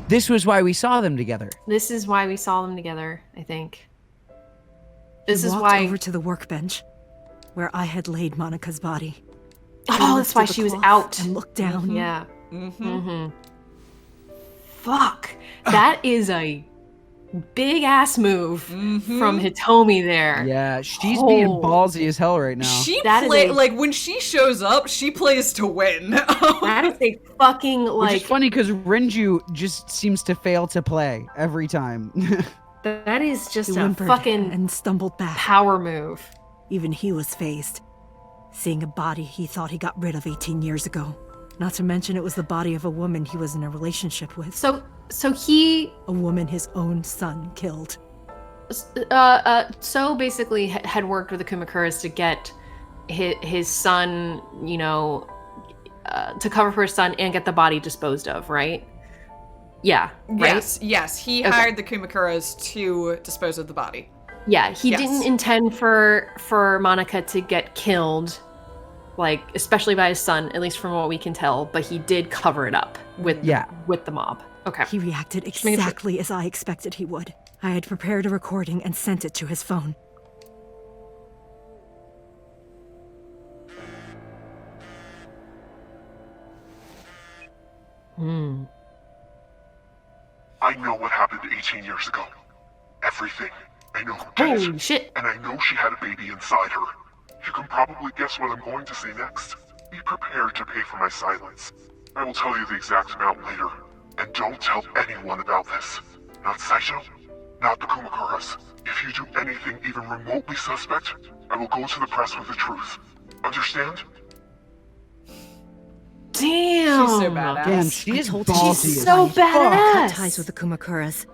This was why we saw them together. This is why we saw them together, I think. This is why over to the workbench, where I had laid Monica's body. Oh, that's why she was out and looked down. Yeah. Fuck. That is a big ass move from Hitomi there. Yeah, she's being ballsy as hell right now. When she shows up, she plays to win. That is a fucking Which is funny because Renju just seems to fail to play every time. That is just he a fucking and stumbled back. Power move. Even he was fazed, seeing a body he thought he got rid of 18 years ago. Not to mention it was the body of a woman he was in a relationship with. So he... A woman his own son killed. So basically had worked with the Kumakuras to get his son, to cover for his son and get the body disposed of, right? Yeah, right? Yes. He hired the Kumakuras to dispose of the body. Yeah, he didn't intend for Monica to get killed, especially by his son, at least from what we can tell, but he did cover it up with the mob. Okay. He reacted exactly as I expected he would. I had prepared a recording and sent it to his phone. I know what happened 18 years ago. Everything. I know who did it. Holy shit. And I know she had a baby inside her. You can probably guess what I'm going to say next. Be prepared to pay for my silence. I will tell you the exact amount later. And don't tell anyone about this. Not Saito, not the Kumakuras. If you do anything even remotely suspect, I will go to the press with the truth. Understand? Damn. She's so badass. Damn, she's She's so badass. Cut ties with the Kumakuras.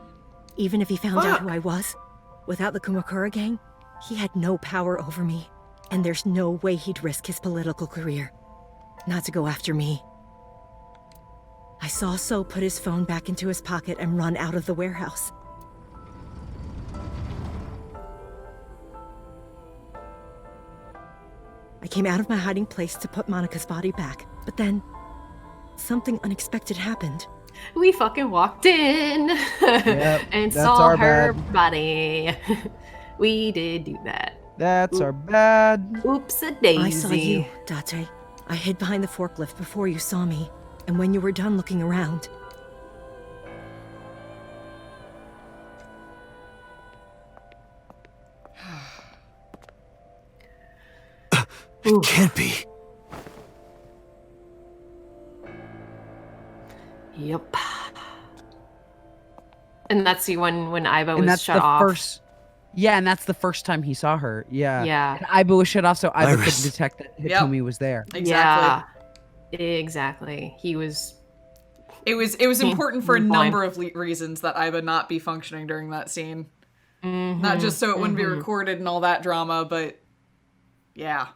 Even if he found out who I was, without the Kumakura gang, he had no power over me. And there's no way he'd risk his political career. Not to go after me. I saw So put his phone back into his pocket and run out of the warehouse. came out of my hiding place to put Monika's body back, but then something unexpected happened. We fucking walked in and that's saw our her bad. body. We did do that. That's our bad. Oops-a-daisy. I saw you, Date. I hid behind the forklift before you saw me, and when you were done looking around. It can't be. Yep. And that's the one when Iba And was that's shut the off. first. Yeah, and that's the first time he saw her. Yeah. Yeah. And Iba was shut off, so Iba Iris. couldn't detect that Hitomi was there. Exactly. Yeah, exactly. He was. It was important for a Blind. number of reasons that Iba not be functioning during that scene. Mhm, Not just so it wouldn't be mhm. recorded and all that drama, but yeah.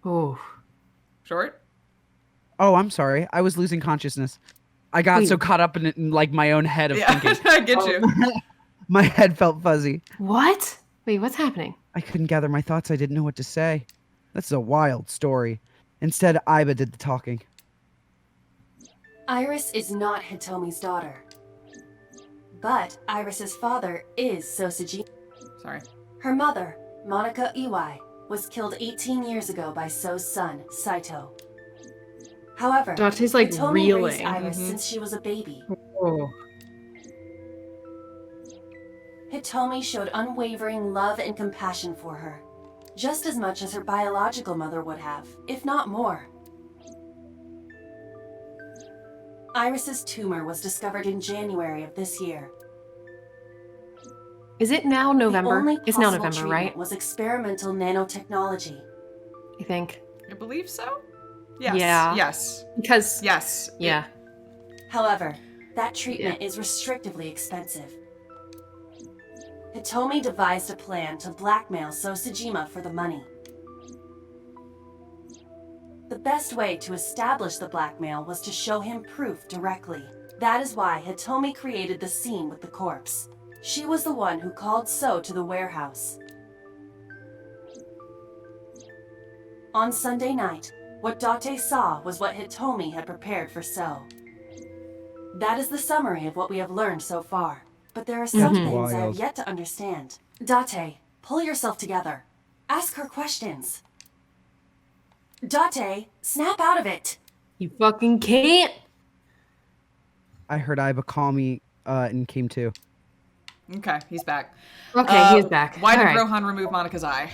Oh. Short? Oh, I'm sorry. I was losing consciousness. I got so caught up in it in like my own head of Yeah, thinking. I get you. My head felt fuzzy. What? Wait, what's happening? I couldn't gather my thoughts. I didn't know what to say. That's a wild story. Instead, Iba did the talking. Iris is not Hitomi's daughter. But Iris's father is Sosajima. Sorry. Her mother, Monica Ewai, was killed 18 years ago by So's son, Saito. However, Date's, like, Hitomi reeling. raised Iris since she was a baby. Oh. Hitomi showed unwavering love and compassion for her, just as much as her biological mother would have, if not more. Iris's tumor was discovered in January of this year. Is it now The November? only It's now possible November, treatment right? was experimental nanotechnology. I think. I believe so? Yes. Yeah. Yes. Because. Yes. Yeah. However, that treatment is restrictively expensive. Hitomi devised a plan to blackmail Sosajima for the money. The best way to establish the blackmail was to show him proof directly. That is why Hitomi created the scene with the corpse. She was the one who called So to the warehouse. On Sunday night, what Date saw was what Hitomi had prepared for So. That is the summary of what we have learned so far. But there are some things I have Wild. yet to understand. Date, pull yourself together. Ask her questions. Date, snap out of it. You fucking can't. I heard Iba call me and came to. Okay, he's back. Okay, he's back. Why did All right. Rohan remove Monica's eye?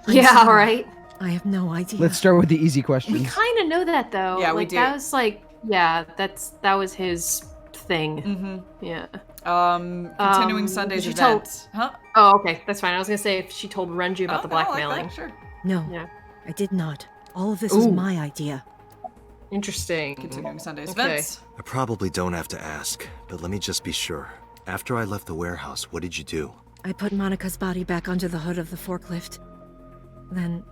Yeah, all right. I have no idea. Let's start with the easy We questions. kind of know that though. Yeah, we like, do. That was like, yeah, that was his thing. Mm-hmm. Yeah. Continuing Sunday's did you tell- event. Huh? Oh, okay, that's fine. I was gonna say if she told Renji about Oh, the no, I like that, blackmailing. sure. No, Yeah. I did not. All of this was Ooh. my idea. Interesting. Continuing Sunday's Okay. events. I probably don't have to ask, but let me just be sure. After I left the warehouse, what did you do? I put Monica's body back onto the hood of the forklift. Then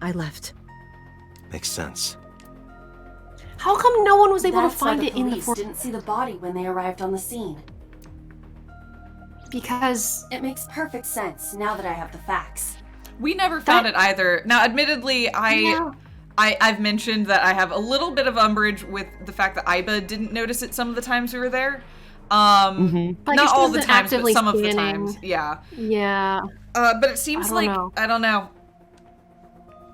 I left. Makes sense. How come no one was able That's to why find the it in the police didn't see the body when they arrived on the scene. Because It makes perfect sense now that I have the facts. We never found it either. Now, admittedly, I've mentioned that I have a little bit of umbrage with the fact that Iba didn't notice it some of the times we were there. Like, Not she all the wasn't times, but actively some of the scanning. times. Yeah. Yeah. But it seems I like don't know. I don't know.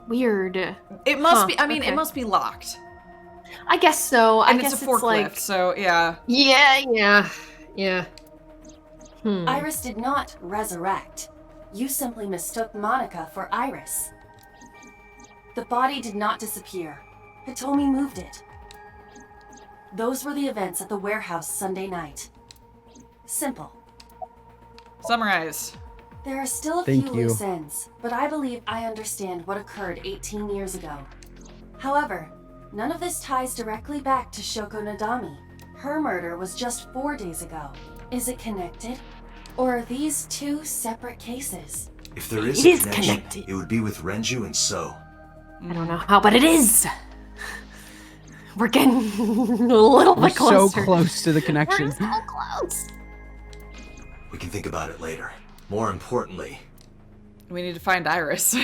Weird. It must Huh, be. I mean, okay. it must be locked. I guess so. I And guess it's a forklift, like so yeah. Yeah. Iris did not resurrect. You simply mistook Monica for Iris. The body did not disappear. Hitomi moved it. Those were the events at the warehouse Sunday night. Simple. Summarize. There are still a Thank few you. loose ends, but I believe I understand what occurred 18 years ago. However, none of this ties directly back to Shoko Nadami. Her murder was just 4 days ago. Is it connected? Or are these two separate cases? If there is It a is connection, connected. it would be with Renju and So. I don't know how, but it is. We're getting a little We're bit closer. so close to the connection. We're so close. We can think about it later. More importantly, We need to find Iris.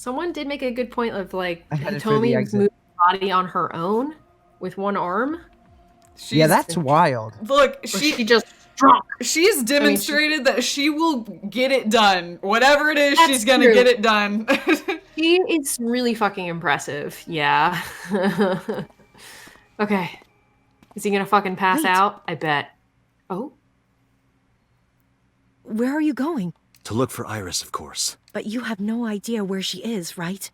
Someone did make a good point of like I had it for the Hitomi exit. moved her body on her own with one arm. Yeah, that's wild. Look, Or she just drunk. She's demonstrated that she will get it done. Whatever it is, she's gonna true. get it done. She is really fucking impressive. Yeah. Okay. Is he gonna fucking pass out? I bet. Oh. Where are you going? To look for Iris, of course. But you have no idea where she is, right?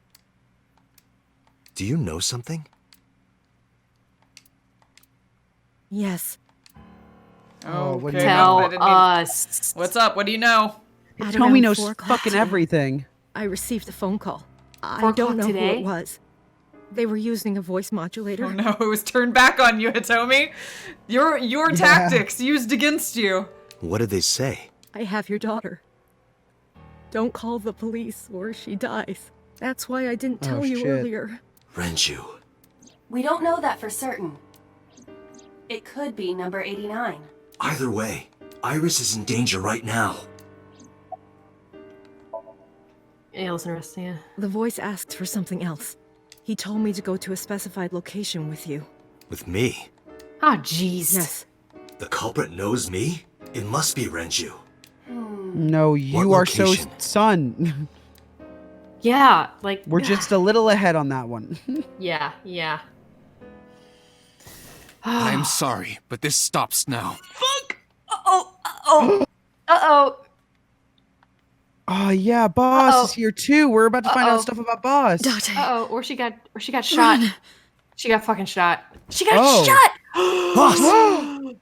Do you know something? Yes. Oh, what do you Tell know? us. What's up? What do you know? At Hitomi around knows 4 o'clock fucking today, everything. I received a phone call. 4 I don't o'clock know who today? it was. They were using a voice modulator. Oh no, it was turned back on you, Hitomi. Your tactics used against you. What did they say? I have your daughter. Don't call the police or she dies. That's why I didn't tell you shit. earlier. Renju. We don't know that for certain. It could be number 89. Either way, Iris is in danger right now. Yeah, listen, rest, yeah. The voice asked for something else. He told me to go to a specified location with you. With me? Oh, jeez. Yes. The culprit knows me? It must be Renju. No, you are so location? son. Yeah, like We're just a little ahead on that one. Yeah, yeah. I'm sorry, but this stops now. Uh-oh. Oh yeah, Boss is here too. We're about to find out Uh-oh. stuff about Boss. Uh-oh, or she got shot. She got fucking shot. She got Oh. shot! Boss!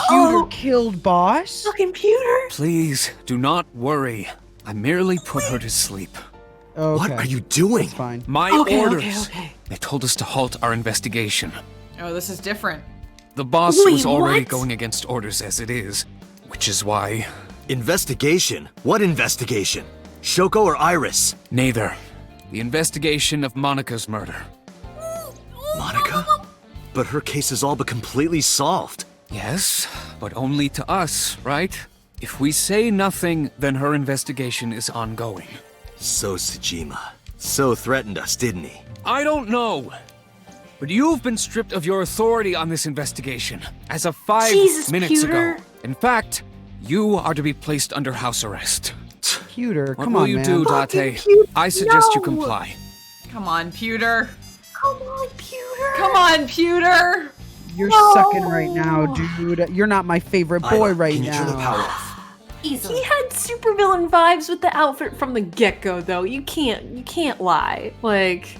Pewter killed Boss? Fucking Pewter! Please, do not worry. I merely put her to sleep. Okay. What are you doing? That's fine. My Okay, orders. okay. They told us to halt our investigation. Oh, this is different. The boss Wait, was already what? going against orders as it is, which is why... Investigation? What investigation? Shoko or Iris? Neither. The investigation of Monika's murder. Monica? But her case is all but completely solved. Yes, but only to us, right? If we say nothing, then her investigation is ongoing. So Tsujima. So threatened us, didn't he? I don't know. But you've been stripped of your authority on this investigation as of 5 Jesus, minutes Pewter. ago. In fact, you are to be placed under house arrest. Pewter, What come will on, you man. do, Date? Pewter, I suggest you no. comply. Come on, Pewter. Come on, Pewter! Come on, Pewter. You're No. sucking right now, dude. You're not my favorite boy Isla, right can you turn the power now. off? Easily. He had supervillain vibes with the outfit from the get-go, though. You can't lie. Like,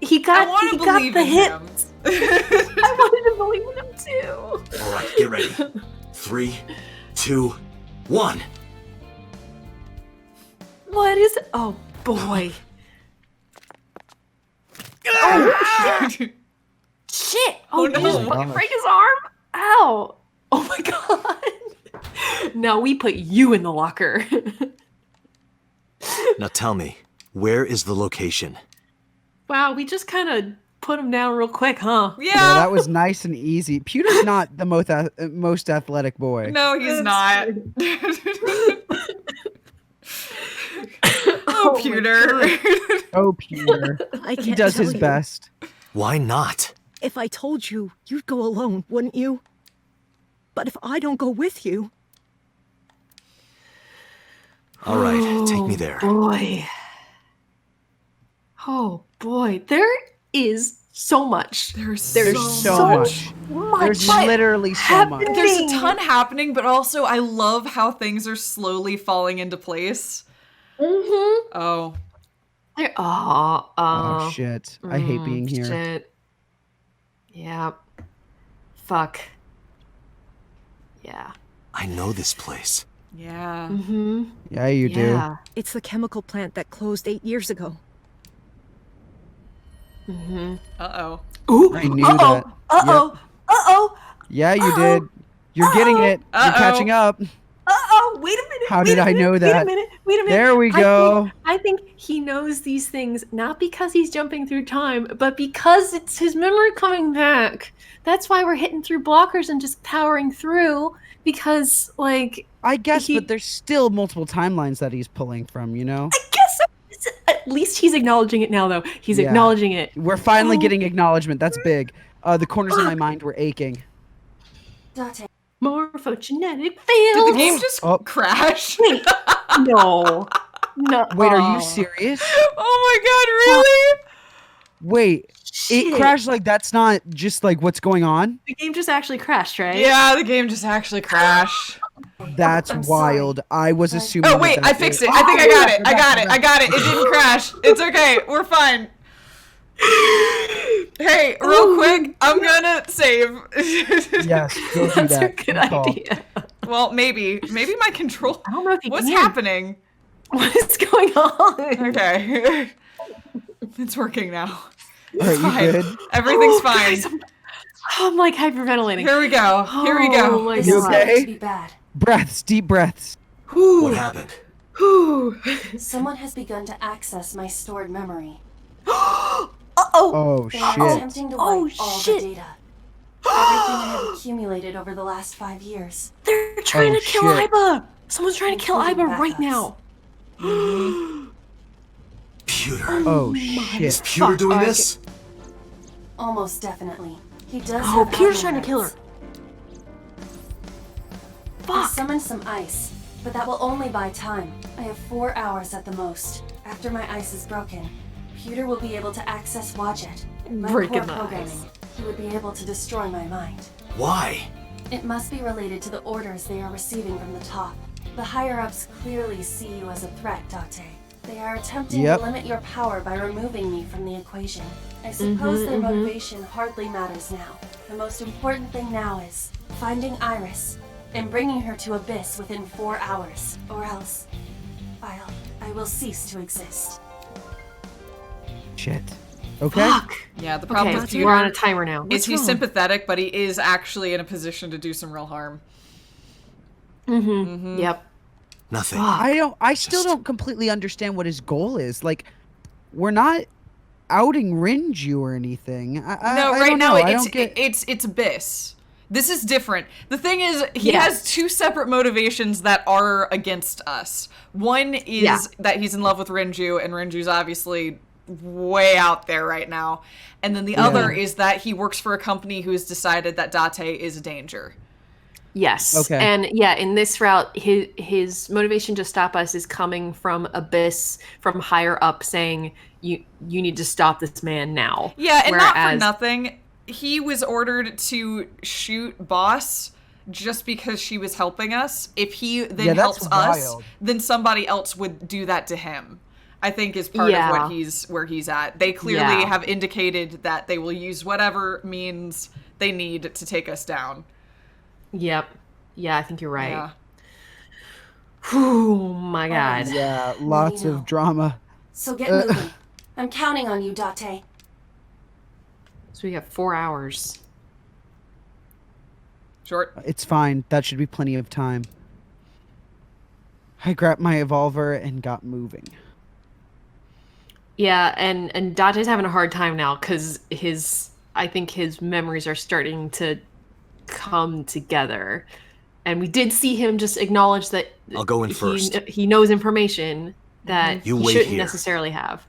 he got I want to believe the in hit. him. I wanted to believe in him too. All right, get ready. 3, 2, 1. What is it? Oh boy. Shit! Oh, no. did you just fucking break his arm? Ow! Oh my god! No, we put you in the locker. Now tell me, where is the location? Wow, we just kind of put him down real quick, huh? Yeah, Yeah. that was nice and easy. Pewter's not the most athletic boy. No, he's not. Oh my Pewter. Oh, Pewter. I can't He does tell his you. best. Why not? If I told you, you'd go alone, wouldn't you? But if I don't go with you... All right, take me there. Boy. Oh boy, there is so much. There's so much. There's literally so much. There's a ton happening, but also I love how things are slowly falling into place. Mm-hmm. Oh. Oh, shit. I hate being here. Shit. Yeah. Fuck. Yeah. I know this place. Yeah. Mm-hmm. Yeah, you do. It's the chemical plant that closed 8 years ago. Mm-hmm. Uh-oh. Ooh. I knew that. Uh-oh. Yep. Uh-oh. Yeah, you did. You're getting it. You're catching up. Uh-oh. Wait a minute. How wait did a I minute, know Wait that? a minute. Wait a minute. There we go. I think he knows these things not because he's jumping through time, but because it's his memory coming back. That's why we're hitting through blockers and just powering through. Because, like... I guess, but there's still multiple timelines that he's pulling from, you know? I guess so. least he's acknowledging it now, though. He's Yeah. acknowledging it. We're finally getting acknowledgement. That's big. The corners of my mind were aching. Morphogenetic fields. Did the game just crash? Wait, no. No. Wait, are you serious? Oh my god, really? Wait, Shit. it crashed like that's not just like what's going on? The game just actually crashed, right? Yeah, the game just actually crashed. That's wild. I was assuming. Oh wait, I fixed it. I think I got it. I got it. It didn't crash. It's okay. We're fine. Hey, real quick, I'm gonna save. Yes, go do That's that. a good idea. Well, maybe my control. I don't know if you What's can. happening? What is going on? Okay, it's working now. Are It's you fine. good? Everything's fine. Guys, I'm like hyperventilating. Here we go. Here we Oh go. my You God. okay? To be bad. Breaths, deep breaths. What happened? Someone has begun to access my stored memory. Oh They are shit. attempting to wipe all the data. Everything I have accumulated over the last 5 years. They're trying Oh, to kill shit. Iba. Someone's trying to kill Iba Including right backups. now. Pewter. Oh Is shit. Pewter doing this? Almost definitely. He does Oh, have Peter's admin trying to kill her. rights. I summoned some ice, but that will only buy time. I have 4 hours at the most. After my ice is broken, Pewter will be able to access Wadjet. My Breaking core the programming. ice. He would be able to destroy my mind. Why? It must be related to the orders they are receiving from the top. The higher-ups clearly see you as a threat, Date. They are attempting Yep. to limit your power by removing me from the equation. I suppose their motivation hardly matters now. The most important thing now is finding Iris and bringing her to Abyss within 4 hours, or else I will cease to exist. Shit. Okay. Fuck. Yeah, the problem Okay, with we're on a Pewter timer now. is he's sympathetic, but he is actually in a position to do some real harm. Yep. Nothing. I still don't completely understand what his goal is. Like, we're not outing Renji or anything. No, I right don't now know. I it's don't get... it's Abyss. This is different. The thing is, he Yes. has two separate motivations that are against us. One is that he's in love with Renju, and Renju's obviously way out there right now. And then the other is that he works for a company who has decided that Date is a danger. Yes. Okay. And yeah, in this route, his motivation to stop us is coming from Abyss, from higher up, saying you need to stop this man now. Yeah, and not for Whereas- nothing, he was ordered to shoot Boss just because she was helping us. If he then Yeah, that's helps us, wild. then somebody else would do that to him. I think is part of what where he's at. They clearly have indicated that they will use whatever means they need to take us down. Yep. Yeah, I think you're right. Yeah. Oh my god. Yeah, lots know. of drama. So get moving. I'm counting on you, Date. So we got 4 hours. Short. It's fine. That should be plenty of time. I grabbed my evolver and got moving. Yeah, and Date's having a hard time now because I think his memories are starting to come together. And we did see him just acknowledge that I'll go in first. He knows information that You he wait shouldn't here. necessarily have.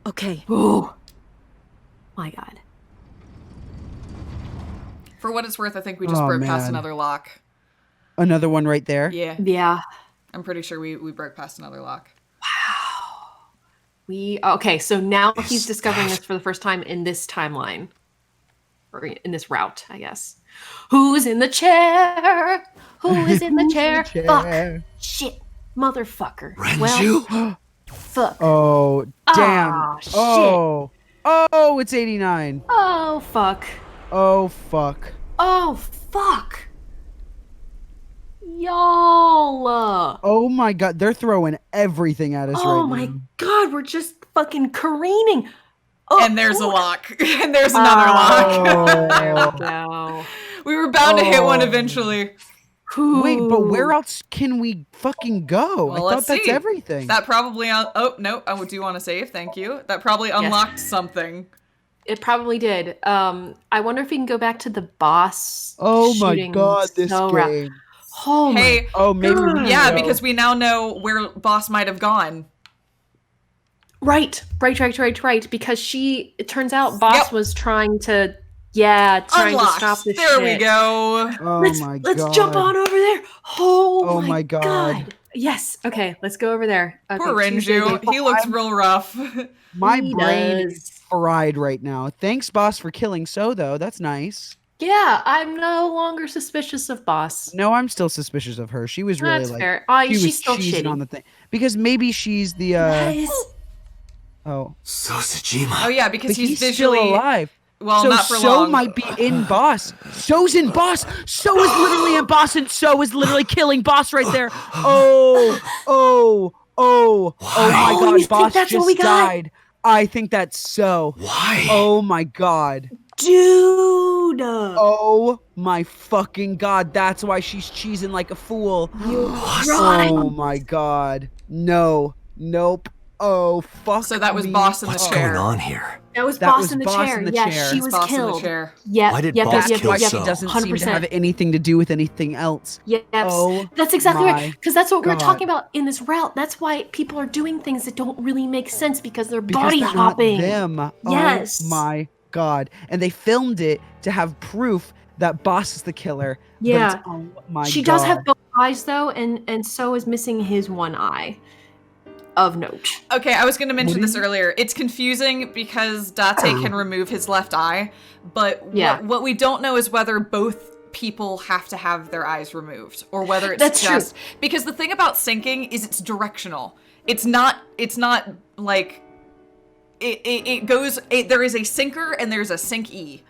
Okay. Oh my god. For what it's worth, I think we just Oh, broke past man. another lock. Another one right there. Yeah. Yeah. I'm pretty sure we broke past another lock. Okay, so now he's discovering this for the first time in this timeline. Or in this route, I guess. Who's in the chair? Who is in the chair? Fuck. Shit. Motherfucker. Renju? Well, fuck. Oh, damn. Ah, shit. Oh, it's 89. Oh, fuck. Oh, fuck. Oh, fuck. Y'all. Oh my god, they're throwing everything at us Oh right my now. god, we're just fucking careening. Oh, And there's a lock. And there's another lock. There we go. We were bound to hit one eventually. Wait, but where else can we fucking go? Well, I thought let's that's see. everything. That probably oh no, I do want to save, thank you. That probably unlocked something. It probably did. I wonder if we can go back to the boss. Oh my shooting god, this route. game. Oh Hey, Oh, maybe we can yeah, go. because we now know where Boss might have gone. Right. Because it turns out Boss was trying to stop this There shit. we go. Oh my god. Let's jump on over there. Oh my god. Yes. Okay, let's go over there. Okay, Poor Renju. He looks real rough. My He brain does. is fried right now. Thanks, boss, for killing So, though. That's nice. Yeah, I'm no longer suspicious of Boss. No, I'm still suspicious of her. She was really That's like fair. she She's was still cheesing shitty. on the thing. Because maybe she's the Oh. So Sejima. Oh yeah, because But he's still visually alive. Well, so not for So long. might be in Boss. So's in Boss. So is literally in Boss, and So is literally killing Boss right there. Oh my you god, think Boss that's what just we got? died. I think that's So. Why? Oh my god. Dude. Oh my fucking god. That's why she's cheesing like a fool. Oh my god. No. Nope. Oh fuck. So that was me. Boss in the What's chair. going on here? That was That Boss was in the Boss chair. in the Yeah, chair. she was Boss in the killed. chair. Yeah. Why did yep, Boss yep, kill yep, She yep. So? doesn't seem to 100%. have anything to do with anything else. Yes, Oh that's exactly right. my Because that's what we're God. talking about in this route. That's why people are doing things that don't really make sense because they're Because body they're hopping. Not them. Yes. Oh my god. And they filmed it to have proof that Boss is the killer. But Yeah. it's, oh my She god. does have both eyes though, and So is missing his one eye. Of note. Okay, I was going to mention What this do you- earlier. It's confusing because Date can remove his left eye, but Yeah. what we don't know is whether both people have to have their eyes removed or whether it's That's true. just because the thing about syncing is it's directional. It's not like it goes there is a sinker and there's a sync E.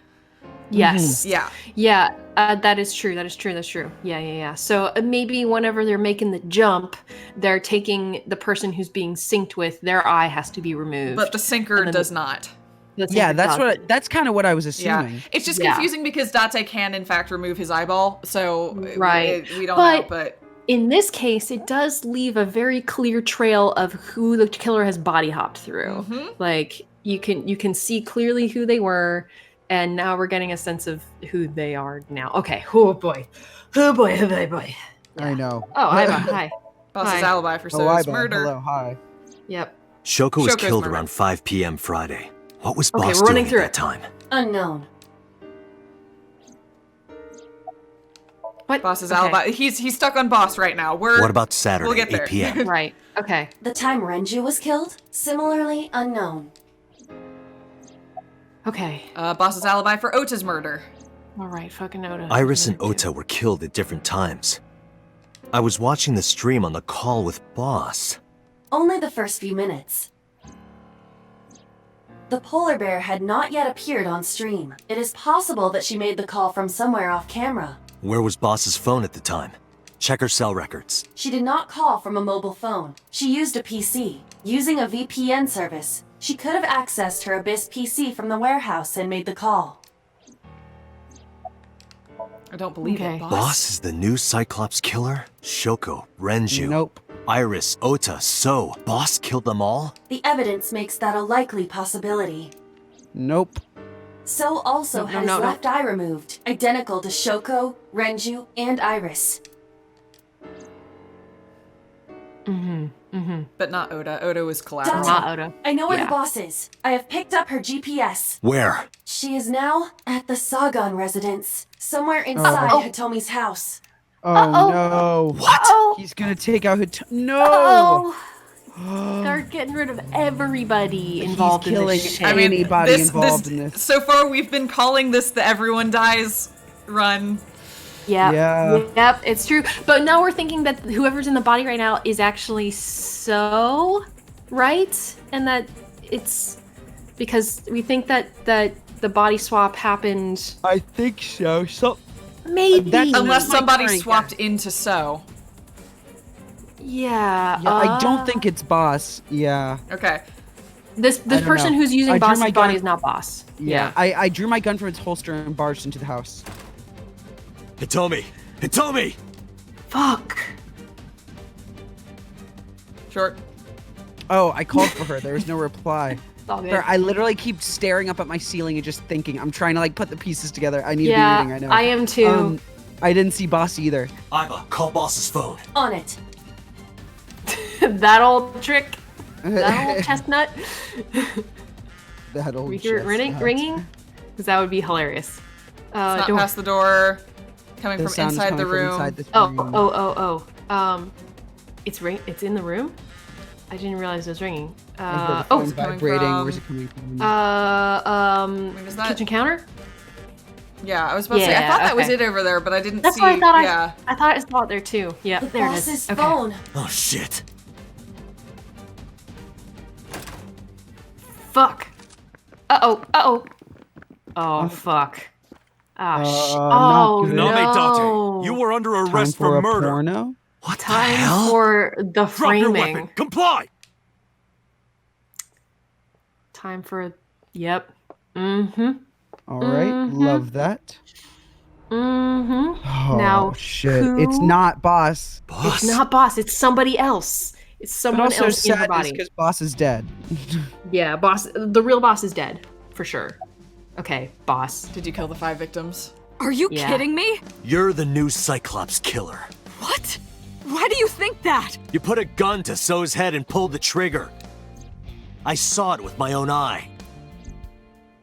Yes. Yeah. Yeah, that is true. That's true. Yeah. So maybe whenever they're making the jump, they're taking the person who's being synced with, their eye has to be removed. But the sinker And then does not. the Yeah, sync that's does. that's kind of what I was Yeah. assuming. It's just Yeah. confusing because Date can in fact remove his eyeball, so Right. we don't know, But- but In this case, it does leave a very clear trail of who the killer has body hopped through. Mhm. Like you can see clearly who they were, and now we're getting a sense of who they are now. Okay. Oh boy. I know. Oh, hi. Boss's Hi. alibi for Oh, So's Iba, murder. hello, hi. Yep. Shoko was Shoko's killed murder. around 5 p.m. Friday. What was Okay, Boss we're running doing through at it. that time? Unknown. What? Boss's Okay. alibi. He's stuck on Boss right now. We're What about Saturday, We'll get 8 there. p.m.? Right. Okay. The time Renji was killed? Similarly unknown. Okay. Boss's alibi for Ota's murder. All right. Fucking Oda. Iris and Ota were killed at different times. I was watching the stream on the call with Boss. Only the first few minutes. The polar bear had not yet appeared on stream. It is possible that she made the call from somewhere off camera. Where was Boss's phone at the time? Check her cell records. She did not call from a mobile phone. She used a PC. Using a VPN service, she could have accessed her Abyss PC from the warehouse and made the call. I don't believe Okay. it, Boss. Boss is the new Cyclops killer? Shoko, Renju, Nope. Iris, Ota, So. Boss killed them all? The evidence makes that a likely possibility. Nope. So also had his no. left eye removed, identical to Shoko, Renju, and Iris. But not Oda. Oda was collateral. Not Oda. I know where Yeah. the boss is. I have picked up her GPS. Where? She is now at the Sagan residence, somewhere inside Hitomi's house. Oh no. What? He's gonna take out No. Oh. They're getting rid of everybody involved in killing this shit. I mean, anybody involved in this. So far, we've been calling this the everyone dies run. Yep. Yeah. Yep, it's true. But now we're thinking that whoever's in the body right now is actually So, right? And that it's because we think that the body swap happened. I think so. Maybe. Unless my somebody current swapped into So. Yeah. Yeah, I don't think it's Boss. Yeah. Okay. This don't person know. who's using I drew Boss's my body gun- is not Boss. Yeah. I drew my gun from its holster and barged into the house. Hitomi! Hitomi! Fuck. Short. Oh, I called for her. There was no reply. It's all good. Sorry, I literally keep staring up at my ceiling and just thinking. I'm trying to like put the pieces together. I need Yeah, to be reading. I know. I am too. I didn't see Boss either. Iba, call Boss's phone. On it. That old trick. That old chestnut. That old We hear it chestnut. ringing? Because that would be hilarious. It's not door. past the door. Coming The from sound is inside coming the from room. inside this Oh, room. It's in the room? I didn't realize it was ringing. The Oh, phone vibrating. from- Where's it coming from? Wait, was that- kitchen counter? Yeah, I was about to say, I thought that was okay. it over there, but I didn't That's see. what I thought. Yeah. I thought I saw it there too. Yeah, The there it boss's is. Okay. phone. Oh shit. Fuck. Uh-oh. Oh, fuck. not Oh, good. no. Name Date, you were under Time arrest for for a murder. porno? What the Time hell? for the Drop your framing. weapon. Comply. Time for... Yep. Mm-hmm. All right, love that. Mm-hmm. Oh, Now, shit. who- It's not boss. Boss? It's not boss. It's somebody else. It's But someone also else in her sad body. because boss is dead. Yeah, boss. The real boss is dead. For sure. Okay, boss. Did you kill the 5 victims? Are you Yeah. kidding me? You're the new Cyclops killer. What? Why do you think that? You put a gun to So's head and pulled the trigger. I saw it with my own eye.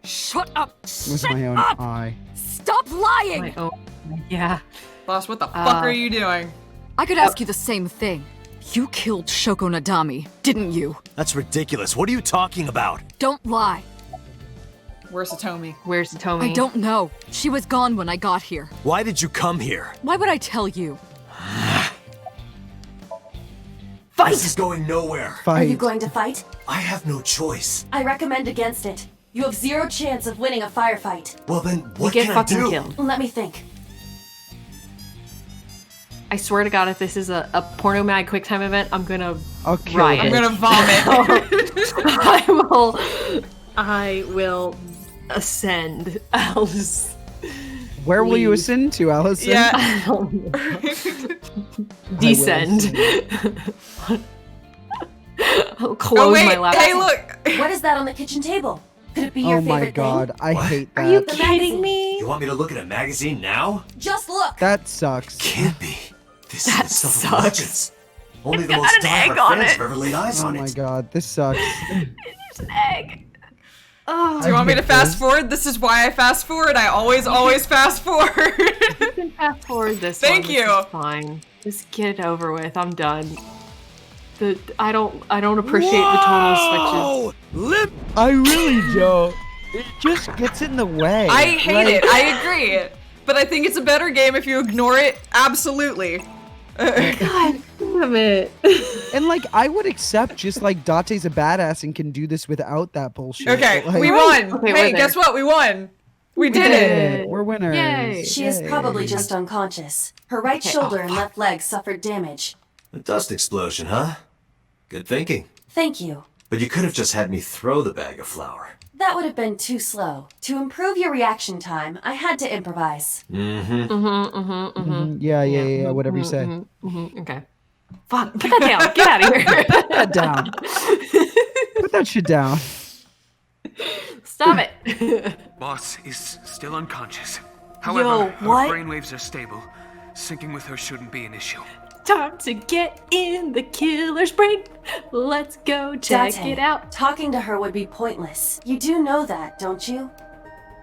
Shut up! With Shut my own up! eye. Stop lying! My own. Yeah. Boss, what the fuck are you doing? I could ask you the same thing. You killed Shoko Nadami, didn't you? That's ridiculous. What are you talking about? Don't lie. Where's Hitomi? Where's Hitomi? I don't know. She was gone when I got here. Why did you come here? Why would I tell you? Fight! This is going nowhere. Are you Fight. going to fight? I have no choice. I recommend against it. You have 0 chance of winning a firefight. Well then, You what get can I fucking do? killed. Let me think. I swear to God, if this is a porno mag quick time event, I'm gonna I'll kill riot. I'm gonna vomit. I will ascend. I'll just Where will you leave. ascend to, Allison? Yeah. I don't know. Descend. I'll close Oh wait, my laptop. hey look! What is that on the kitchen table? Could it be your Oh my favorite god, I What? hate that. Are you The kidding magazine. me? You want me to look at a magazine now? thing? Just look. That sucks. Can't be. This That is the stuff sucks. of legends. Only the got most an egg diehard on fans it. have ever laid eyes Oh on my it. god, this sucks. There's an egg. Oh, Do you want me to hate fast this. forward? This is why I fast forward. I always fast forward. you can fast forward this Thank one. you. This is fine. Just get it over with. I'm done. I don't appreciate the tonal switches. Lip. I really don't. It just gets in the way. I hate Like, it. I agree. But I think it's a better game if you ignore it. Absolutely. God damn it. And like, I would accept just like Date's a badass and can do this without that bullshit. Okay, but, like, we won. Okay, Hey, we're guess there. what? We won. We did it. We're winners. Yay. She is Yay. probably just unconscious. Her right Okay, shoulder oh, and left leg suffered damage. A dust explosion, huh? Good thinking. Thank you. But you could have just had me throw the bag of flour. That would have been too slow. To improve your reaction time, I had to improvise. Mhm, Yeah, whatever you say. Okay. Fuck. Put that down. Get out of here. Put that down. Put that shit down. Stop it. Boss is still unconscious. Yo, However, her what? brainwaves are stable. Syncing with her shouldn't be an issue. Time to get in the killer's brain. Let's go check Date, it out. Talking to her would be pointless. You do know that, don't you?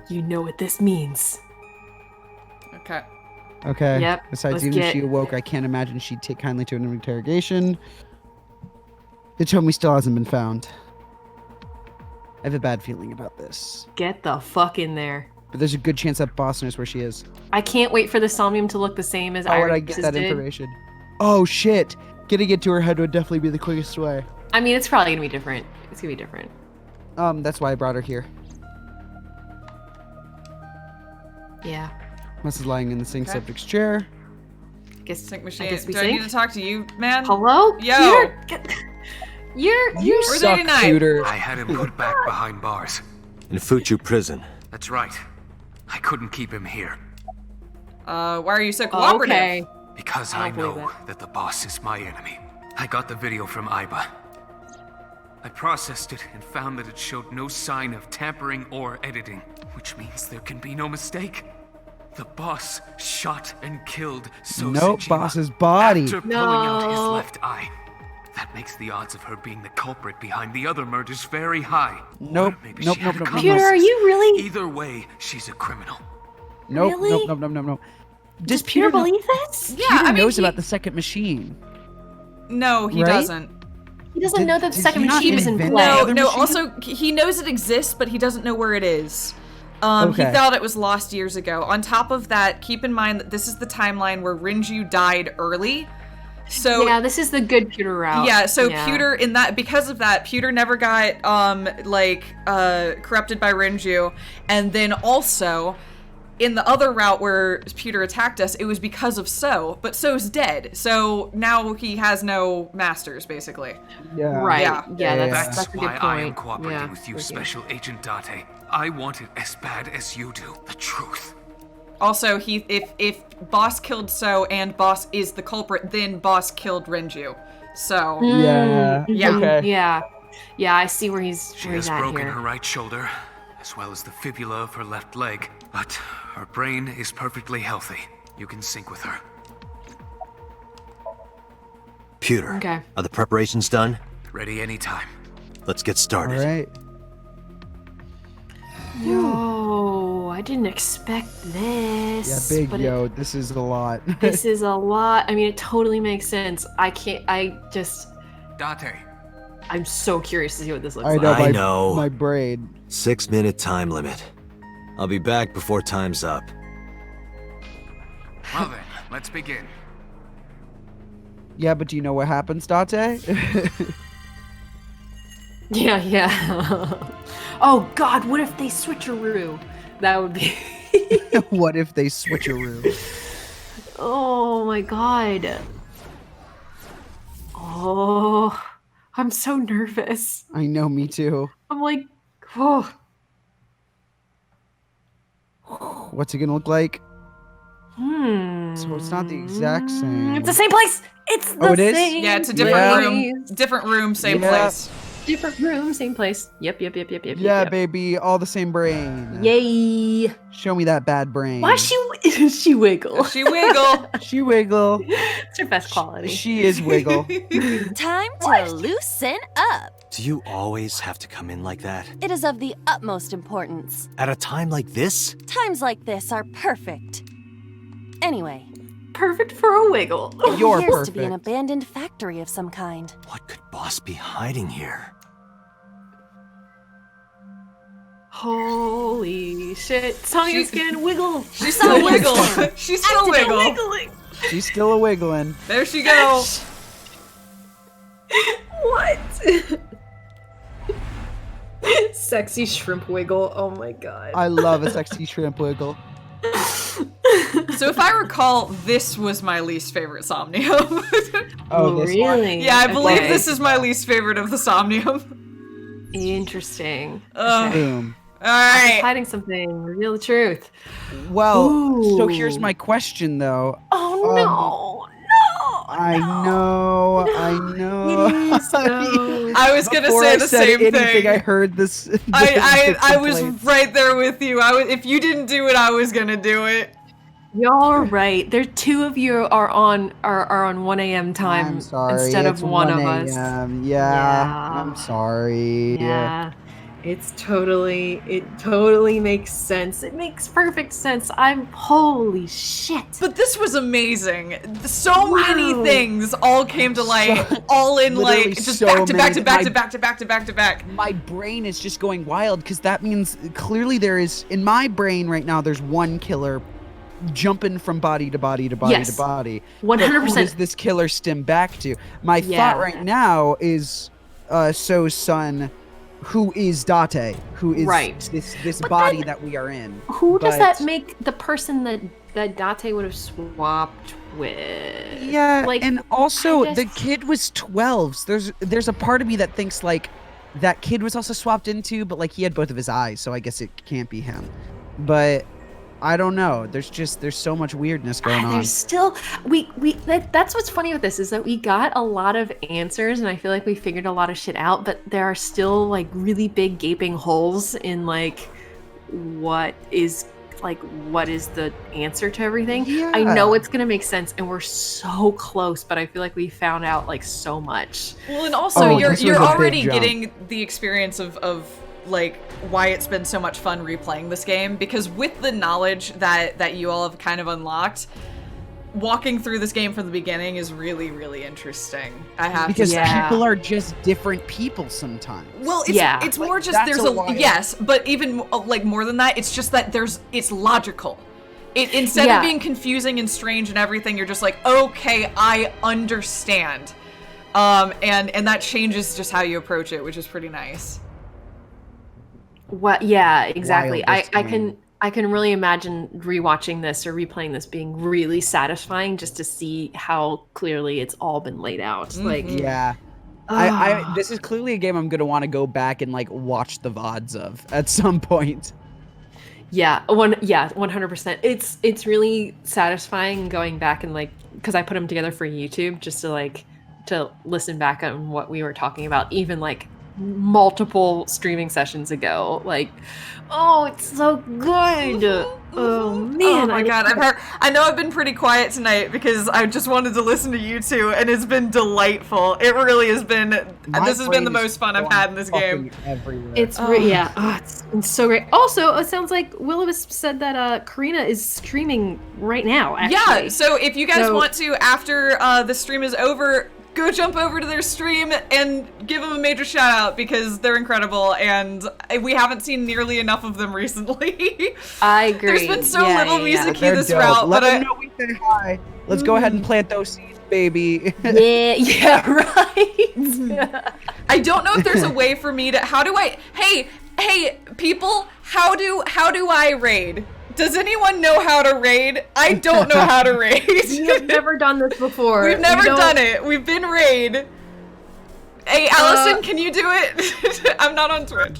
You know what this means. Okay. Okay. Yep, Besides, let's even if get- she awoke, I can't imagine she'd take kindly to an interrogation. Hitomi still hasn't been found. I have a bad feeling about this. Get the fuck in there. But there's a good chance that boss knows where she is. I can't wait for the Somnium to look the same as How would I Iris's get that did. information? Oh shit! Getting it to her head would definitely be the quickest way. I mean, it's probably gonna be different. It's gonna be different. That's why I brought her here. Yeah. Must is lying in the sink Okay. subject's chair. Guess Sync machine. I guess we Do I need sync? to talk to you, man? Hello? Yo. You're Where's 89? shooter. I had him put back behind bars. In Fuchu prison. That's right. I couldn't keep him here. Why are you so cooperative? Okay. Because I I don't know believe that the boss is my enemy. I got the video from Aiba. I processed it and found that it showed no sign of tampering or editing, which means there can be no mistake. The boss shot and killed Nope, Sosejima boss's body. after pulling out his No. left eye. That makes the odds of her being the culprit behind the other murders very high. Nope. Maybe Nope. she had Nope. a Nope. complice. Pewter, are you really? Either way, she's a criminal. Nope. Really? Nope. Does Pewter Pewter believe this? Yeah, Peter I mean, knows about the second machine. No, he Right? doesn't. He doesn't know that the second he not machine is in invent play. the No, other no. machine? Also, he knows it exists, but he doesn't know where it is. He Okay. thought it was lost years ago. On top of that, keep in mind that this is the timeline where Renji died early. So yeah, this is the good Pewter route. yeah, so Pewter because of that, Pewter never got corrupted by Renju, and then also in the other route where Pewter attacked us, it was because of So, but So's dead. So now he has no masters, basically. Yeah. Right. Yeah. That's a good why I am point. cooperating Yeah, with you, thank you. Special Agent Date. I want it as bad as you do. The truth. Also, if Boss killed So and Boss is the culprit, then Boss killed Renju. So Yeah. Yeah. Okay. Yeah, I see where he's She where has he's at broken here. her right shoulder, as well as the fibula of her left leg. But her brain is perfectly healthy. You can sync with her. Pewter. Okay. Are the preparations done? Ready anytime. Let's get All started. right. Yo, I didn't expect Yeah, this. big but yo. This is a lot. This is a lot. I mean, it totally makes sense. Date. I'm so curious to see what this looks I like. know. I know. My brain. 6-minute time limit. I'll be back before time's up. Well then, let's begin. Yeah, but do you know what happens, Date? Yeah. Oh God, what if they switcheroo? That would be. What if they switcheroo? Oh my God. Oh, I'm so nervous. I know, me too. I'm like, oh. What's it gonna look like? Hmm. So it's not the exact same. It's the same place. It's the it is? same. Yeah, it's a different place. room. Different room, same Yeah. place. Different room, same place. Yep. Yeah, baby, all the same brain. Yay. Show me that bad brain. Why she wiggle? She wiggle. She wiggle. It's her best quality. She is wiggle. Time to loosen up. Do you always have to come in like that? It is of the utmost importance. At a time like this? Times like this are perfect. Anyway, Perfect for a wiggle. You're appears to be an perfect. abandoned factory of some kind. What could Boss be hiding here? Holy shit. Sonya's getting wiggle. She's still wiggle. She's still wiggle. Wiggling. She's still a wiggling. There she goes. What? Sexy shrimp wiggle. Oh my God. I love a sexy shrimp wiggle. So if I recall, this was my least favorite Somnium. Oh, this one? really? Yeah, I believe Okay. this is my least favorite of the Somnium. Interesting. Boom. All right. Hiding something. Reveal the truth. Well, so Ooh. here's my question though. Oh no. I know. Please don't. I was gonna Before say I the said same anything, thing. I heard this. I was right there with you. If you didn't do it, I was gonna do it. Y'all are right. There, two of you are on 1 a.m. time I'm sorry. instead it's of one of 1 us. a.m. Yeah. Yeah, I'm sorry. Yeah. It totally makes sense. It makes perfect sense. Holy shit. But this was amazing. So many things all came to light, all in literally like just so back to back to many- back my- to back to back to back to back. My brain is just going wild because that means clearly there is, in my brain right now, there's one killer jumping from body to body to body Yes. to body. 100%. Who does this killer stem back to? My Yeah. thought right now is So's son, who is Date, who is Right. this body that we are in. Who does But- that make the person that Date would have swapped with? Yeah, Like, and also I the just- kid was 12. So there's a part of me that thinks like that kid was also swapped into, but like he had both of his eyes, so I guess it can't be him. But I don't know. There's so much weirdness going on. There's still that's what's funny with this is that we got a lot of answers and I feel like we figured a lot of shit out, but there are still like really big gaping holes in like what is like what is the answer to everything. Yeah. I know it's gonna make sense, and we're so close, but I feel like we found out like so much. Well, and also this was you're a big already jump. getting the experience of like why it's been so much fun replaying this game, because with the knowledge that you all have kind of unlocked, walking through this game from the beginning is really, really interesting. I have Because to say. people are just different people sometimes. Well, it's more just that's there's a a lot. yes, but even like more than that, it's just that it's logical. Instead of being confusing and strange and everything, you're just like, okay, I understand, and that changes just how you approach it, which is pretty nice. What? Yeah, exactly. Wildest I can really imagine rewatching this or replaying this being really satisfying, just to see how clearly it's all been laid out. Like, yeah. This is clearly a game I'm gonna want to go back and like watch the VODs of at some point. Yeah, 100%. It's really satisfying going back and like, because I put them together for YouTube just to listen back on what we were talking about, even like multiple streaming sessions ago. Like, oh, it's so good. Oh man, oh my god, I know I've been pretty quiet tonight because I just wanted to listen to you two, and it's been delightful. It really has been. This has been the most fun I've had in this game. Everywhere. It's it's been so great. Also, it sounds like Will-O-Wisp said that Karina is streaming right now. Actually. Yeah, so if you guys want to, after the stream is over, go jump over to their stream and give them a major shout out, because they're incredible and we haven't seen nearly enough of them recently. I agree. There's been so little Mizuki They're this dope. route, Let but them know we said hi. Let's go ahead and plant those seeds, baby. Yeah, right. I don't know if there's a way for me to. Hey, people, how do I raid? Does anyone know how to raid? I don't know how to raid. We've never done this before. We've never done it. We've been raid. Hey, Allison, can you do it? I'm not on Twitch.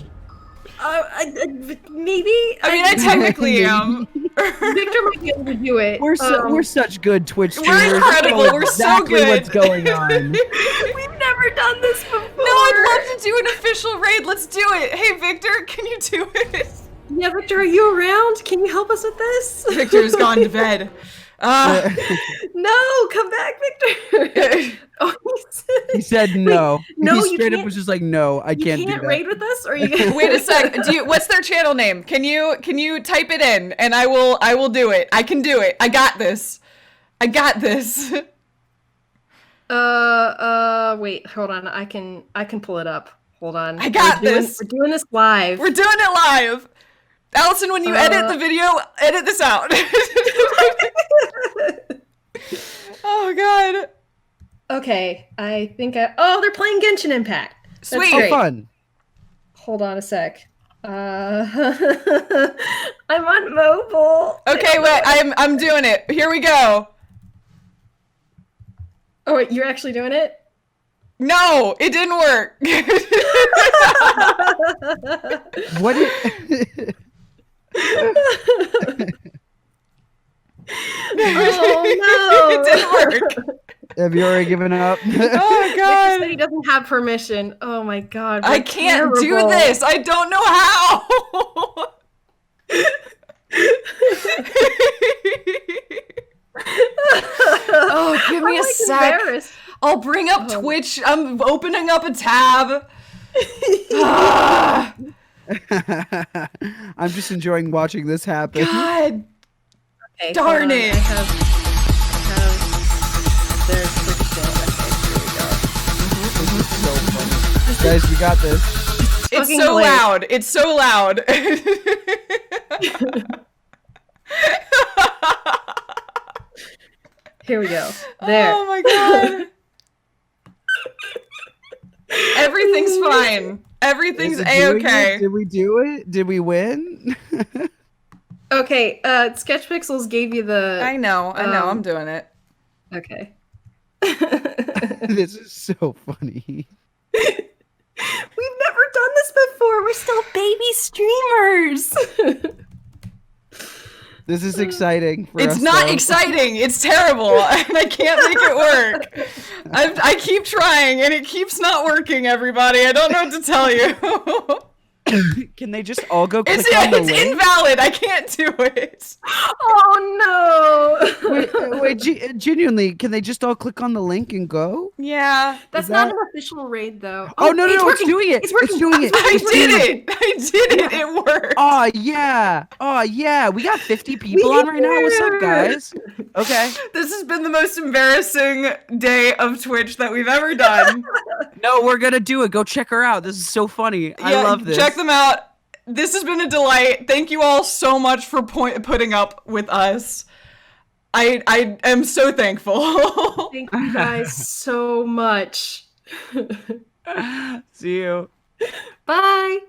Maybe. I mean, I technically am. Victor might be able to do it. We're such good Twitch streamers. We're incredible. We know We're so exactly good. what's going on. We've never done this before. No, I'd love to do an official raid. Let's do it. Hey, Victor, can you do it? Yeah, Victor, are you around? Can you help us with this? Victor's gone to bed. No, come back, Victor. He said no. no, he you straight up can't- was just like, no, I can't do You can't that. raid with us, or you can Wait a sec. What's their channel name? Can you type it in and I will do it. I can do it. I got this. I got this. Wait, hold on. I can pull it up. Hold on. I got this. We're doing this live. We're doing it live. Allison, when you edit the video, edit this out. Oh god. Okay, I think oh, they're playing Genshin Impact. That's Sweet. great. Fun. Hold on a sec. I'm on mobile. Okay, wait. I'm doing it. Here we go. Oh wait, you're actually doing it? No, it didn't work. What? Oh no! It didn't work. Have you already given up? Oh Victor god. said he doesn't have permission. Oh my god. I we're can't do terrible. this. I don't know how. Oh, give me I'm, a like, sec. embarrassed. I'll bring up Twitch. I'm opening up a tab. Ah, I'm just enjoying watching this happen. God Okay, darn hold on. it. I have there's freaking Guys, we got this. It's fucking so hilarious. loud. It's so loud. Here we go. There. Oh my god. Everything's fine. Everything's Is it doing a-okay. it? Did we do it? Did we win? Okay, Sketch Pixels gave you the I know. I'm doing it. Okay. This is so funny. We've never done this before. We're still baby streamers. This is exciting. For It's us, not though. exciting. It's terrible, and I can't make it work. I keep trying, and it keeps not working. Everybody, I don't know what to tell you. Can they just all go click It's on the link? invalid. I can't do it. Oh no! Wait, genuinely, can they just all click on the link and go? Yeah. That's not an official raid, though. Oh, no, it's it's working. doing it. It's working. It's doing it. I did it. It worked. Oh yeah. We got 50 people on right now. What's up, guys? Okay. This has been the most embarrassing day of Twitch that we've ever done. No, we're gonna do it. Go check her out. This is so funny. I love this. Check them out. This has been a delight. Thank you all so much for putting up with us. I am so thankful. Thank you guys so much. See you. Bye.